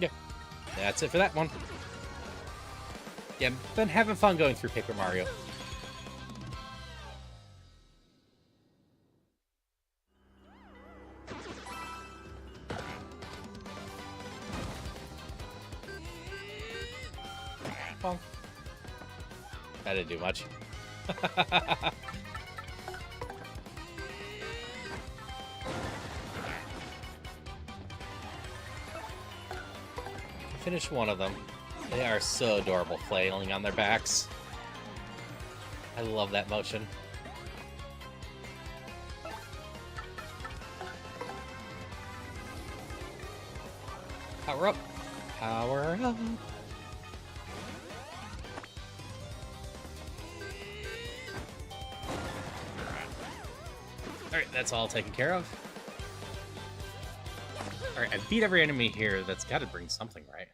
Yeah, that's it for that one. Yeah, been having fun going through Paper Mario. Bonk. That didn't do much. Finish one of them. They are so adorable, flailing on their backs. I love that motion. Power up. Power up. Alright, that's all taken care of. Alright, I beat every enemy here. That's got to bring something, right?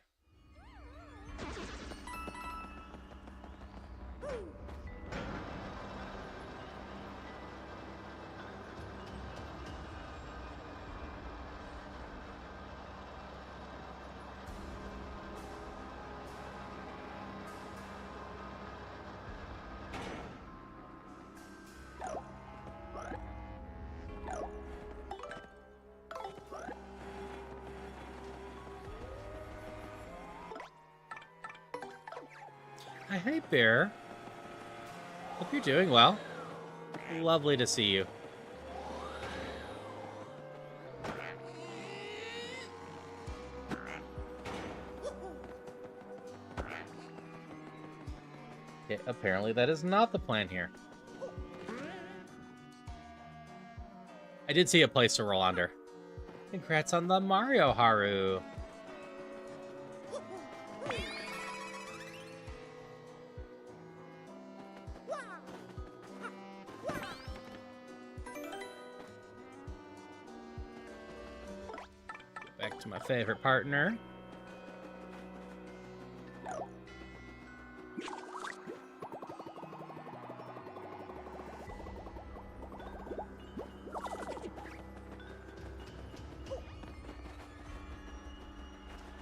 Hi, Bear. Hope you're doing well. Lovely to see you. Okay, apparently that is not the plan here. I did see a place to roll under. Congrats on the Mario Haru. Back to my favorite partner.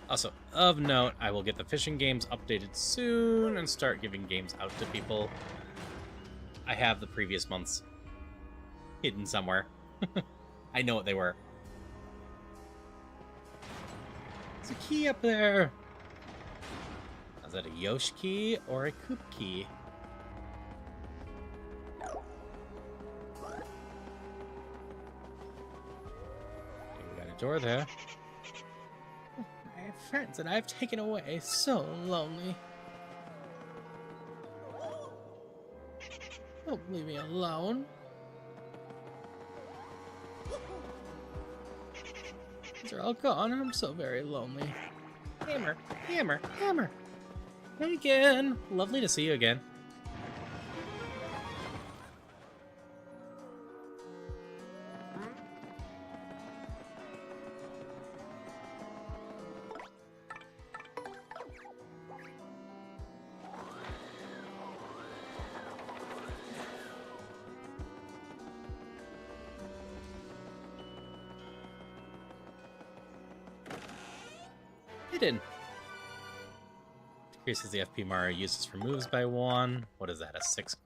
Also, of note, I will get the fishing games updated soon and start giving games out to people. I have the previous months hidden somewhere. I know what they were. There's a key up there. Is that a Yosh key or a Coop key? Okay, we got a door there. My friends that I've taken away, so lonely. Don't leave me alone. They're all gone. I'm so very lonely. Hammer, hammer, hammer. Hey again. Lovely to see you again. Hidden. Decreases the FP Mario uses for moves by 1. What is that? A 6?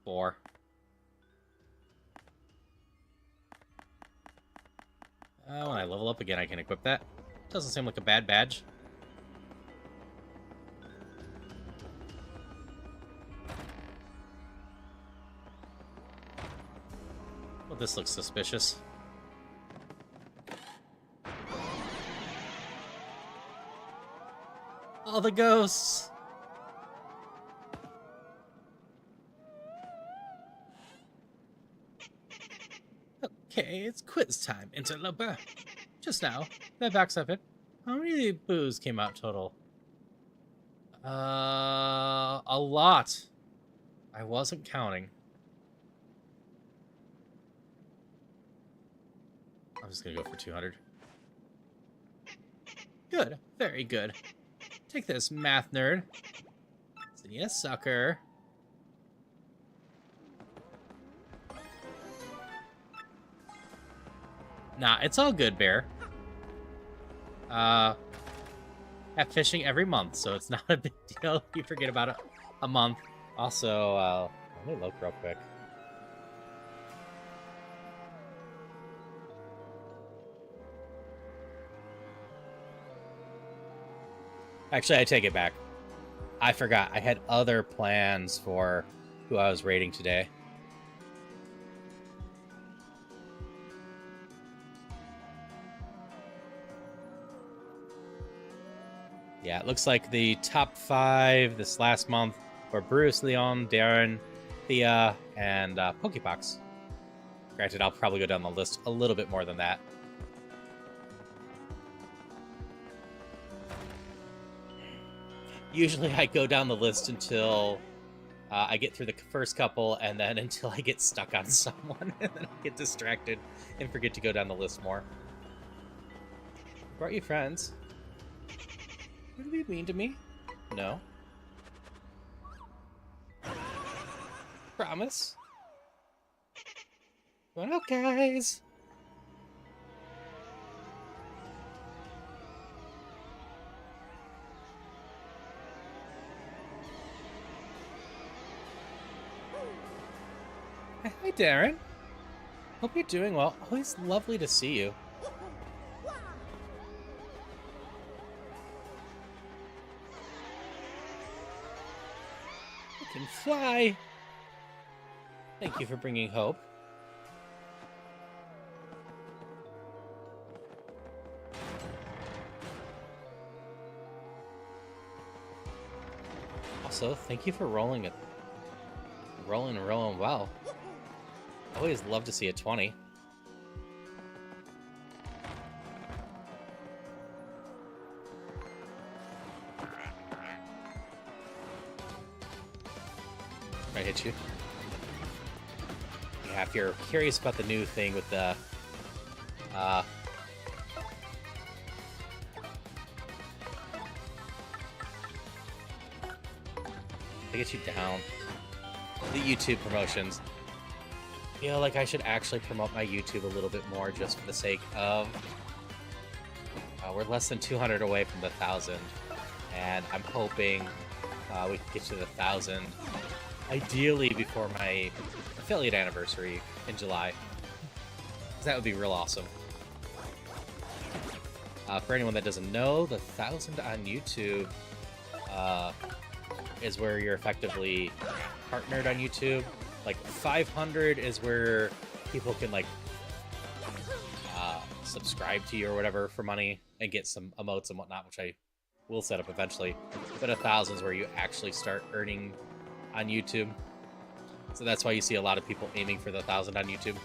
4. When I level up again, I can equip that. Doesn't seem like a bad badge. Well, this looks suspicious. All the ghosts! Okay, it's quiz time, interloper. Just now, that box of it. How many boos came out total? A lot. I wasn't counting. I'm just gonna go for 200. Good, very good. Take this, math nerd. See ya, sucker. Nah, it's all good, Bear. Have fishing every month, so it's not a big deal if you forget about it a month. Also, let me look real quick. Actually, I take it back. I forgot. I had other plans for who I was raiding today. Yeah, it looks like the top 5 this last month were Bruce, Leon, Darren, Thea, and Pokepox. Granted, I'll probably go down the list a little bit more than that. Usually I go down the list until I get through the first couple, and then until I get stuck on someone, and then I get distracted and forget to go down the list more. Brought you friends. Would you be mean to me? No. Promise. Come on out, guys. Hi, Darren. Hope you're doing well. Always lovely to see you. I can fly. Thank you for bringing hope. Also, thank you for rolling it. Rolling well. Always love to see a 20. I hit you. Yeah, if you're curious about the new thing with the to get you down. The YouTube promotions. I feel like I should actually promote my YouTube a little bit more just for the sake of... we're less than 200 away from the 1,000, and I'm hoping we can get to the 1,000, ideally before my affiliate anniversary in July. 'Cause that would be real awesome. For anyone that doesn't know, the 1,000 on YouTube is where you're effectively partnered on YouTube. Like 500 is where people can like subscribe to you or whatever for money and get some emotes and whatnot, which I will set up eventually. But 1,000 is where you actually start earning on YouTube. So that's why you see a lot of people aiming for the 1,000 on YouTube.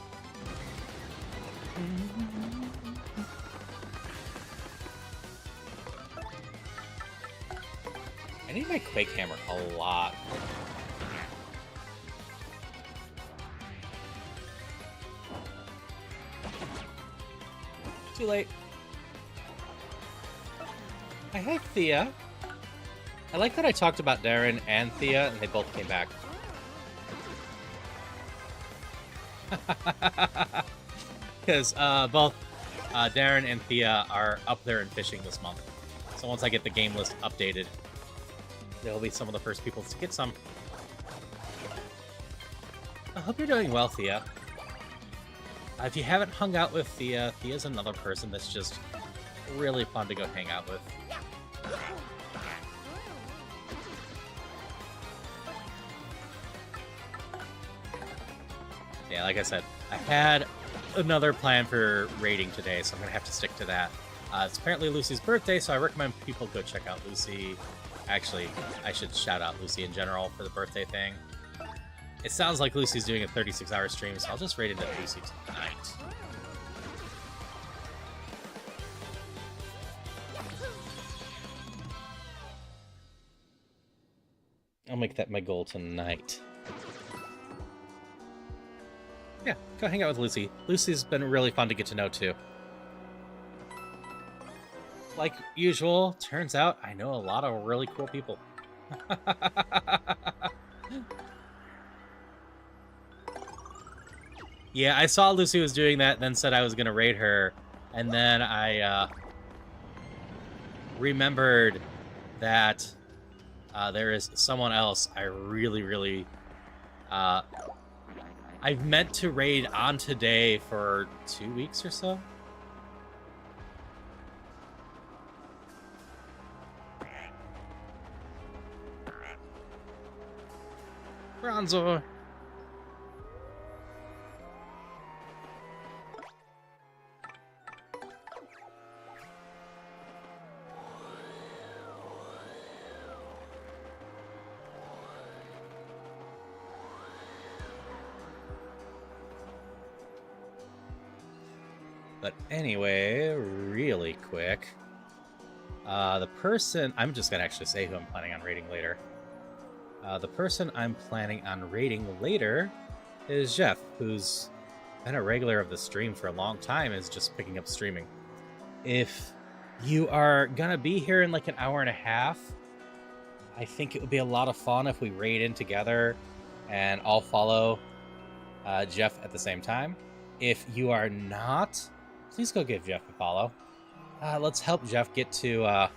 I need my Quake Hammer a lot. Too late. Hi, Thea. I like that I talked about Darren and Thea, and they both came back. Because both Darren and Thea are up there and fishing this month. So once I get the game list updated, they'll be some of the first people to get some. I hope you're doing well, Thea. If you haven't hung out with Thea, Thea's another person that's just really fun to go hang out with. Yeah, like I said, I had another plan for raiding today, so I'm going to have to stick to that. It's apparently Lucy's birthday, so I recommend people go check out Lucy. Actually, I should shout out Lucy in general for the birthday thing. It sounds like Lucy's doing a 36-hour stream, so I'll just raid into Lucy tonight. I'll make that my goal tonight. Yeah, go hang out with Lucy. Lucy's been really fun to get to know, too. Like usual, turns out I know a lot of really cool people. Yeah, I saw Lucy was doing that, then said I was going to raid her, and then I remembered that there is someone else I really I've meant to raid on today for 2 weeks or so. Bronzor. But anyway, really quick. The person... I'm just going to actually say who I'm planning on raiding later. The person I'm planning on raiding later is Jeff, who's been a regular of the stream for a long time, is just picking up streaming. If you are going to be here in like an hour and a half, I think it would be a lot of fun if we raid in together and all follow Jeff at the same time. If you are not, please go give Jeff a follow. Let's help Jeff get to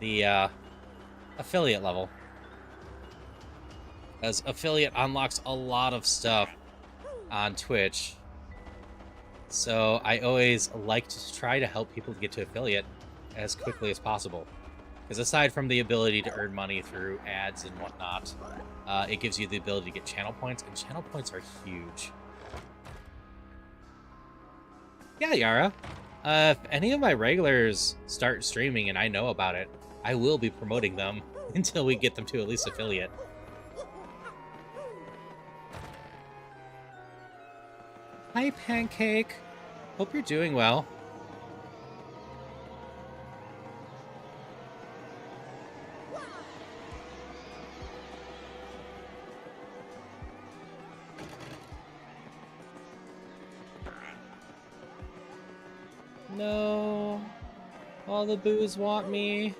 the affiliate level. As affiliate unlocks a lot of stuff on Twitch. So I always like to try to help people get to affiliate as quickly as possible. Because aside from the ability to earn money through ads and whatnot, it gives you the ability to get channel points, and channel points are huge. Yeah, Yara. If any of my regulars start streaming and I know about it, I will be promoting them until we get them to at least affiliate. Hi, Pancake. Hope you're doing well. No. All the boos want me.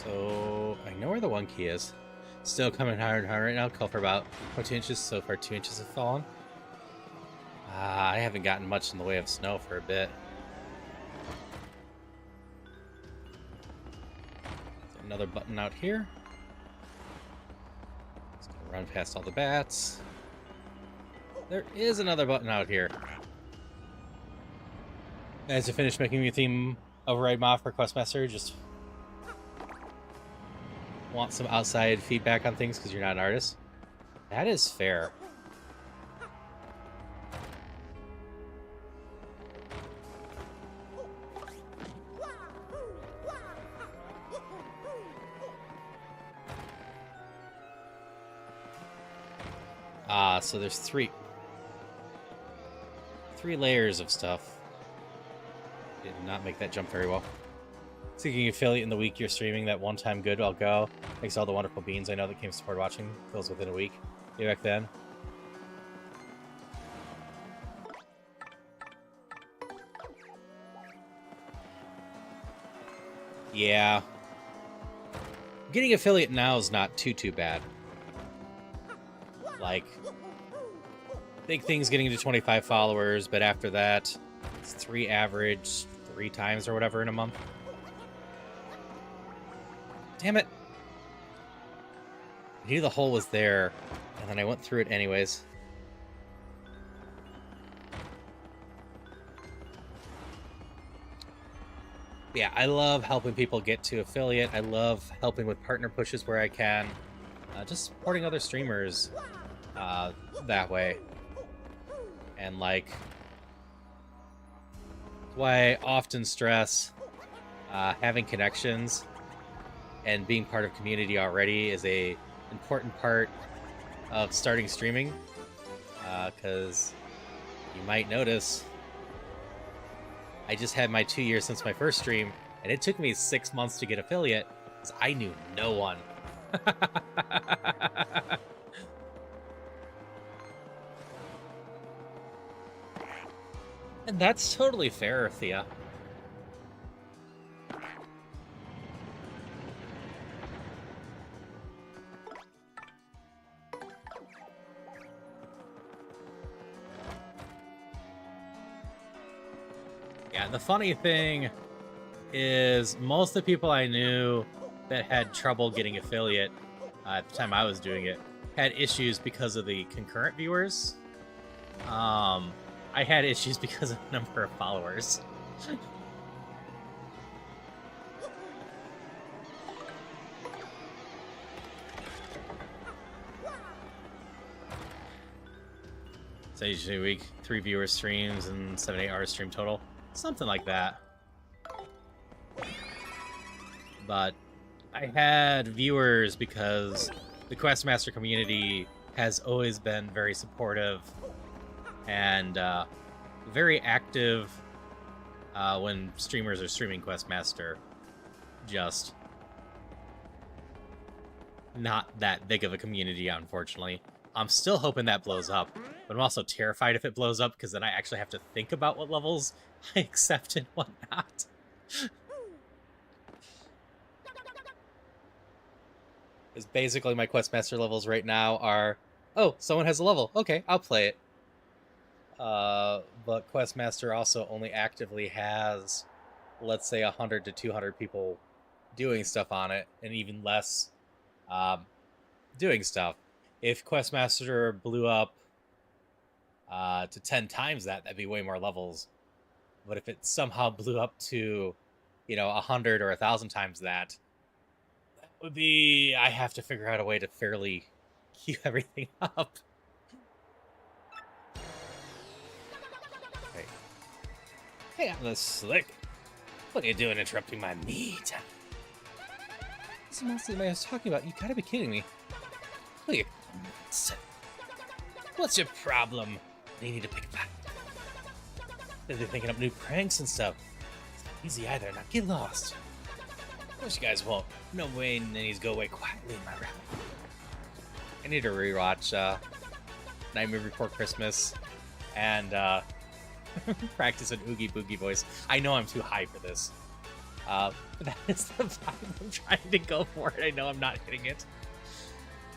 So, I know where the one key is. Still coming higher and higher right now. Call for about 2 inches. So far, 2 inches have fallen. I haven't gotten much in the way of snow for a bit. Another button out here. Just gonna run past all the bats. There is another button out here. Guys, to finish making me a theme override mod for Questmaster, just want some outside feedback on things because you're not an artist. That is fair. So there's three layers of stuff. Did not make that jump very well. Seeking affiliate in the week you're streaming, that one time good, I'll go. Thanks to all the wonderful beans I know that came to support watching. Fills within a week. Way back then. Yeah. Getting affiliate now is not too bad. Like, big thing's getting to 25 followers, but after that, it's 3 average, 3 times or whatever in a month. Damn it. I knew the hole was there, and then I went through it anyways. Yeah, I love helping people get to affiliate. I love helping with partner pushes where I can. Just supporting other streamers that way. And like, that's why I often stress having connections and being part of community already is a important part of starting streaming. Because you might notice I just had my 2 years since my first stream, and it took me 6 months to get affiliate because I knew no one. And that's totally fair, Thea. Yeah, the funny thing is most of the people I knew that had trouble getting affiliate at the time I was doing it had issues because of the concurrent viewers. I had issues because of the number of followers. So usually a week, 3 viewer streams and 7-8 hours stream total. Something like that. but I had viewers because the Questmaster community has always been very supportive and very active when streamers are streaming Questmaster. Just not that big of a community, unfortunately. I'm still hoping that blows up, but I'm also terrified if it blows up because then I actually have to think about what levels I accept and what not. Because basically my Questmaster levels right now are, oh, someone has a level. Okay, I'll play it. But Questmaster also only actively has, let's say, 100 to 200 people doing stuff on it, and even less doing stuff. If Questmaster blew up to 10 times that, that'd be way more levels. But if it somehow blew up to, 100 or 1,000 times that, would be, I have to figure out a way to fairly queue everything up. Hey, I'm the Slick. What are you doing interrupting my me time? This is mostly what I was talking about. You gotta be kidding me. Look at you. What's your problem? They need to pick a fight. They're thinking up new pranks and stuff. It's not easy either. Now get lost. Of course you guys won't. No way nannies go away quietly in my rabbit. I need to rewatch Nightmare Before Christmas and practice an Oogie Boogie voice. I know I'm too high for this. But that is the vibe I'm trying to go for, and I know I'm not hitting it.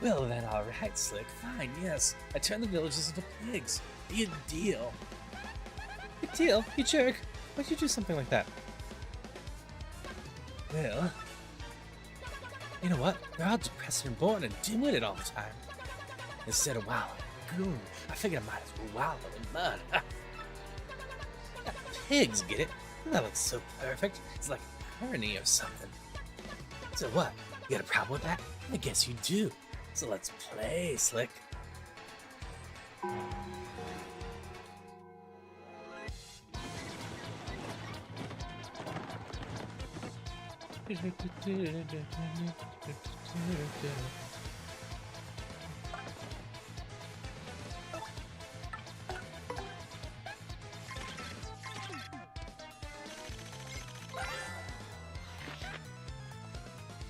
Well then, alright, Slick. Fine, yes. I turned the villagers into pigs. Big deal. Big deal? You jerk. Why'd you do something like that? Well, you know what? They're all depressed and bored and dim-witted all the time. Instead of wallowing in gloom, I figured I might as well wallow in mud. Pigs, get it? That looks so perfect. It's like irony or something. So what? You got a problem with that? I guess you do. So let's play, Slick.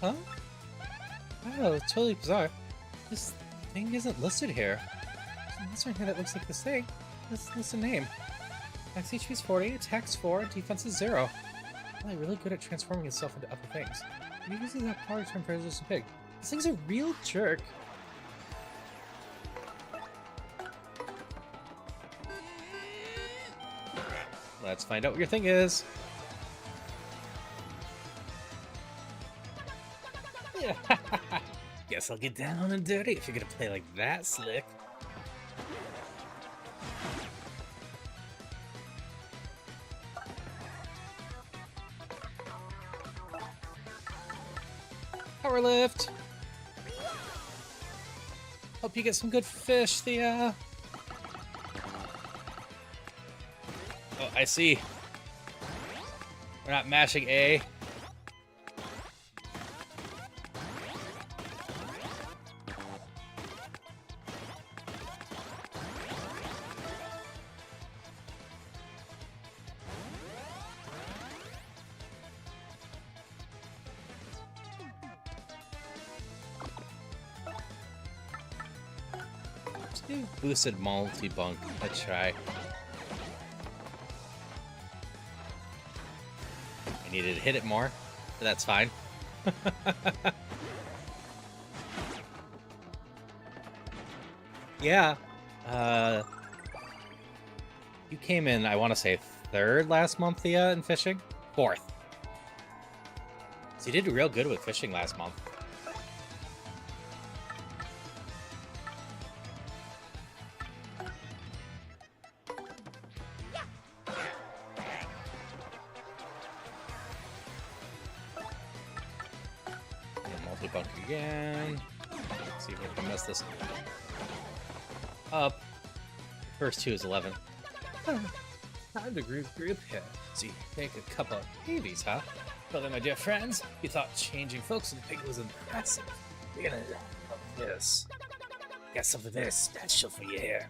Huh? Oh, it's totally bizarre. This thing isn't listed here. There's a monster in here that looks like this thing. Let's list a name. Max HP is 40, attacks 4, defense is 0. Really, really good at transforming itself into other things. He uses that power to turn prejudiced to pig. This thing's a real jerk. Let's find out what your thing is. Guess I'll get down and dirty if you're gonna play like that, Slick. Power lift. Hope you get some good fish, Thea. Oh, I see. We're not mashing A. Boosted multi-bunk. Let's try. I needed to hit it more, but that's fine. Yeah. You came in, I want to say, 3rd last month, Thea, in fishing? 4th. So you did real good with fishing last month. Multi-bunk again. Let's see if we can mess this up. First 2 is 11. Time to group here. So you make a couple of babies, huh? Well then, my dear friends, you thought changing folks in the pig was impressive. You're gonna love this. Got something very special for you here.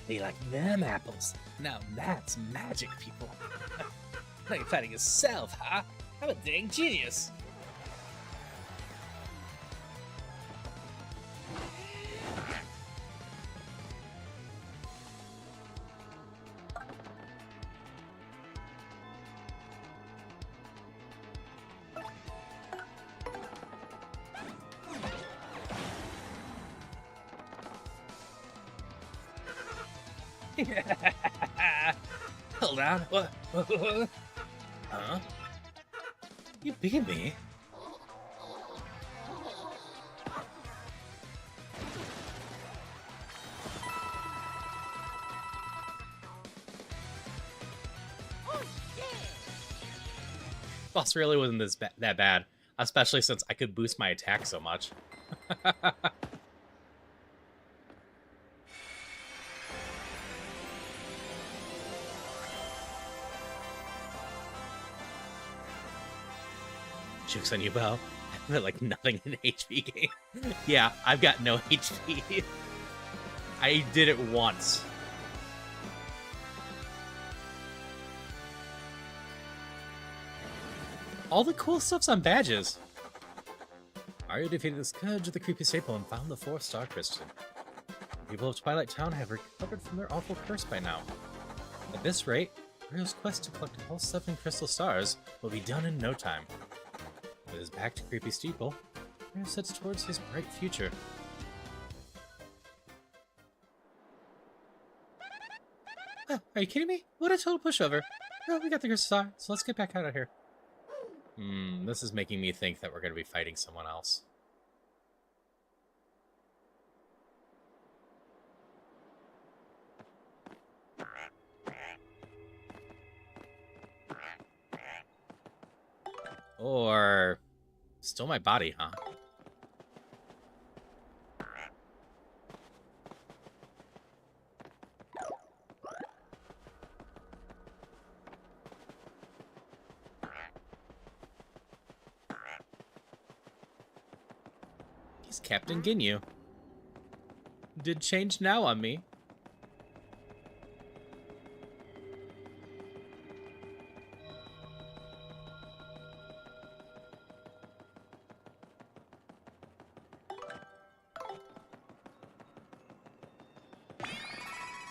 They like them apples. Now that's magic, people. Now you're fighting yourself, huh? I'm a dang genius. Hold on. What? Huh? You beat me? Boss really wasn't that bad, especially since I could boost my attack so much. Joke's on you, Bo. They're like nothing in HP game. Yeah, I've got no HP. I did it once. All the cool stuff's on badges. Mario defeated the Scourge of the Creepy Staple and found the 4-star crystal. The people of Twilight Town have recovered from their awful curse by now. At this rate, Mario's quest to collect all 7 crystal stars will be done in no time. With his back to Creepy Steeple, Mario sets towards his bright future. Ah, are you kidding me? What a total pushover. Well, we got the crystal star, so let's get back out of here. This is making me think that we're going to be fighting someone else. Or still my body, huh? He's Captain Ginyu. Did change now on me.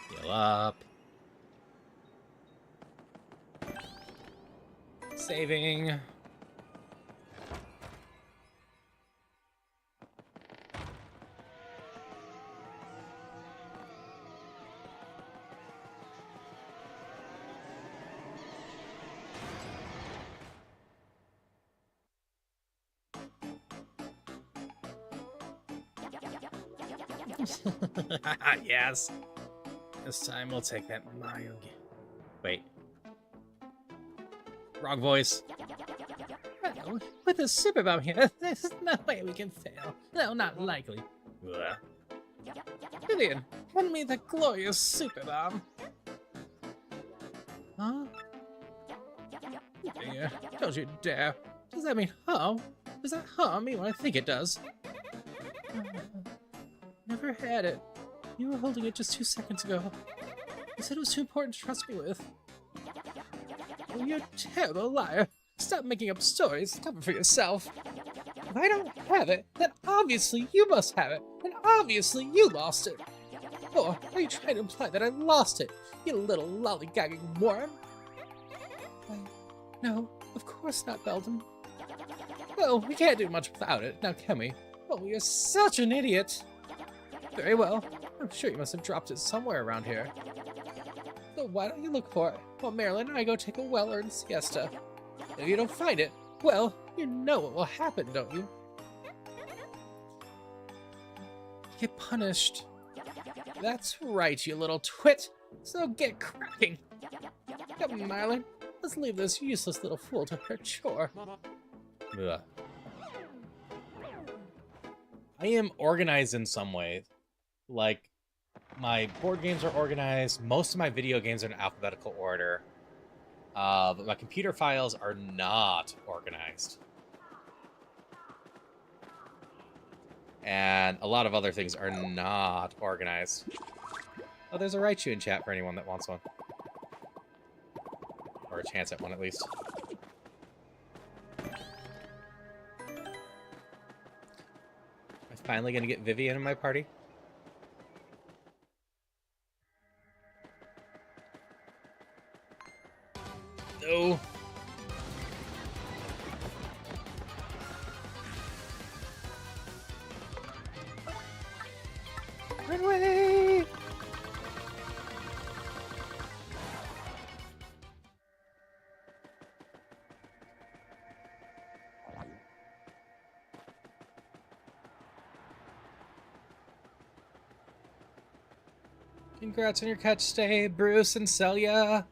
Heal up. Saving. Yes. This time we'll take that Mario. Wait. Wrong voice. Well, with a super bomb here, there's no way we can fail. No, not likely. Ugh. Vivian, hand me the glorious super bomb. Huh? Yeah, don't you dare. Does that mean harm? Does that harm me when I think it does? Never had it. You were holding it just 2 seconds ago. You said it was too important to trust me with. Oh, you're a terrible liar. Stop making up stories. Stop it for yourself. If I don't have it, then obviously you must have it. And obviously you lost it. Or are you trying to imply that I lost it, you little lollygagging worm? No, of course not, Belden. Well, we can't do much without it, now can we? Oh, you're such an idiot. Very well. I'm sure you must have dropped it somewhere around here. So why don't you look for it, while Marilyn and I go take a well-earned siesta? If you don't find it, well, you know what will happen, don't you? You get punished. That's right, you little twit. So get cracking. Come on, Marilyn. Let's leave this useless little fool to her chore. Ugh. I am organized in some ways. Like, my board games are organized. Most of my video games are in alphabetical order. But my computer files are not organized. And a lot of other things are not organized. Oh, there's a Raichu in chat for anyone that wants one. Or a chance at one, at least. Am I finally gonna get Vivian in my party? No. Run away! Congrats on your catch stay, Bruce and Celia.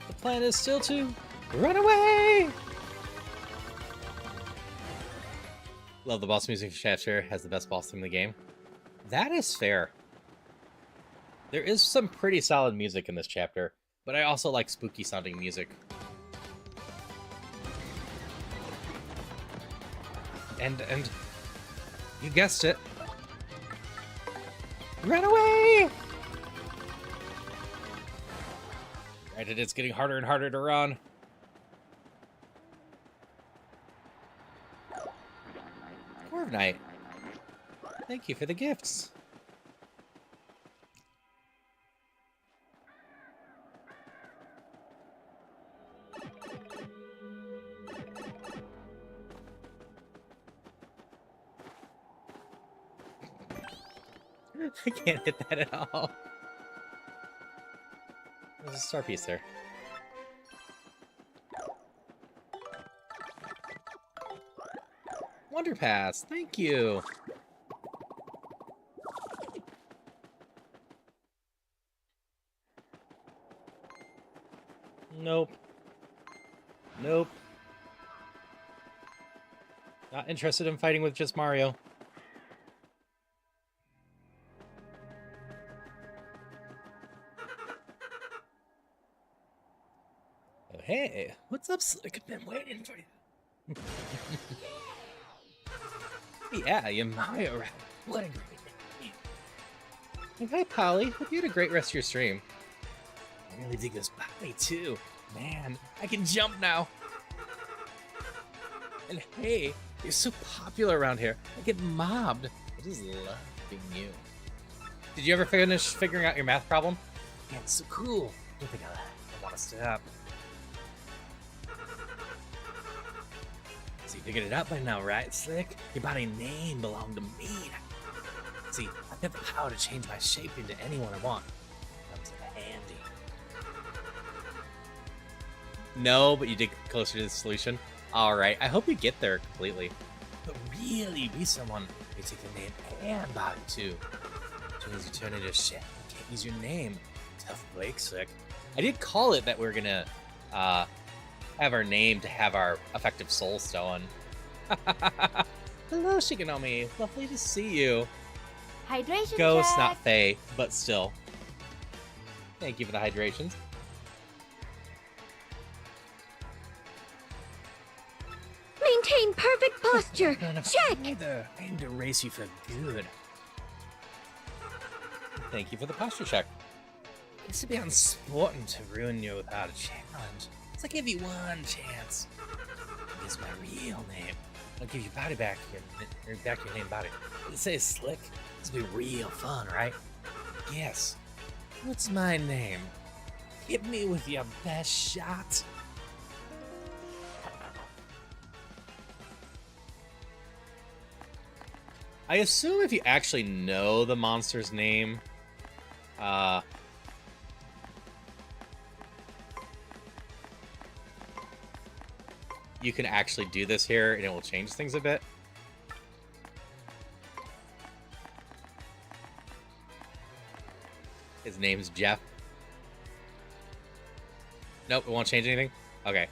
The plan is still to run away! Love the boss music chapter, has the best boss theme in the game. That is fair. There is some pretty solid music in this chapter, but I also like spooky sounding music. And you guessed it. Run away! Granted, it's getting harder and harder to run. Night. Thank you for the gifts. I can't hit that at all. There's a star piece there. Wonder Pass, thank you. Nope. Nope. Not interested in fighting with just Mario. Oh, hey, what's up, Slick? I've been waiting for you. Yeah, you're Mario Rabbit. What a great name. And hi, Polly. Hope you had a great rest of your stream. I really dig this body, too. Man, I can jump now. And hey, you're so popular around here. I get mobbed. I just love being you. Did you ever finish figuring out your math problem? Man, it's so cool. I don't think I want to stop. So you figured it out by now, right, Slick? Your body name belonged to me. See, I've got the power to change my shape into anyone I want. Comes in handy. No, but you dig closer to the solution. Alright, I hope you get there completely. But really, be someone you take the name and body too. As soon as you turn into shit, you can't use your name. Tough break, Slick. I did call it that we're gonna have our name to have our effective soul stone. Hello, Shikanomi. Lovely to see you. Hydration Ghost, check. not Faye, but still. Thank you for the hydrations. Maintain perfect posture. Check. Neither. I aim to race you for good. Thank you for the posture check. It's a bit unsporting to ruin you without a challenge. So I'll give you one chance. It's my real name. I'll give you body back your name body. It says Slick. This will be real fun, right? Yes. What's my name? Hit me with your best shot. I assume if you actually know the monster's name, you can actually do this here, and it will change things a bit. His name's Jeff. Nope, it won't change anything? Okay.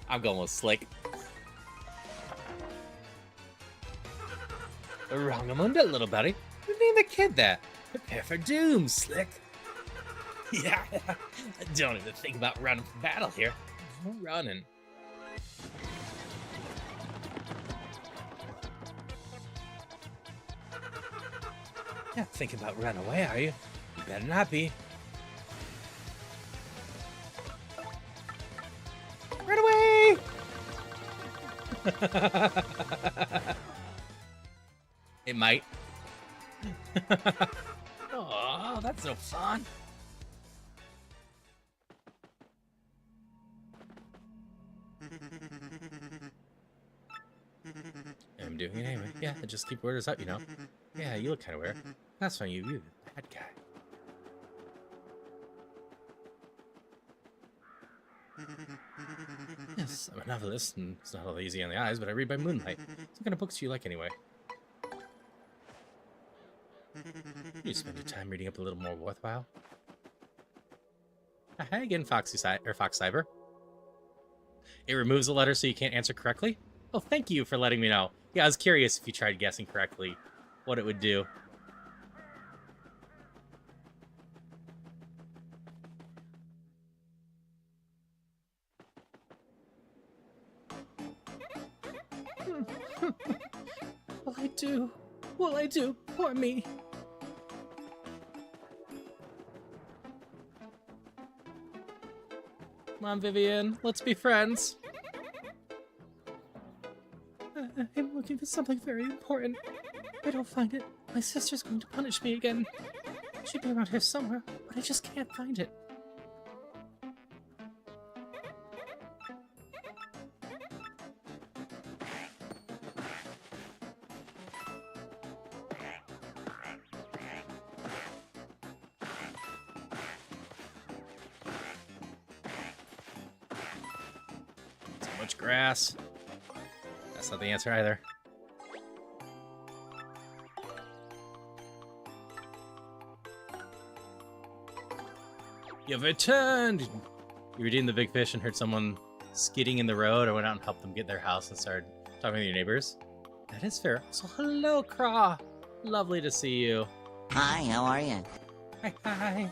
I'm going with Slick. Wrong-a-munda, little buddy. Who named the kid that? Prepare for doom, Slick. Yeah, don't even think about running from battle here. No running. Yeah, thinking about running away, are you? You better not be. Run away! It might. Oh, that's no fun. I'm doing it anyway. Yeah, just keep orders up, you know. Yeah, you look kind of weird. That's fine, you're the bad guy. Yes, I'm a novelist, and it's not all easy on the eyes, but I read by moonlight. What kind of books do you like anyway? You spend your time reading up a little more worthwhile. Hi again, Fox Cyber. It removes a letter so you can't answer correctly? Oh, thank you for letting me know. Yeah, I was curious if you tried guessing correctly what it would do. Will I do? Poor me. Come on, Vivian. Let's be friends. I'm looking for something very important. If I don't find it, my sister's going to punish me again. She'd be around here somewhere, but I just can't find it. Too much grass. That's not the answer either. You've returned! You redeemed the big fish and heard someone skidding in the road. I went out and helped them get their house and started talking to your neighbors. That is fair. So hello, Craw. Lovely to see you. Hi, how are you? Hi, hi.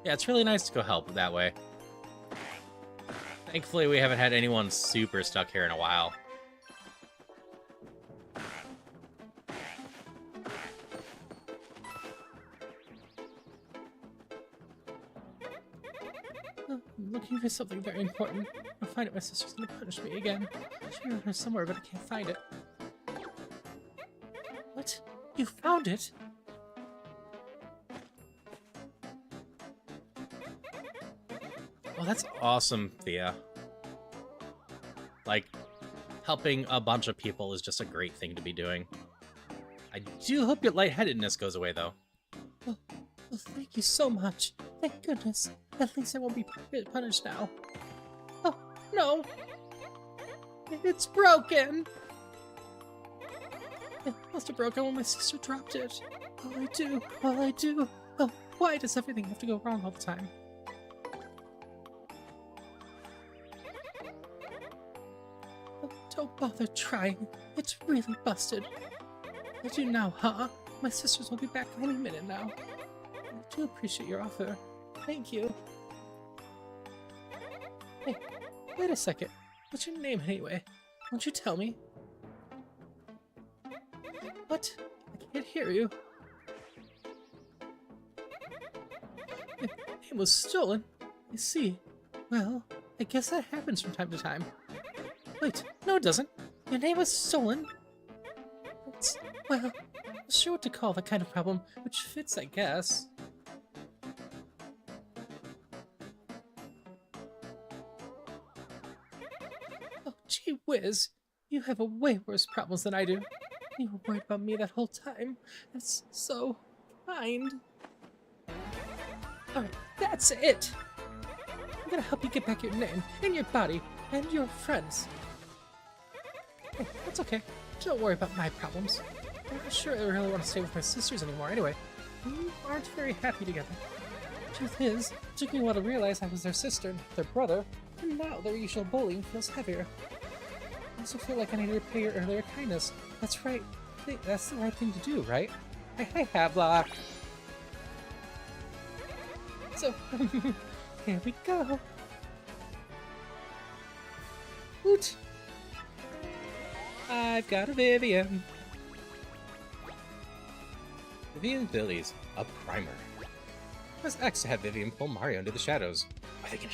Yeah, it's really nice to go help that way. Thankfully, we haven't had anyone super stuck here in a while. I'm looking for something very important. I'll find it. My sister's gonna punish me again. She's around here somewhere, but I can't find it. What? You found it? Well, that's awesome, Thea. Like, helping a bunch of people is just a great thing to be doing. I do hope your lightheadedness goes away, though. Oh, thank you so much. Thank goodness. At least I won't be punished now. Oh, no. It's broken. It must have broken when my sister dropped it. All I do. Oh, why does everything have to go wrong all the time? Don't bother trying. It's really busted. I do now, huh? My sisters will be back any minute now. I do appreciate your offer. Thank you. Hey, wait a second. What's your name anyway? Won't you tell me? What? I can't hear you. Your name was stolen? I see. Well, I guess that happens from time to time. Wait, no it doesn't. Your name was stolen? It's, well, I'm not sure what to call that kind of problem, which fits, I guess. Oh, gee whiz. You have a way worse problems than I do. You were worried about me that whole time. That's so kind. Alright, That's it! I'm gonna help you get back your name, and your body, and your friends. Hey, that's okay. Don't worry about my problems. I'm not sure I really want to stay with my sisters anymore anyway. We aren't very happy together. Truth is, it took me a while to realize I was their sister and their brother, and now their usual bullying feels heavier. I also feel like I need to repay your earlier kindness. That's right. That's the right thing to do, right? Hi, Havelock. So, here we go. Woot! I've got a Vivian. Vivian abilities, a primer. Press X to have Vivian pull Mario into the shadows. Are they gonna...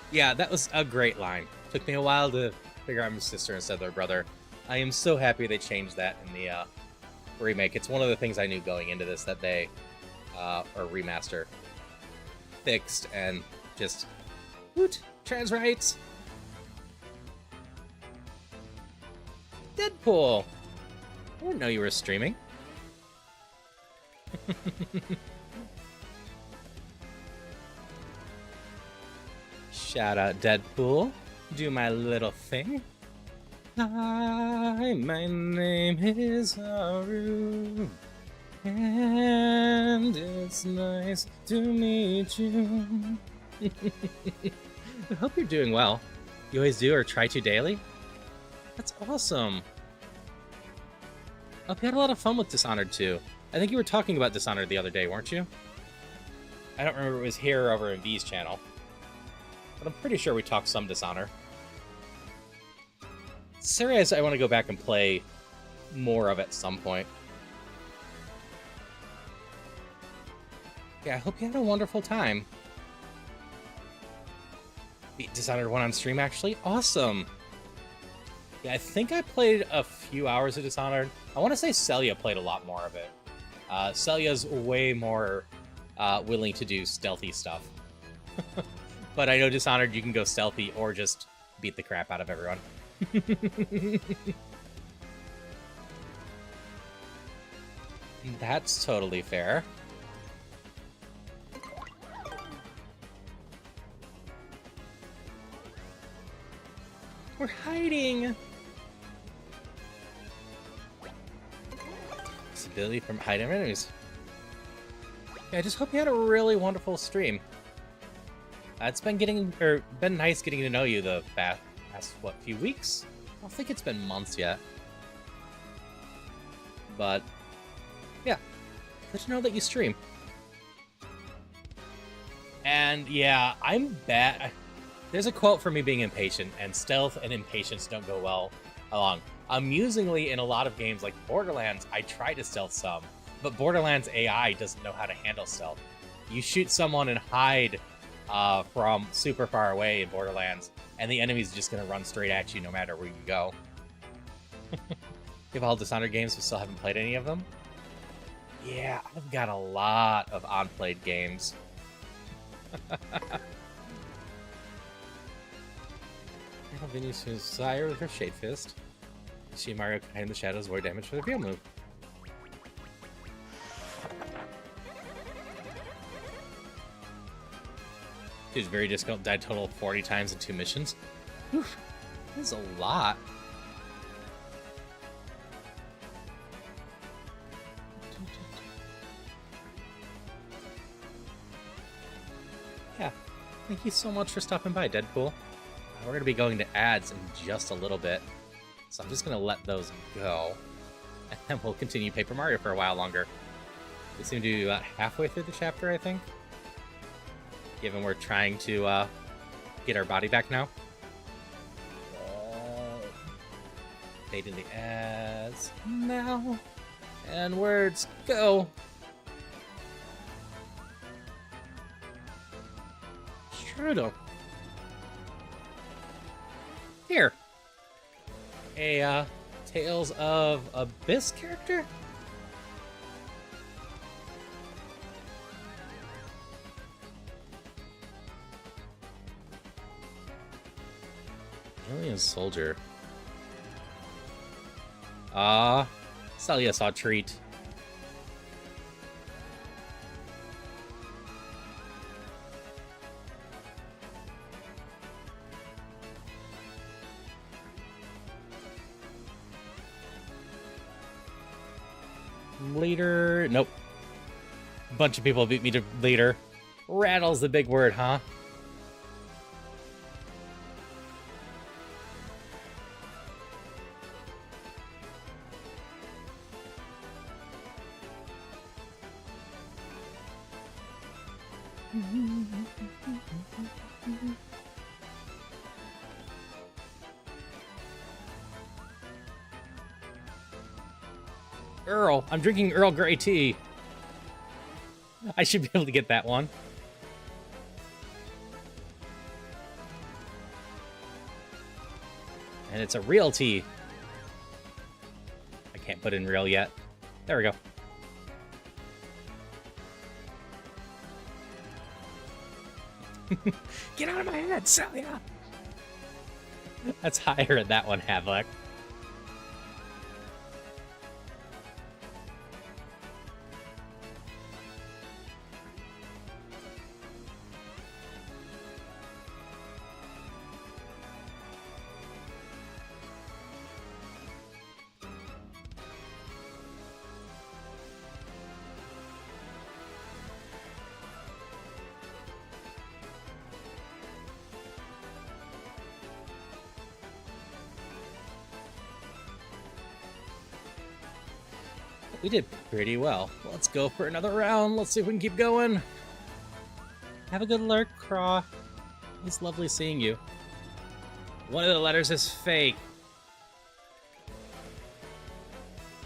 Yeah, that was a great line. Took me a while to figure out my sister instead of their brother. I am so happy they changed that in the remake. It's one of the things I knew going into this that they, or remaster, fixed and just, woot, trans rights. Deadpool! I didn't know you were streaming. Shout out Deadpool. Do my little thing. Hi, my name is Haru. And it's nice to meet you. I hope you're doing well. You always do or try to daily? That's awesome. I hope you had a lot of fun with Dishonored too. I think you were talking about Dishonored the other day, weren't you? I don't remember if it was here or over in V's channel. But I'm pretty sure we talked some Dishonored. Series I want to go back and play more of at some point. Yeah, I hope you had a wonderful time. Beat Dishonored 1 on stream, actually? Awesome! Yeah, I think I played a few hours of Dishonored. I want to say Celia played a lot more of it. Celia's way more willing to do stealthy stuff. But I know Dishonored, you can go stealthy or just beat the crap out of everyone. That's totally fair. We're hiding! Ability from hiding enemies. Yeah, I just hope you had a really wonderful stream. It's been been nice getting to know you the past what, few weeks? I don't think it's been months yet. But yeah, good to know that you stream. And yeah, I'm bad. There's a quote for me being impatient, and stealth and impatience don't go well along. Amusingly, in a lot of games like Borderlands, I try to stealth some, but Borderlands AI doesn't know how to handle stealth. You shoot someone and hide from super far away in Borderlands, and the enemy's just going to run straight at you no matter where you go. You have all Dishonored games, but still haven't played any of them? Yeah, I've got a lot of unplayed games. Vinicius Sire with her Shade Fist. See Mario hide in the shadows, avoid damage for the real move. She's very difficult, died total 40 times in 2 missions. Oof, that's a lot. Yeah, thank you so much for stopping by, Deadpool. We're going to be going to ads in just a little bit, so I'm just going to let those go, and then we'll continue Paper Mario for a while longer. We seem to be about halfway through the chapter, I think, given we're trying to get our body back now. Fade in the ads now, and words go. Strudel. Here. A, Tales of Abyss character? Alien soldier. Celia saw treat. Leader. Nope. Bunch of people beat me to leader. Rattle's the big word, huh? Earl. I'm drinking Earl Grey tea. I should be able to get that one. And it's a real tea. I can't put in real yet. There we go. Get out of my head, Celia! That's higher at that one, Havoc. We did pretty well. Let's go for another round. Let's see if we can keep going. Have a good lurk, Craw. It's lovely seeing you. One of the letters is fake.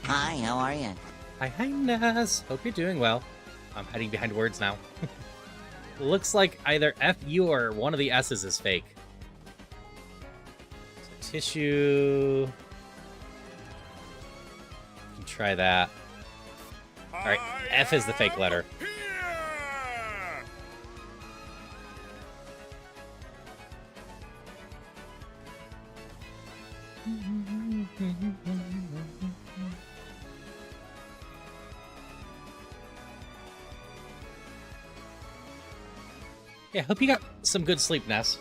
Hi, how are you? Hi, Naz. Hope you're doing well. I'm hiding behind words now. Looks like either FU or one of the S's is fake. So, tissue. You can try that. Alright, F is the fake letter. Yeah, hope you got some good sleep, Ness.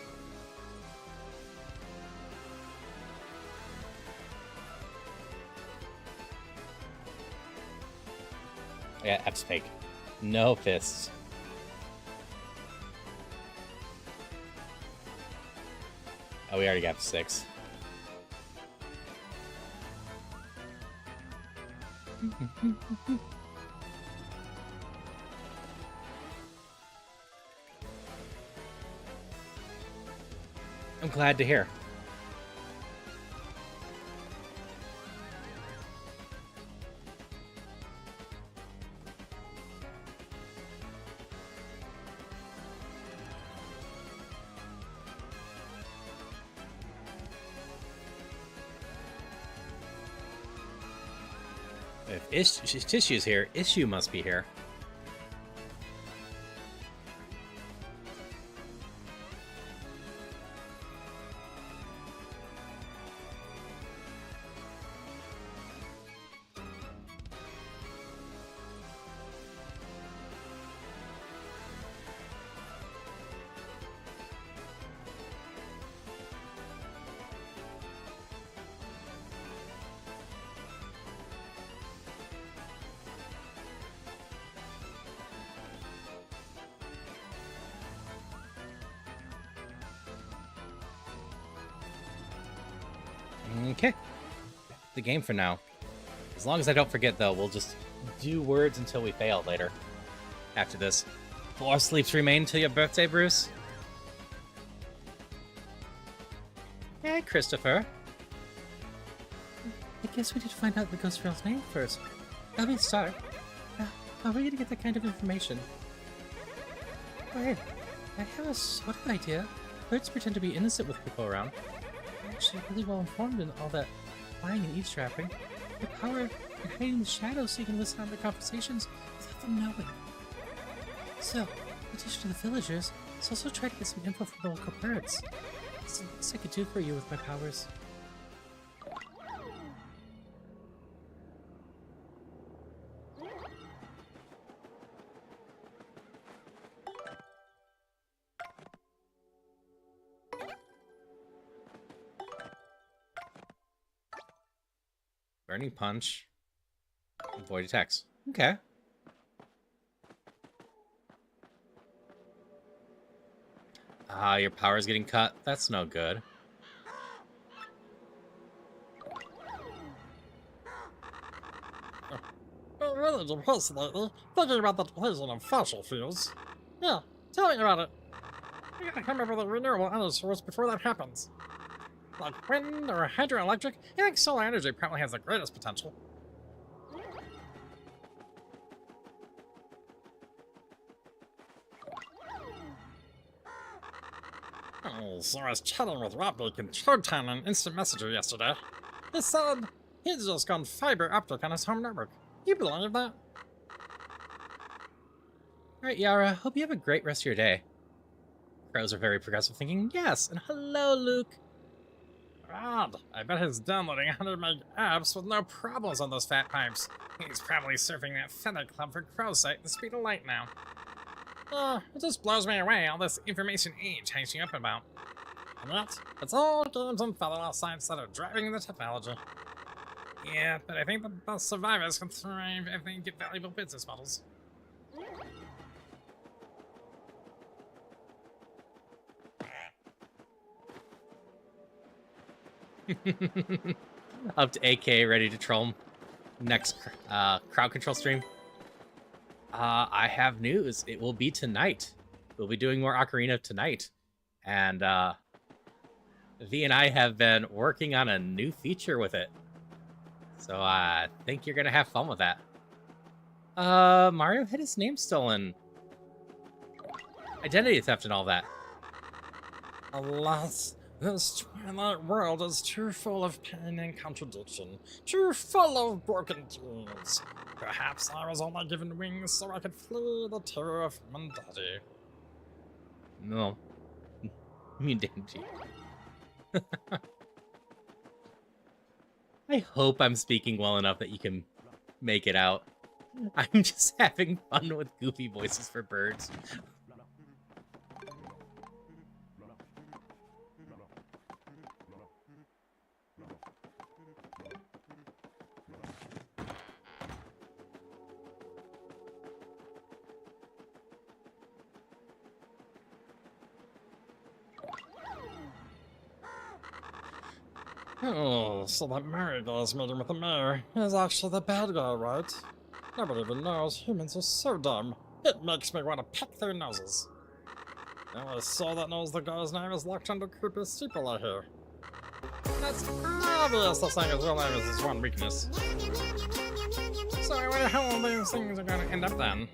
Yeah, F's fake. No fists. Oh, we already got 6. I'm glad to hear. If Tissue's here, Issue must be here. Okay. The game for now. As long as I don't forget, though, we'll just do words until we fail later. After this. 4 sleeps remain till your birthday, Bruce? Hey, Christopher. I guess we need to find out the Ghost Girl's name first. That'll be a start. How are we gonna get that kind of information? Wait, I have a sort of idea. Birds pretend to be innocent with people around. They're actually really well informed in all that lying and eavesdropping. The power of hiding in the shadows so you can listen on their conversations without them knowing. So, in addition to the villagers, let's also try to get some info from the local birds. That's the least I could do for you with my powers. Burning Punch. Avoid attacks. Okay. Ah, your power's getting cut. That's no good. It really depressed lately, thinking about the depletion of fossil fuels. Yeah, tell me about it. We gotta come up with a renewable energy source before that happens. Like wind or hydroelectric, I think solar energy probably has the greatest potential. Oh, so I was chatting with Robbie in Showtime on Instant Messenger yesterday. He said he's just gone fiber optic on his home network. You believe that? Alright, Yara, hope you have a great rest of your day. Crows are very progressive thinking, yes, and hello, Luke. Rad, I bet he's downloading 100 meg apps with no problems on those fat pipes. He's probably surfing that Feather Club for Crow site at the speed of light now. It just blows me away all this information age hashing up about. And yet, it's all games and fellow science that are driving the technology. Yeah, but I think the best survivors can thrive if they get valuable business models. Up to AK, ready to troll next crowd control stream. I have news. It will be tonight. We'll be doing more Ocarina tonight. And V and I have been working on a new feature with it. So I think you're going to have fun with that. Mario had his name stolen. Identity theft and all that. Alas, this twilight world is too full of pain and contradiction, too full of broken dreams. Perhaps I was only given wings so I could flee the terror of Mom and Daddy. No. You didn't. I hope I'm speaking well enough that you can make it out. I'm just having fun with goofy voices for birds. Oh, so that Mary guy's meeting with the mayor is actually the bad guy, right? Nobody even knows humans are so dumb. It makes me want to pick their noses. The only soul that knows the guy's name is locked under creepy steeple, I hear. That's obvious that saying his real name is his one weakness. So I wonder how all these things are going to end up then.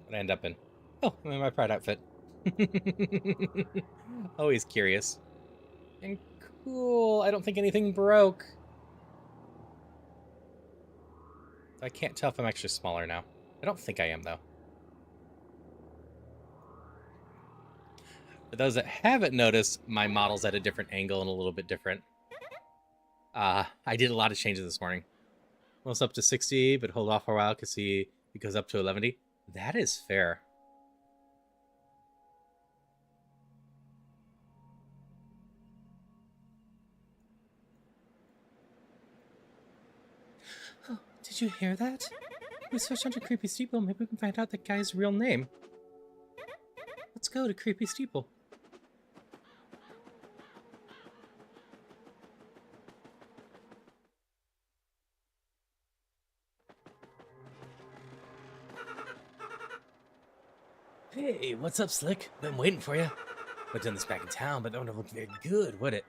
What I end up in? Oh, I'm in my Pride outfit. Always curious. And cool. I don't think anything broke. I can't tell if I'm actually smaller now. I don't think I am, though. For those that haven't noticed, my model's at a different angle and a little bit different. I did a lot of changes this morning. Almost up to 60, but hold off for a while because it goes up to 11. That is fair. Oh, did you hear that? We searched under Creepy Steeple. Maybe we can find out the guy's real name. Let's go to Creepy Steeple. Hey, what's up, Slick? Been waiting for you. Would have done this back in town, but that would have looked very good, would it?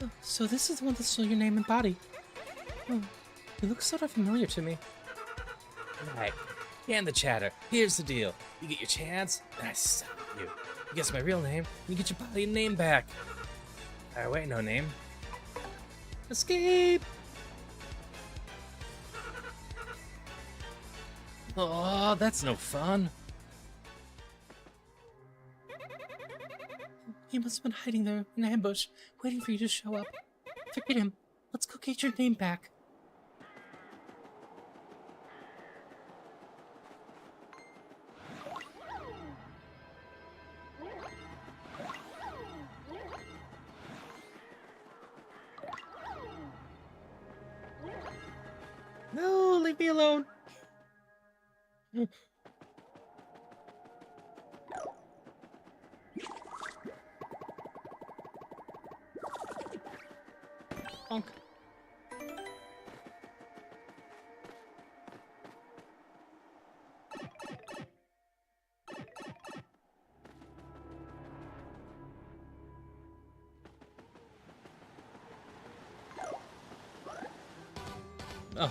Oh, so this is the one that stole your name and body. Oh, you look sort of familiar to me. Right. And the chatter. Here's the deal. You get your chance, and I stop you. You guess my real name, and you get your body and name back. Wait, no name. Escape! Oh, that's no fun. He must have been hiding there in an ambush, waiting for you to show up. Forget him. Let's go get your name back. No, leave me alone. Bonk.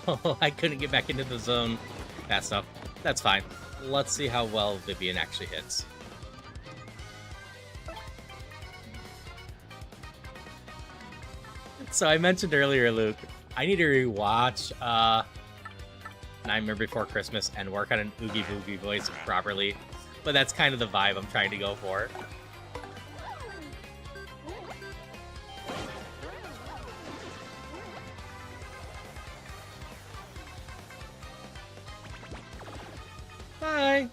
Oh, I couldn't get back into the zone fast enough. That's fine. Let's see how well Vivian actually hits. So I mentioned earlier, Luke, I need to rewatch Nightmare Before Christmas and work on an Oogie Boogie voice properly. But that's kind of the vibe I'm trying to go for. Bye!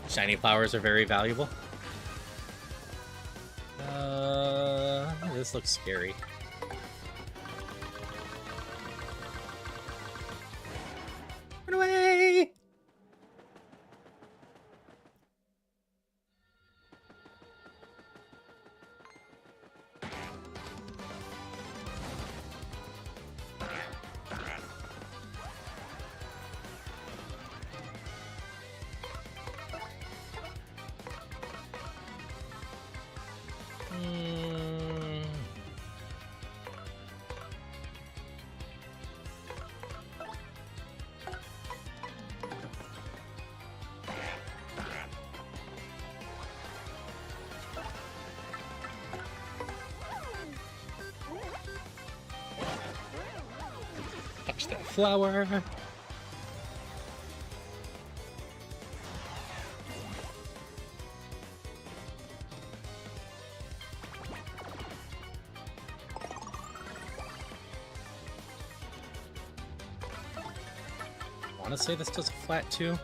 Shiny flowers are very valuable. This looks scary. Run away! Touch that flower. I want to say this does a flat too.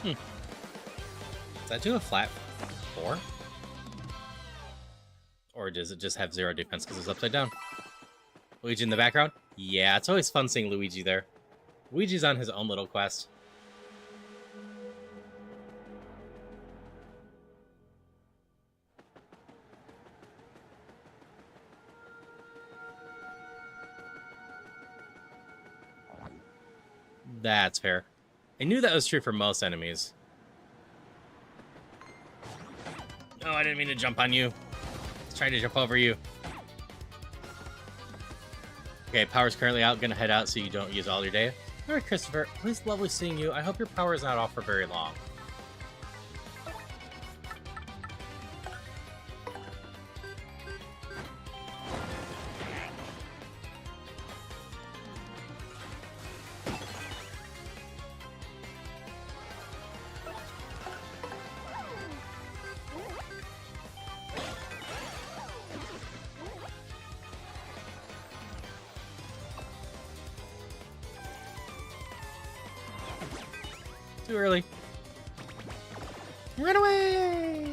Does that do a flat 4? Or does it just have 0 defense because it's upside down? Luigi in the background? Yeah, it's always fun seeing Luigi there. Luigi's on his own little quest. That's fair. I knew that was true for most enemies. Oh, I didn't mean to jump on you. I was trying to jump over you. Okay, power's currently out. Gonna head out so you don't use all your day. Alright, Christopher. It was lovely seeing you. I hope your power is not off for very long. Too early. Run away!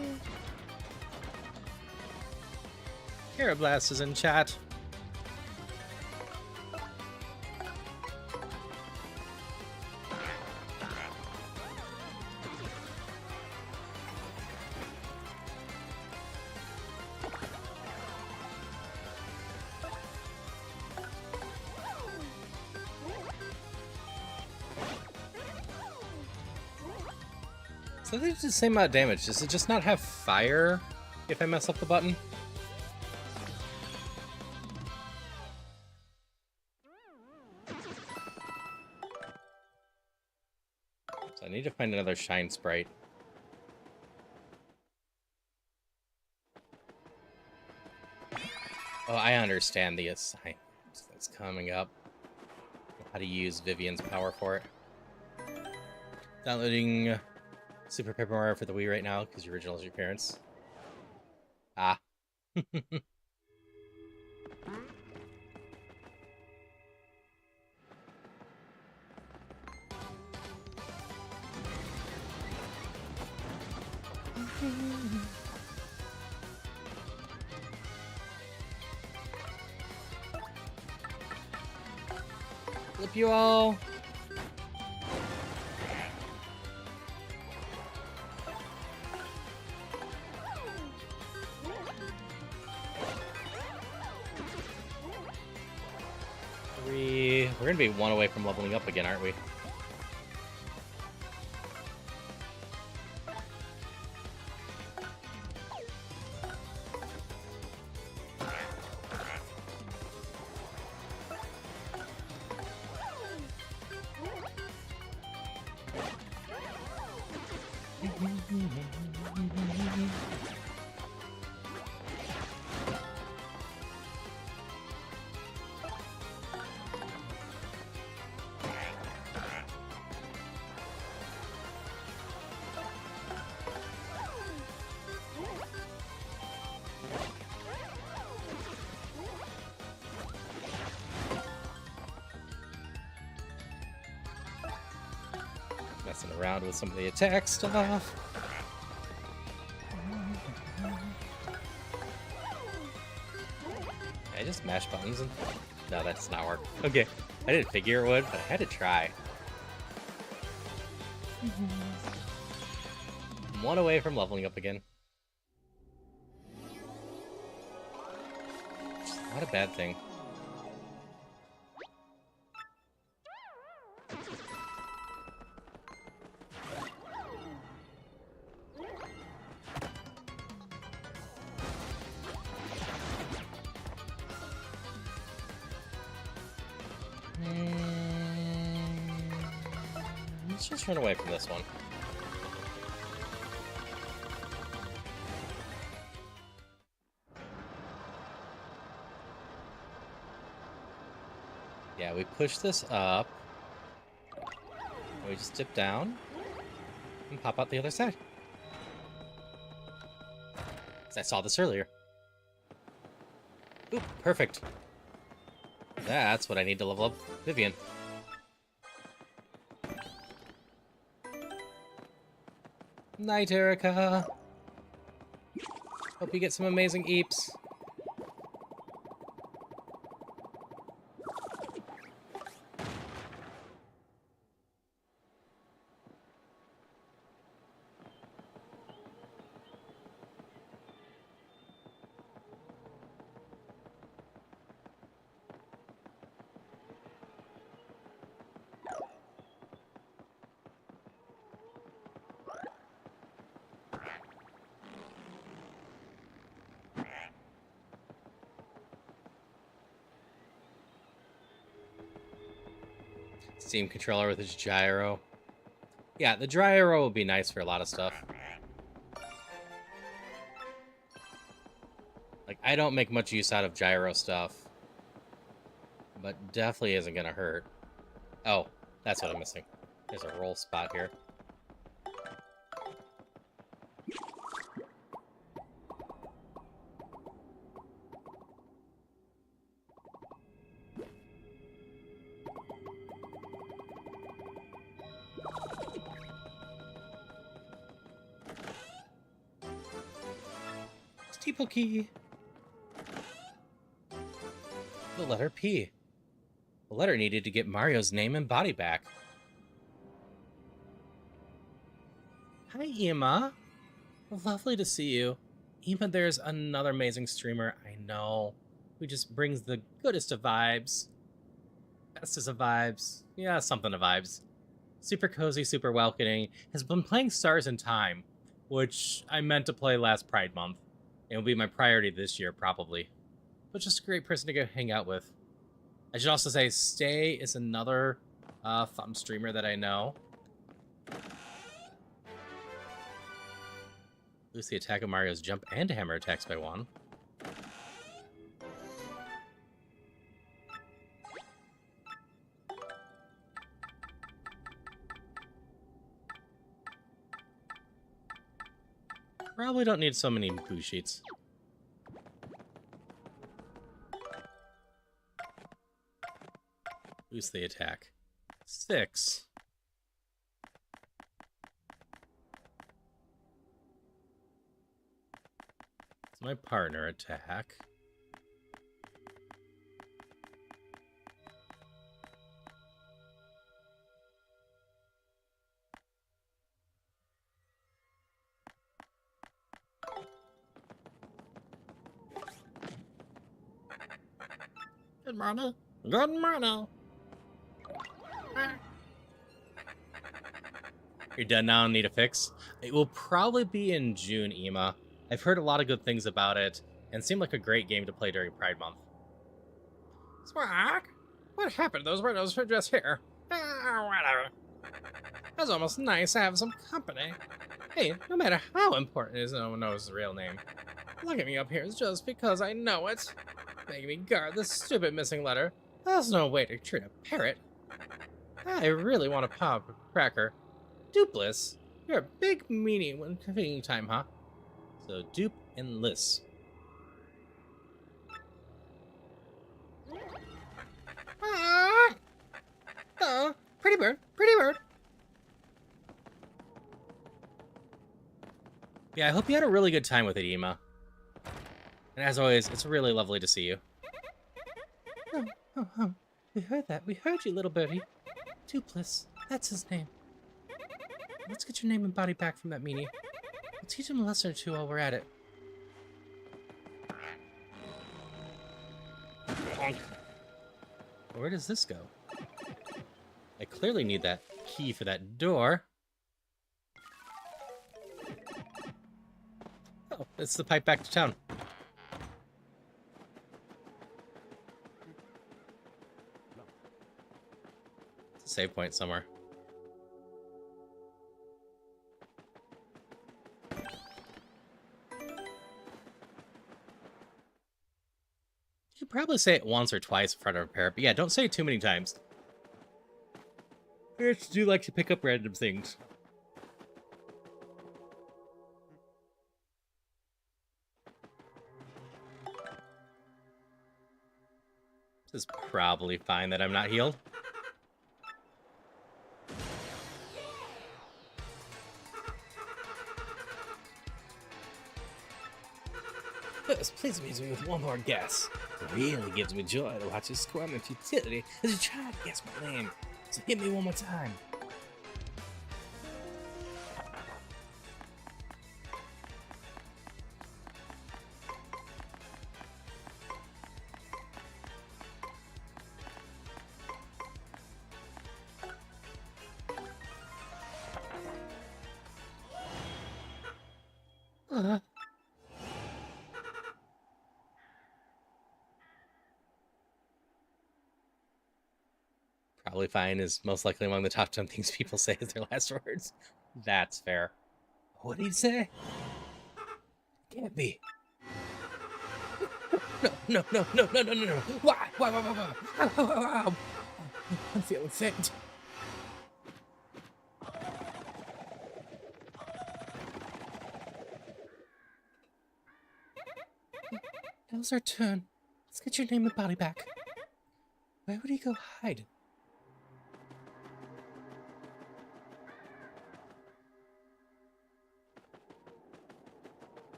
Aeroblast is in chat. So they do the same amount of damage. Does it just not have fire if I mess up the button? So I need to find another Shine Sprite. Oh, I understand the assignment that's coming up. How to use Vivian's power for it. Downloading Super Paper Mario for the Wii right now because your original is your parents. Ah. Flip you all. We're gonna be one away from leveling up again, aren't we? Messing around with some of the attack stuff. I just mash buttons and... No, that does not work. Okay, I didn't figure it would, but I had to try. I'm one away from leveling up again. Not a bad thing. Let's just run away from this one. Yeah, we push this up. We just dip down and pop out the other side. 'Cause I saw this earlier. Oop, perfect. That's what I need to level up Vivian. Night, Erica. Hope you get some amazing eeps. Steam controller with its gyro. Yeah, the gyro would be nice for a lot of stuff. Like, I don't make much use out of gyro stuff, but definitely isn't gonna hurt. Oh, that's what I'm missing. There's a roll spot here. Steeple key. The letter P. The letter needed to get Mario's name and body back. Hi, Emma. Lovely to see you. Emma, there's another amazing streamer I know who just brings the goodest of vibes. Bestest of vibes. Yeah, something of vibes. Super cozy, super welcoming. Has been playing Stars in Time, which I meant to play last Pride Month. It will be my priority this year, probably. But just a great person to go hang out with. I should also say, Stay is another fun streamer that I know. Boost the attack of Mario's jump and hammer attacks by 1. Probably don't need so many boo sheets. Boost the attack. 6. It's my partner attack. Good morning. Good morning. You're done now and need a fix? It will probably be in June, Ema. I've heard a lot of good things about it, and seemed like a great game to play during Pride Month. Squawk! What happened to those windows for just here? Whatever. That's almost nice to have some company. Hey, no matter how important it is, no one knows the real name. Looking me up here is just because I know it. Making me guard this stupid missing letter. That's no way to treat a parrot. I really want to pop a cracker. Dupless, you're a big meanie when convening time, huh? So, dupe and Liss. Ah! Oh, pretty bird, pretty bird. Yeah, I hope you had a really good time with it, Ema. And as always, it's really lovely to see you. Oh, we heard that. We heard you, little birdie. Dupless, that's his name. Let's get your name and body back from that meanie. We'll teach him a lesson or two while we're at it. Where does this go? I clearly need that key for that door. Oh, it's the pipe back to town. It's a save point somewhere. You could probably say it once or twice in front of a parrot, but yeah, don't say it too many times. Parrots do like to pick up random things. This is probably fine that I'm not healed. This please me with one more guess. It really gives me joy to watch you squirm in futility as you try to guess my name. So hit me one more time. Probably fine is most likely among the top 10 things people say as their last words. That's fair. What did he say? Can't be. No. Why? Ow. I'm feeling faint. Now's our turn. Let's get your name and body back. Where would he go hide?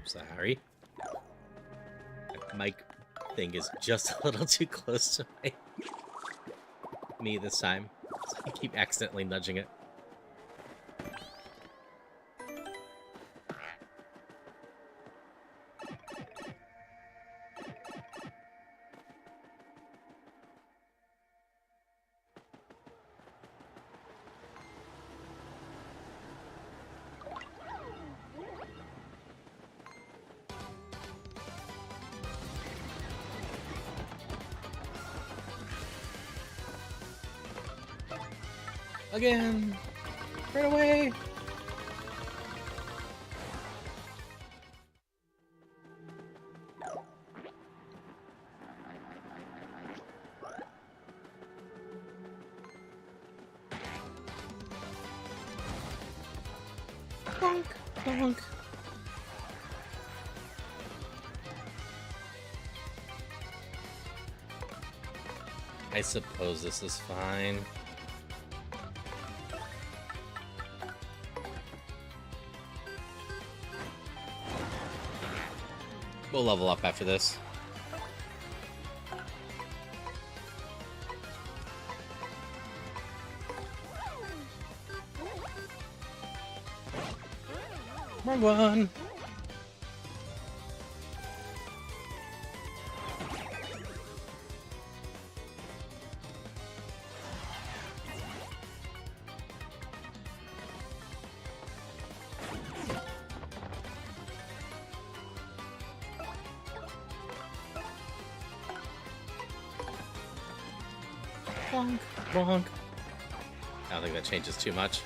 Sorry. That mic thing is just a little too close to me this time. So I keep accidentally nudging it. Again! Right away! Bonk. I suppose this is fine. We'll level up after this. Wrong one. Bonk, bonk. I don't think that changes too much.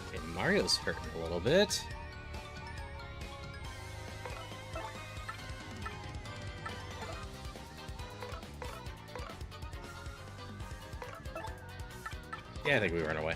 Okay, Mario's hurting a little bit. Yeah, I think we run away.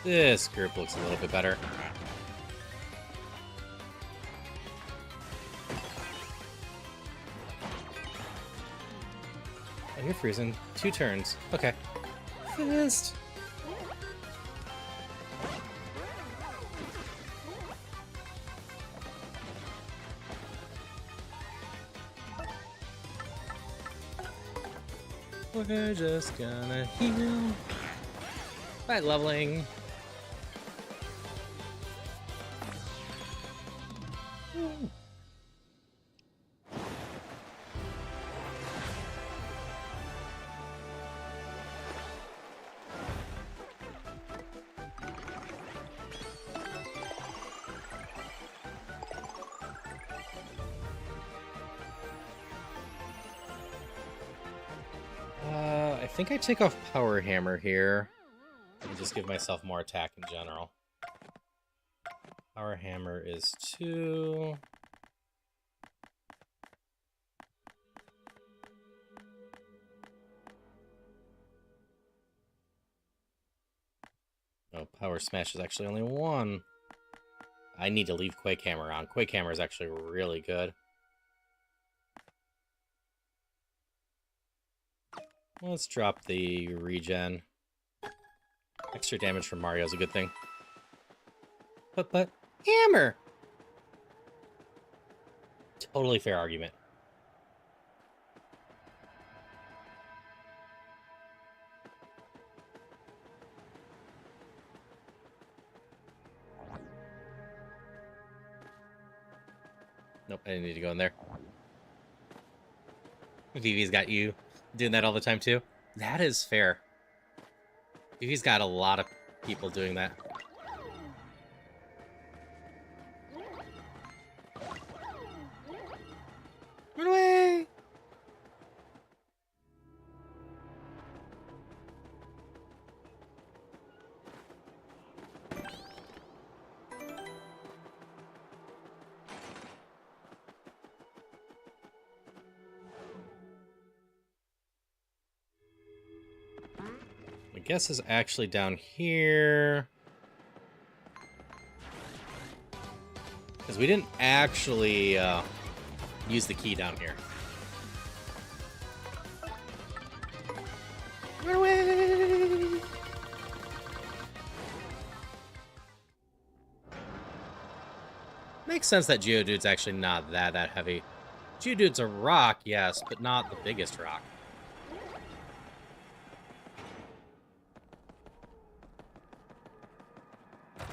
This group looks a little bit better. Oh, you're freezing. 2 turns. Okay. Fist. We're just gonna heal by leveling. I think I take off Power Hammer here and just give myself more attack in general. Power Hammer is 2. Oh, Power Smash is actually only 1. I need to leave Quake Hammer on. Quake Hammer is actually really good. Let's drop the regen. Extra damage from Mario is a good thing. But, Hammer! Totally fair argument. Nope, I didn't need to go in there. Vivi's got you doing that all the time, too. That is fair. Vivi's got a lot of people doing that. Run away! My guess is actually down here. Because we didn't actually use the key down here. Run away! Makes sense that Geodude's actually not that heavy. Geodude's a rock, yes, but not the biggest rock.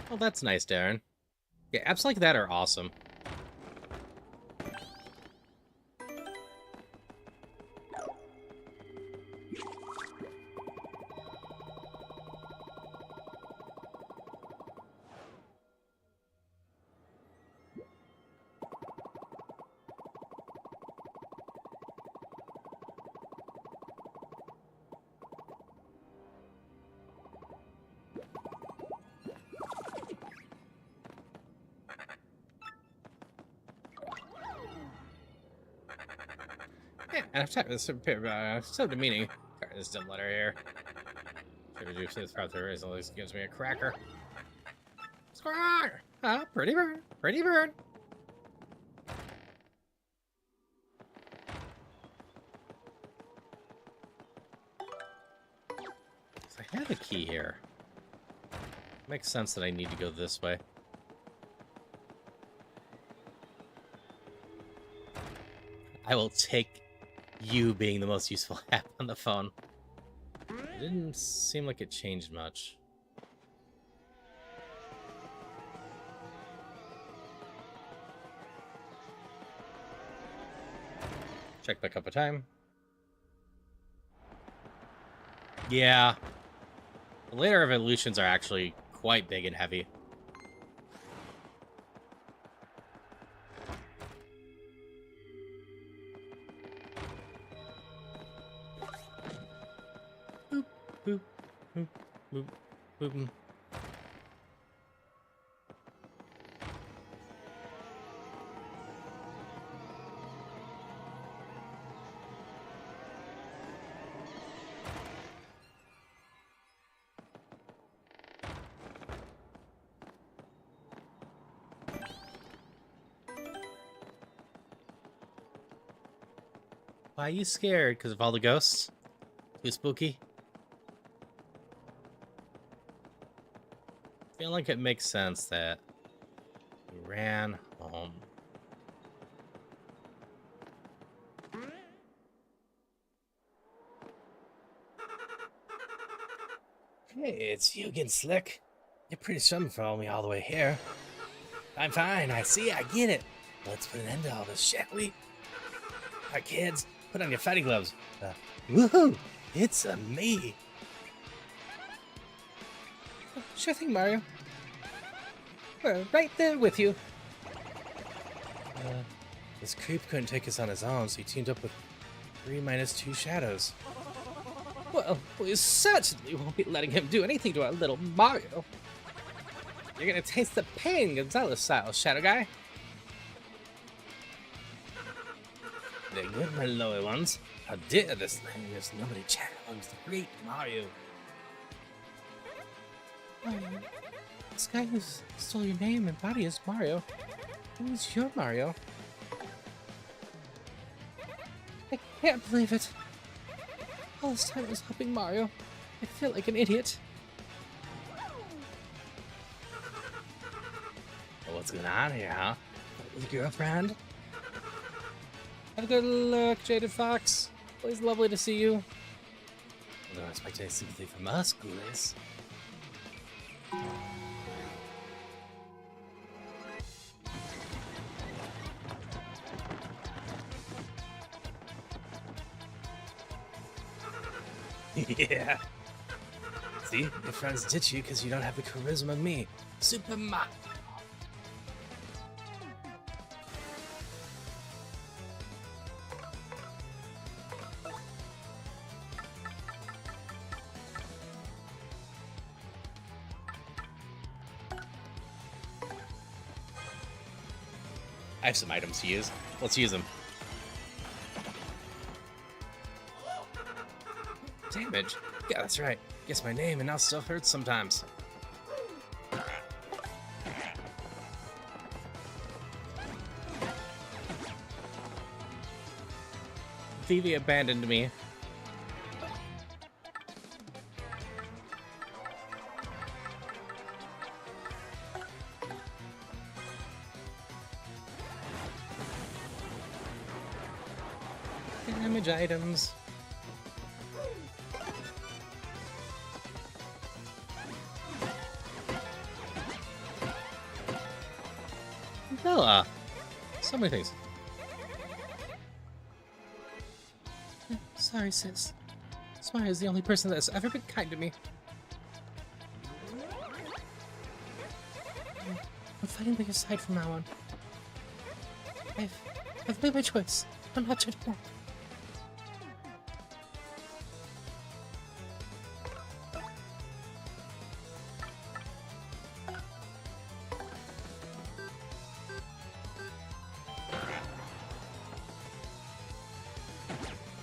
Well, that's nice, Darren. Yeah, apps like that are awesome. Yeah, and I've typed this so demeaning. This dumb letter here. Should have used this throughout the race. At least gives me a cracker. Squawk! Ah, pretty bird. Pretty bird. So I have a key here. Makes sense that I need to go this way. I will take you being the most useful app on the phone. It didn't seem like it changed much. Check back up a time. Yeah. The later evolutions are actually quite big and heavy. Boop, boop, boop, boop, boop. Why are you scared? Because of all the ghosts? Too spooky? I feel like it makes sense that you ran home. Hey, it's you again, Slick. You're pretty stubborn for following me all the way here. I'm fine, I see, I get it. Let's put an end to all this, shall we? Alright, kids, put on your fighting gloves. Woohoo! It's me. Sure thing, Mario. We're right there with you. This creep couldn't take us on his own, so he teamed up with 3 - 2 shadows. Well, we certainly won't be letting him do anything to our little Mario. You're gonna taste the pain, Gonzalez style, Shadow Guy. They're good, my lower ones. How dare this land there's nobody challenge the great Mario. This guy who stole your name and body is Mario. Who's your Mario? I can't believe it. All this time I was helping Mario. I feel like an idiot. Well, what's going on here, huh? With your girlfriend? Have a good look, Jaded Fox. Always lovely to see you. I don't expect any sympathy from us, ghoulies. Yeah. See, your friends ditch you because you don't have the charisma of me. Super Mario. I have some items to use. Let's use them. Damage? Yeah, that's right. Guess my name and now still hurts sometimes. Vivi abandoned me. Damage items. So many things. Sorry, sis. Smile is the only person that has ever been kind to me. I'm fighting by your side from now on. I've made my choice. I'm not turning back.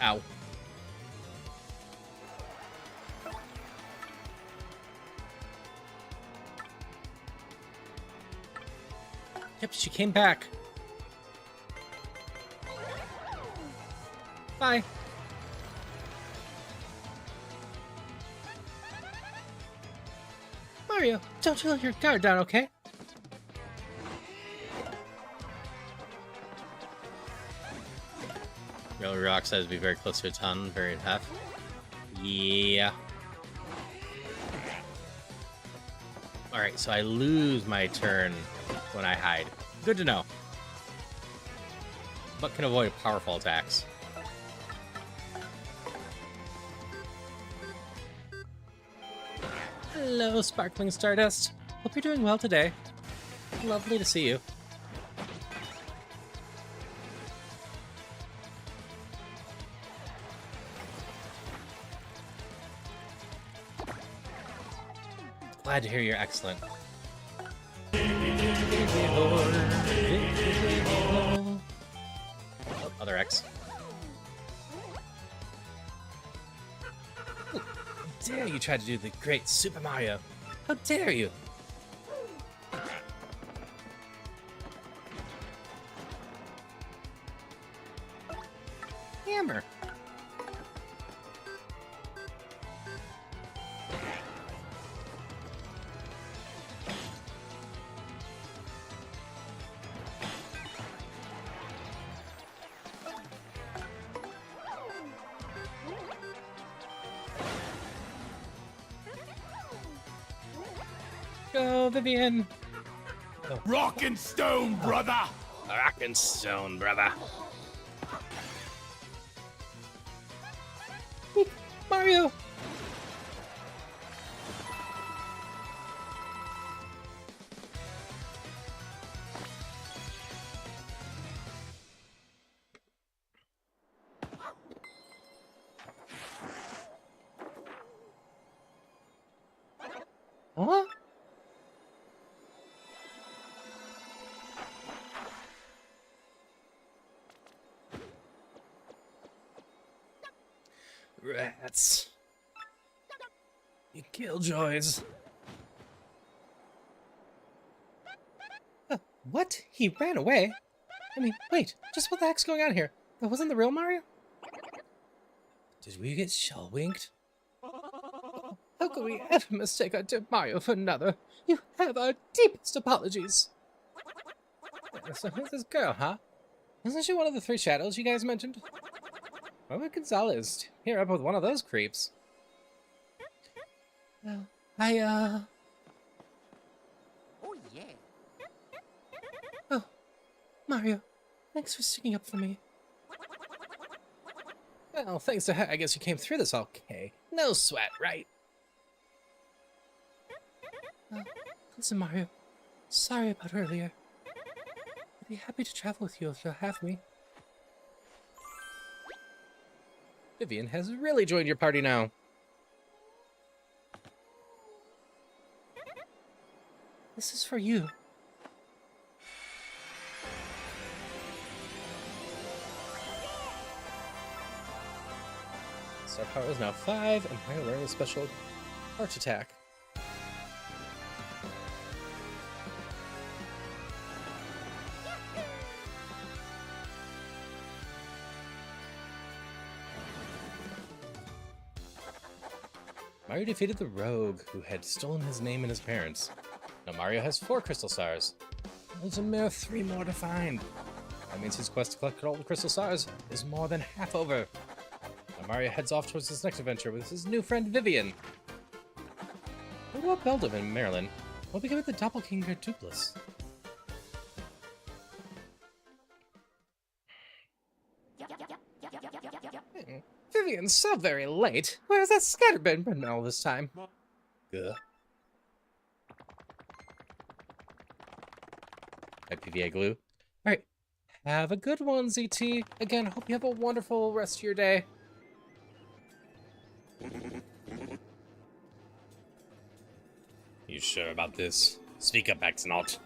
Ow. Yep, she came back. Bye. Mario, don't you let your guard down, okay? Real rock says be very close to a ton, very tough. Yeah. Alright, so I lose my turn when I hide. Good to know. But can avoid powerful attacks. Hello, Sparkling Stardust. Hope you're doing well today. Lovely to see you. Glad to hear you're excellent. Oh, other X. How dare you try to do the great Super Mario? How dare you? Hammer. Go, Vivian. Rock and stone, brother! Rock and stone, brother. Mario. Huh? Rats. You killjoys. What? He ran away? I mean, wait, just what the heck's going on here? That wasn't the real Mario? Did we get shell winked? How could we ever mistake our dear Mario for another? You have our deepest apologies. So who's this girl, huh? Isn't she one of the three shadows you guys mentioned? Why would Gonzalez pair up with one of those creeps? Well, Oh, yeah. Oh, Mario, thanks for sticking up for me. Well, thanks to her, I guess you came through this okay. No sweat, right? Listen, Mario. Sorry about earlier. I'd be happy to travel with you if you'll have me. Vivian has really joined your party now. This is for you. Star power is now 5, and Mario learning a special heart attack. Mario defeated the rogue who had stolen his name and his parents. Now Mario has 4 crystal stars. There's a mere 3 more to find. That means his quest to collect all the crystal stars is more than half over. Now Mario heads off towards his next adventure with his new friend Vivian. What about Beldam in Maryland? What became of the doppelganger Dupless? Vivian's so very late. Where's that scatterbird been all this time? Gah. PVA glue. Alright. Have a good one, ZT. Again, hope you have a wonderful rest of your day. You sure about this? Speak up, Axonaut.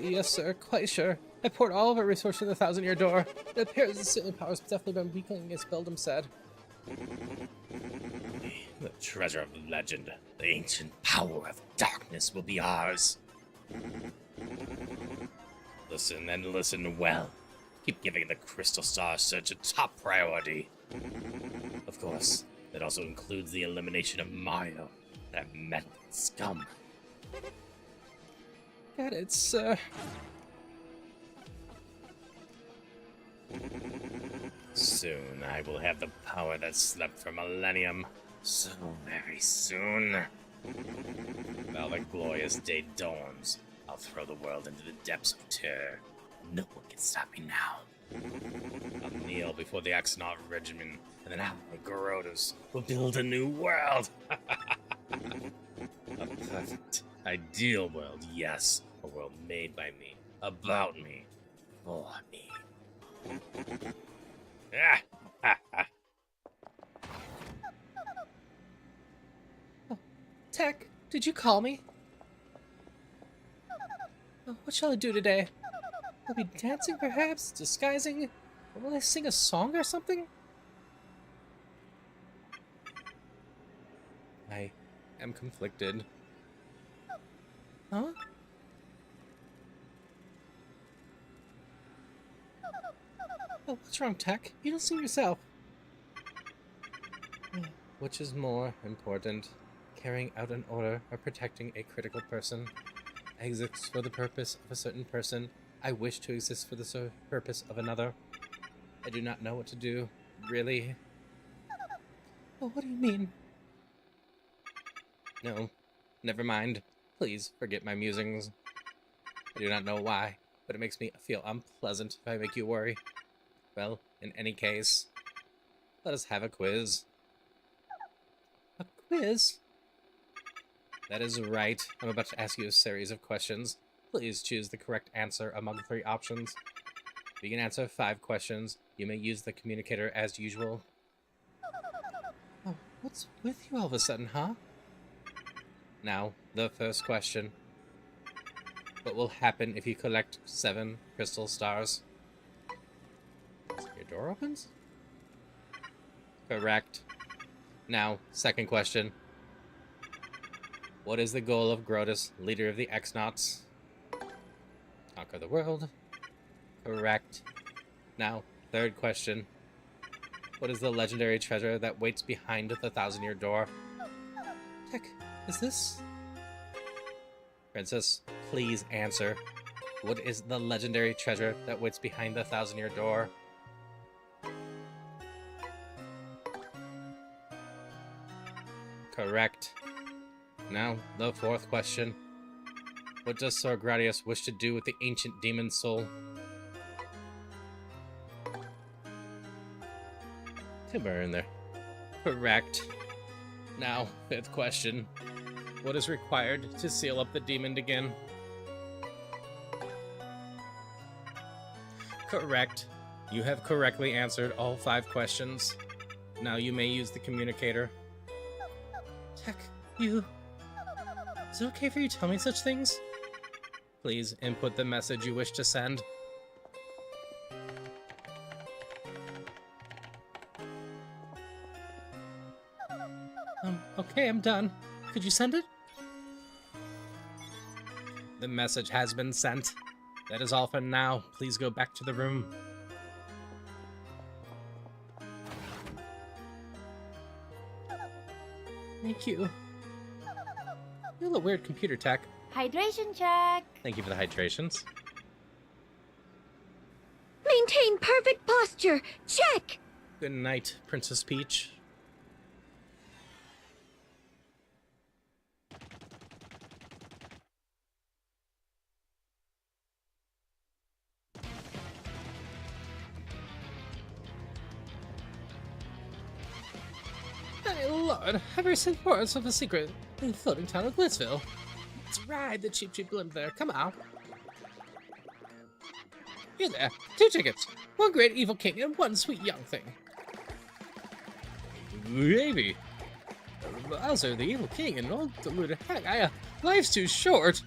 Yes, sir. Quite sure. I poured all of our resources to the Thousand-Year Door. It appears the Sealing Power's definitely been weakening against Beldam said. The treasure of legend, the ancient power of darkness will be ours. Listen and listen well. Keep giving the Crystal Star Search a top priority. Of course, that also includes the elimination of Mario, that metal scum. Got it, sir. Soon I will have the power that slept for millennium. So very soon. While the glorious day dawns, I'll throw the world into the depths of terror. No one can stop me now. I'll kneel before the Axonaut Regiment, and then our Garotas will build a new world. A perfect, ideal world, yes. A world made by me, about me, for me. Tech, did you call me? What shall I do today? I'll be dancing, perhaps? Disguising? Or will I sing a song or something? I am conflicted. Huh? Oh, what's wrong, Tech? You don't seem yourself. Which is more important? Carrying out an order or protecting a critical person? I exist for the purpose of a certain person. I wish to exist for the purpose of another. I do not know what to do. Really? Oh, what do you mean? No, never mind. Please forget my musings. I do not know why, but it makes me feel unpleasant if I make you worry. Well, in any case, let us have a quiz. A quiz? That is right. I'm about to ask you a series of questions. Please choose the correct answer among 3 options. If you can answer 5 questions, you may use the communicator as usual. Oh, what's with you all of a sudden, huh? Now, the first question. What will happen if you collect 7 crystal stars? Your door opens? Correct. Now, second question. What is the goal of Grotus, leader of the X-Nauts? Conquer the world. Correct. Now, third question. What is the legendary treasure that waits behind the Thousand-Year Door? Tech, is this... Princess, please answer. What is the legendary treasure that waits behind the Thousand-Year Door? Correct. Now, the fourth question. What does Sir Gradius wish to do with the ancient demon soul? Timber in there. Correct. Now, fifth question. What is required to seal up the demon again? Correct. You have correctly answered all 5 questions. Now you may use the communicator. Tech, you... Is it okay for you to tell me such things? Please input the message you wish to send. Okay, I'm done. Could you send it? The message has been sent. That is all for now. Please go back to the room. Thank you. You're a little weird, computer tech. Hydration check. Thank you for the hydrations. Maintain perfect posture. Check. Good night, Princess Peach. lord, have you seen reports of a secret in the floating town of Glitzville? Let's ride the cheap blimp there, come on. Here there, 2 tickets. 1 great evil king and 1 sweet young thing. Maybe. Bowser, the evil king, and old deluded hag. Life's too short.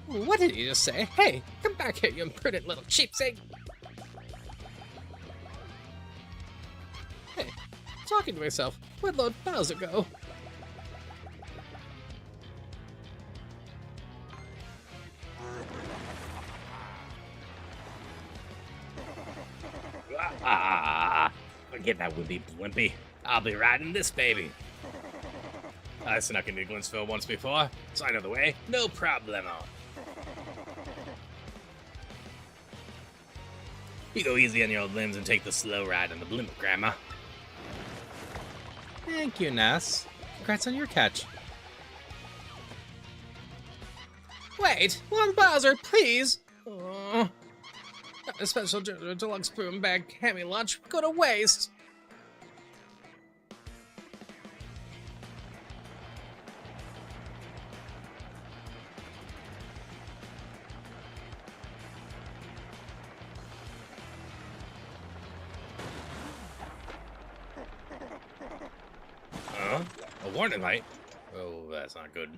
What did he just say? Hey, come back here, you imprudent little cheapsake. Hey, talking to myself. Where'd Lord Bowser go? Forget that wimpy blimpy. I'll be riding this baby. I snuck into Glitzville once before, so I know the way. No problemo. You go easy on your old limbs and take the slow ride on the blimp, Grandma. Thank you, Ness. Congrats on your catch. Wait, Lord Bowser, please! A special deluxe broom bag hammy lunch go to waste. Huh? A warning light? Oh, that's not good.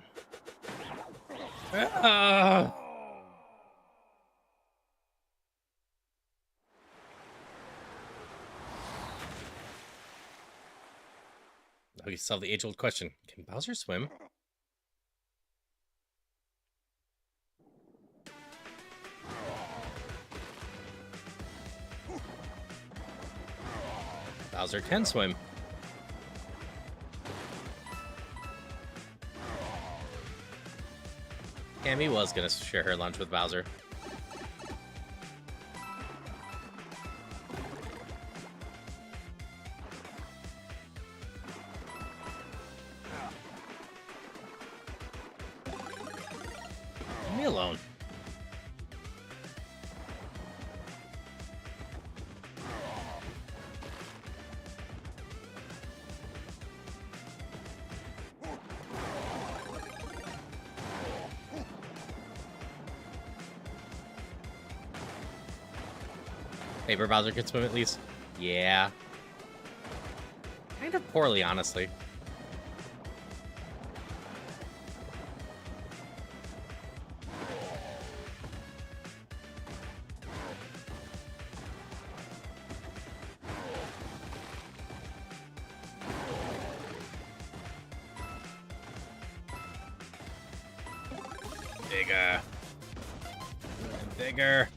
We solve the age-old question. Can Bowser swim? Bowser can swim. Cammy was gonna share her lunch with Bowser. Leave me alone. Paper Bowser can swim at least? Yeah. Kind of poorly, honestly. Bigger. Bigger.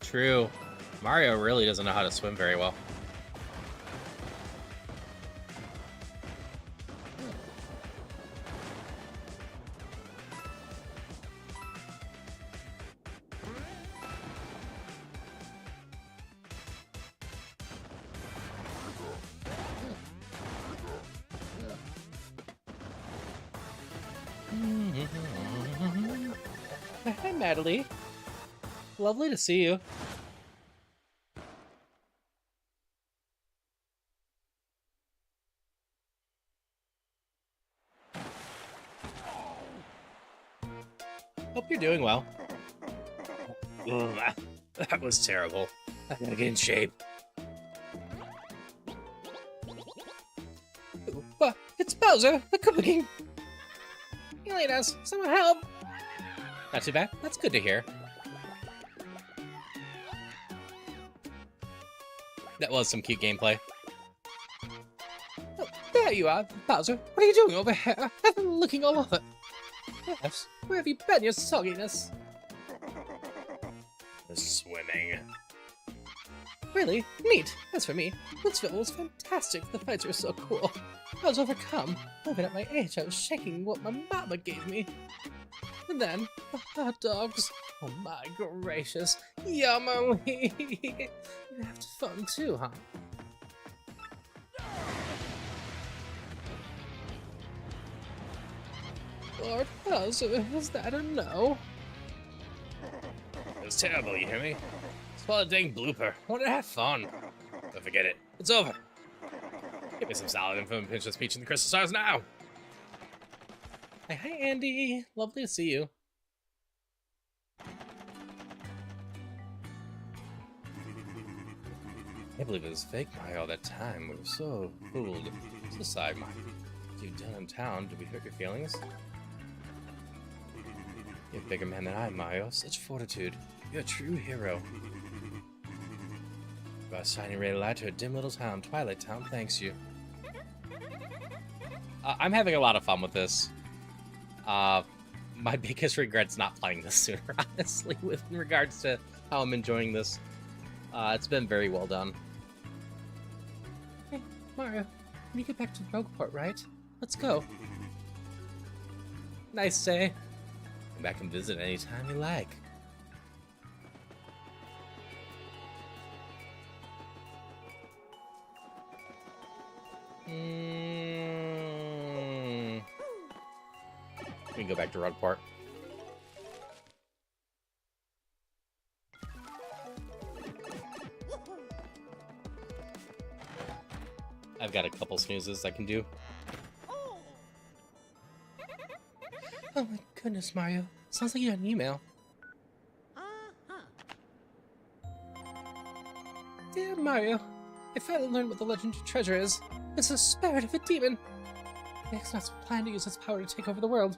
True. Mario really doesn't know how to swim very well. Hi, Natalie. Lovely to see you. Hope you're doing well. Ugh, that was terrible. I gotta get in shape. It's Bowser, the Koopa King. He laid us. Someone help. Not too bad. That's good to hear. That was some cute gameplay. Oh, there you are, Bowser. What are you doing over here? I've been looking all over. Yes, where have you been, your sogginess? Swimming. Really? Neat. As for me, Glitzville was fantastic. The fights were so cool. I was overcome. Even at my age, I was shaking what my mama gave me. And then, the hot dogs. Oh my gracious. Yummy! You have fun too, huh? Lord, Bowser, is that a no? It was terrible, you hear me? It's a dang blooper. I wanted to have fun. But forget it. It's over. Give me some solid info and Princess Peach and the Crystal Stars now. Hi, Andy. Lovely to see you. I can't believe it was fake, Mario, all that time. We were so fooled. So sorry, Mario. What you've done in town, did we hurt your feelings? You're a bigger man than I, Mario. Such fortitude. You're a true hero. You are shining ray of light to a dim little town. Twilight Town thanks you. I'm having a lot of fun with this. My biggest regret's not playing this sooner, honestly, with in regards to how I'm enjoying this. It's been very well done. Hey, Mario, when you get back to Rogueport, right? Let's go. Nice day. Come back and visit anytime you like. We can go back to Rogueport. I've got a couple snoozes I can do. Oh my goodness, Mario. Sounds like you got an email. Dear Mario, I finally learned what the legendary treasure is. It's the spirit of a demon. The X-Nauts plan to use its power to take over the world.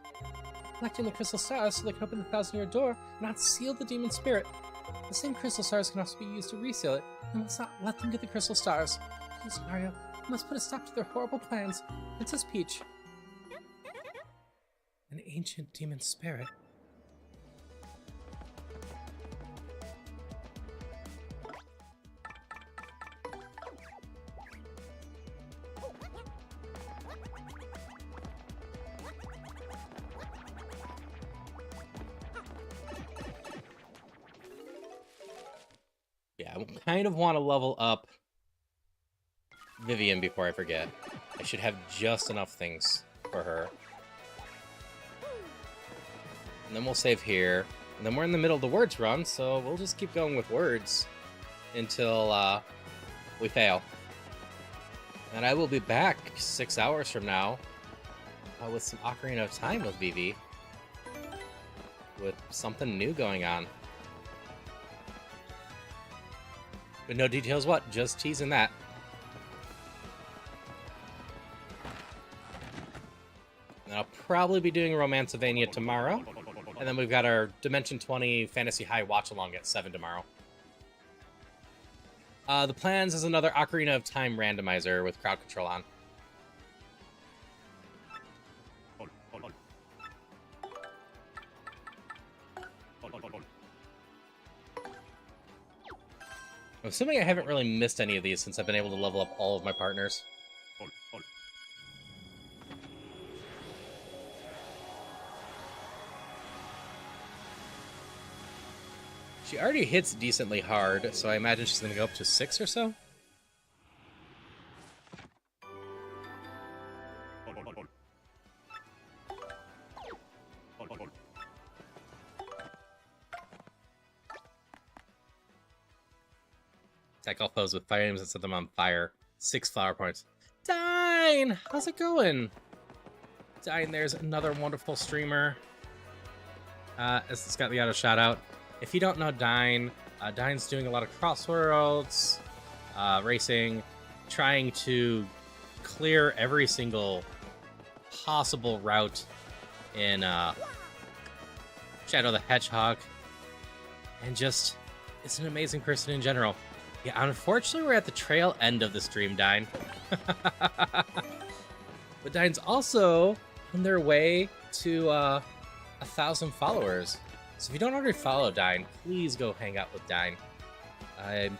Collecting the crystal stars so they can open the 1,000-year door and unseal the demon spirit. The same crystal stars can also be used to reseal it, and let's not let them get the crystal stars. Please, Mario, we must put a stop to their horrible plans. Princess Peach. An ancient demon spirit. Yeah, I kind of want to level up Vivian before I forget. I should have just enough things for her. And then we'll save here. And then we're in the middle of the words run, so we'll just keep going with words until we fail. And I will be back 6 hours from now with some Ocarina of Time with Vivi. With something new going on. But no details what, just teasing that. And I'll probably be doing Romancevania tomorrow. And then we've got our Dimension 20 Fantasy High watch-along at 7 tomorrow. The plans is another Ocarina of Time randomizer with crowd control on. I'm assuming I haven't really missed any of these since I've been able to level up all of my partners. She already hits decently hard, so I imagine she's going to go up to 6 or so. Attack all foes with fire items and set them on fire. 6 flower points. Dine! How's it going? Dine, there's another wonderful streamer. It's got the auto shout out. If you don't know Dine, Dine's doing a lot of crossworlds, racing, trying to clear every single possible route in Shadow the Hedgehog, and just is an amazing person in general. Yeah, unfortunately, we're at the trail end of the stream, Dine. But Dine's also on their way to 1,000 followers. So if you don't already follow Dine, please go hang out with Dine. I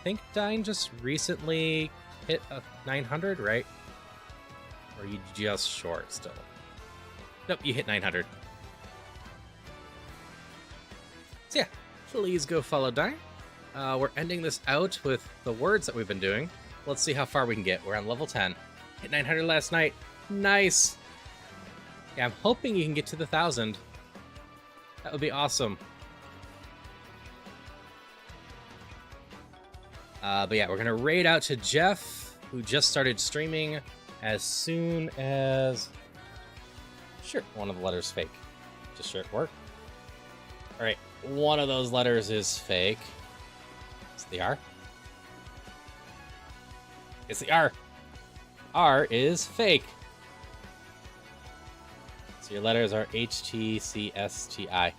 think Dine just recently hit 900, right? Or are you just short still? Nope, you hit 900. So yeah, please go follow Dine. We're ending this out with the words that we've been doing. Let's see how far we can get. We're on level 10. Hit 900 last night. Nice! Yeah, I'm hoping you can get to the 1,000. That would be awesome. But yeah, we're gonna raid out to Jeff, who just started streaming as soon as... Sure, one of the letters fake. Just sure it work. All right, one of those letters is fake. It's the R. It's the R. R is fake. So your letters are HTCSTI.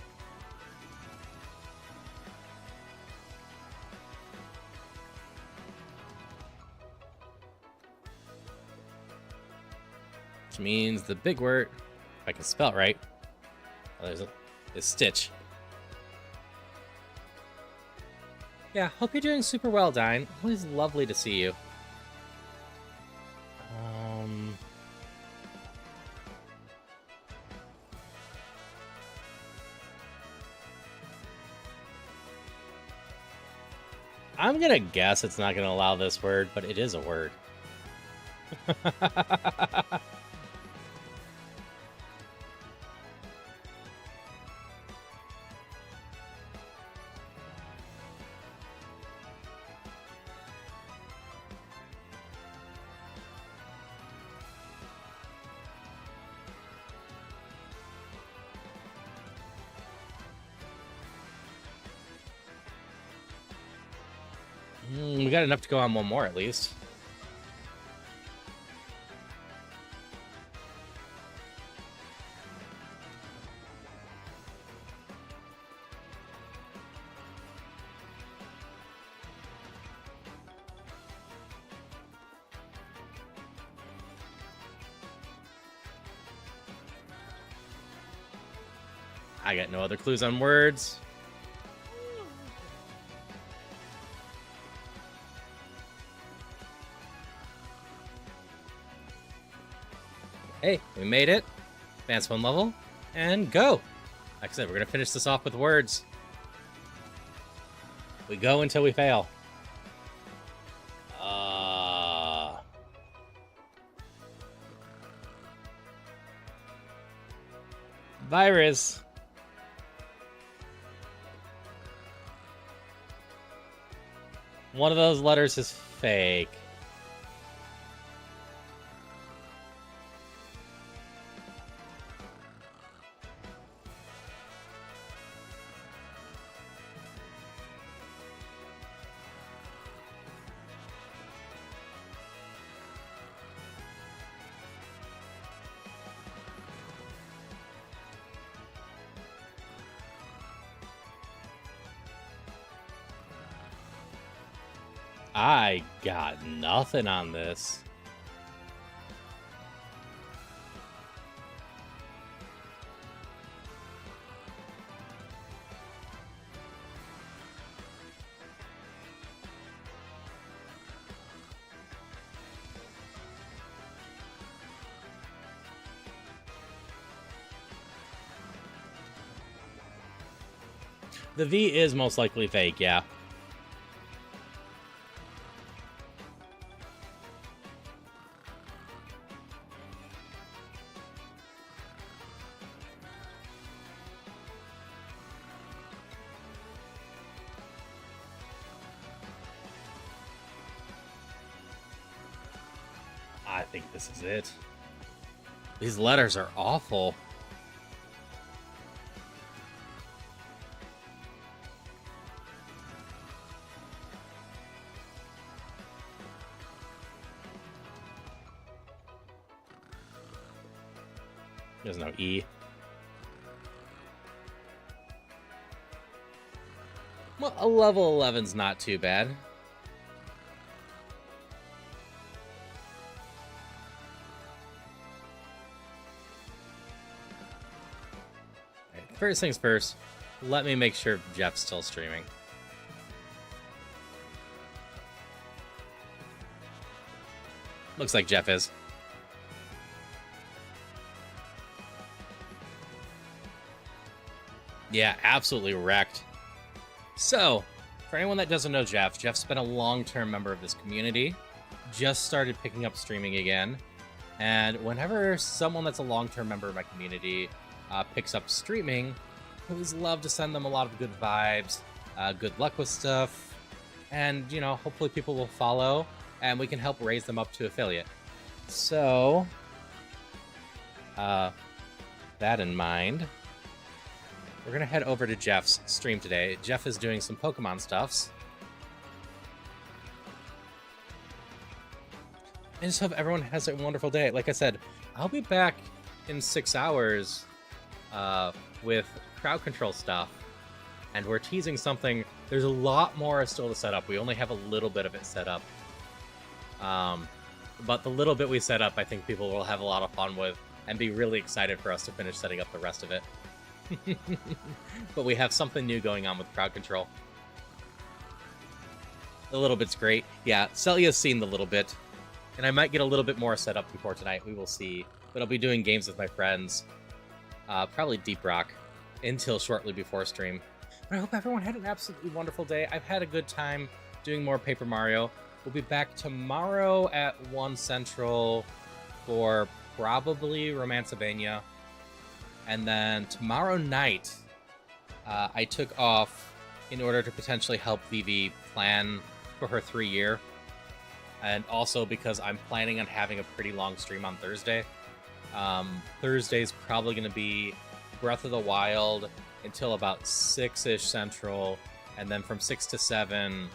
Which means the big word, if I can spell it right, is Stitch. Yeah, hope you're doing super well, Dine. Always lovely to see you. I'm gonna guess it's not gonna allow this word, but it is a word. We got enough to go on one more, at least. I got no other clues on words. Hey, we made it. Advance one level, and go. Like I said, we're gonna finish this off with words. We go until we fail. Virus. One of those letters is fake. I got nothing on this. The V is most likely fake, yeah. I think this is it. These letters are awful. There's no E. Well, a level 11's not too bad. First things first, let me make sure Jeff's still streaming. Looks like Jeff is. Yeah, absolutely wrecked. So, for anyone that doesn't know Jeff's been a long-term member of this community. Just started picking up streaming again. And whenever someone that's a long-term member of my community picks up streaming, I always love to send them a lot of good vibes, good luck with stuff, and, you know, hopefully people will follow, and we can help raise them up to affiliate. So, that in mind, we're going to head over to Jeff's stream today. Jeff is doing some Pokemon stuffs. I just hope everyone has a wonderful day. Like I said, I'll be back in 6 hours with crowd control stuff. And we're teasing something. There's a lot more still to set up. We only have a little bit of it set up. But the little bit we set up, I think people will have a lot of fun with and be really excited for us to finish setting up the rest of it. But we have something new going on with crowd control. The little bit's great. Yeah, Celia's seen the little bit. And I might get a little bit more set up before tonight. We will see. But I'll be doing games with my friends. Probably Deep Rock. Until shortly before stream. But I hope everyone had an absolutely wonderful day. I've had a good time doing more Paper Mario. We'll be back tomorrow at 1 Central for probably Romancevania. And then tomorrow night, I took off in order to potentially help Vivi plan for her 3-year. And also because I'm planning on having a pretty long stream on Thursday. Thursday's probably going to be Breath of the Wild until about 6-ish Central. And then from 6 to 7,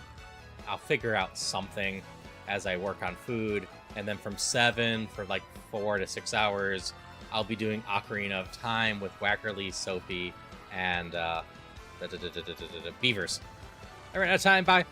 I'll figure out something as I work on food. And then from 7 for like 4 to 6 hours, I'll be doing Ocarina of Time with Wackerly, Sophie, and Beavers. I ran out of time. Bye.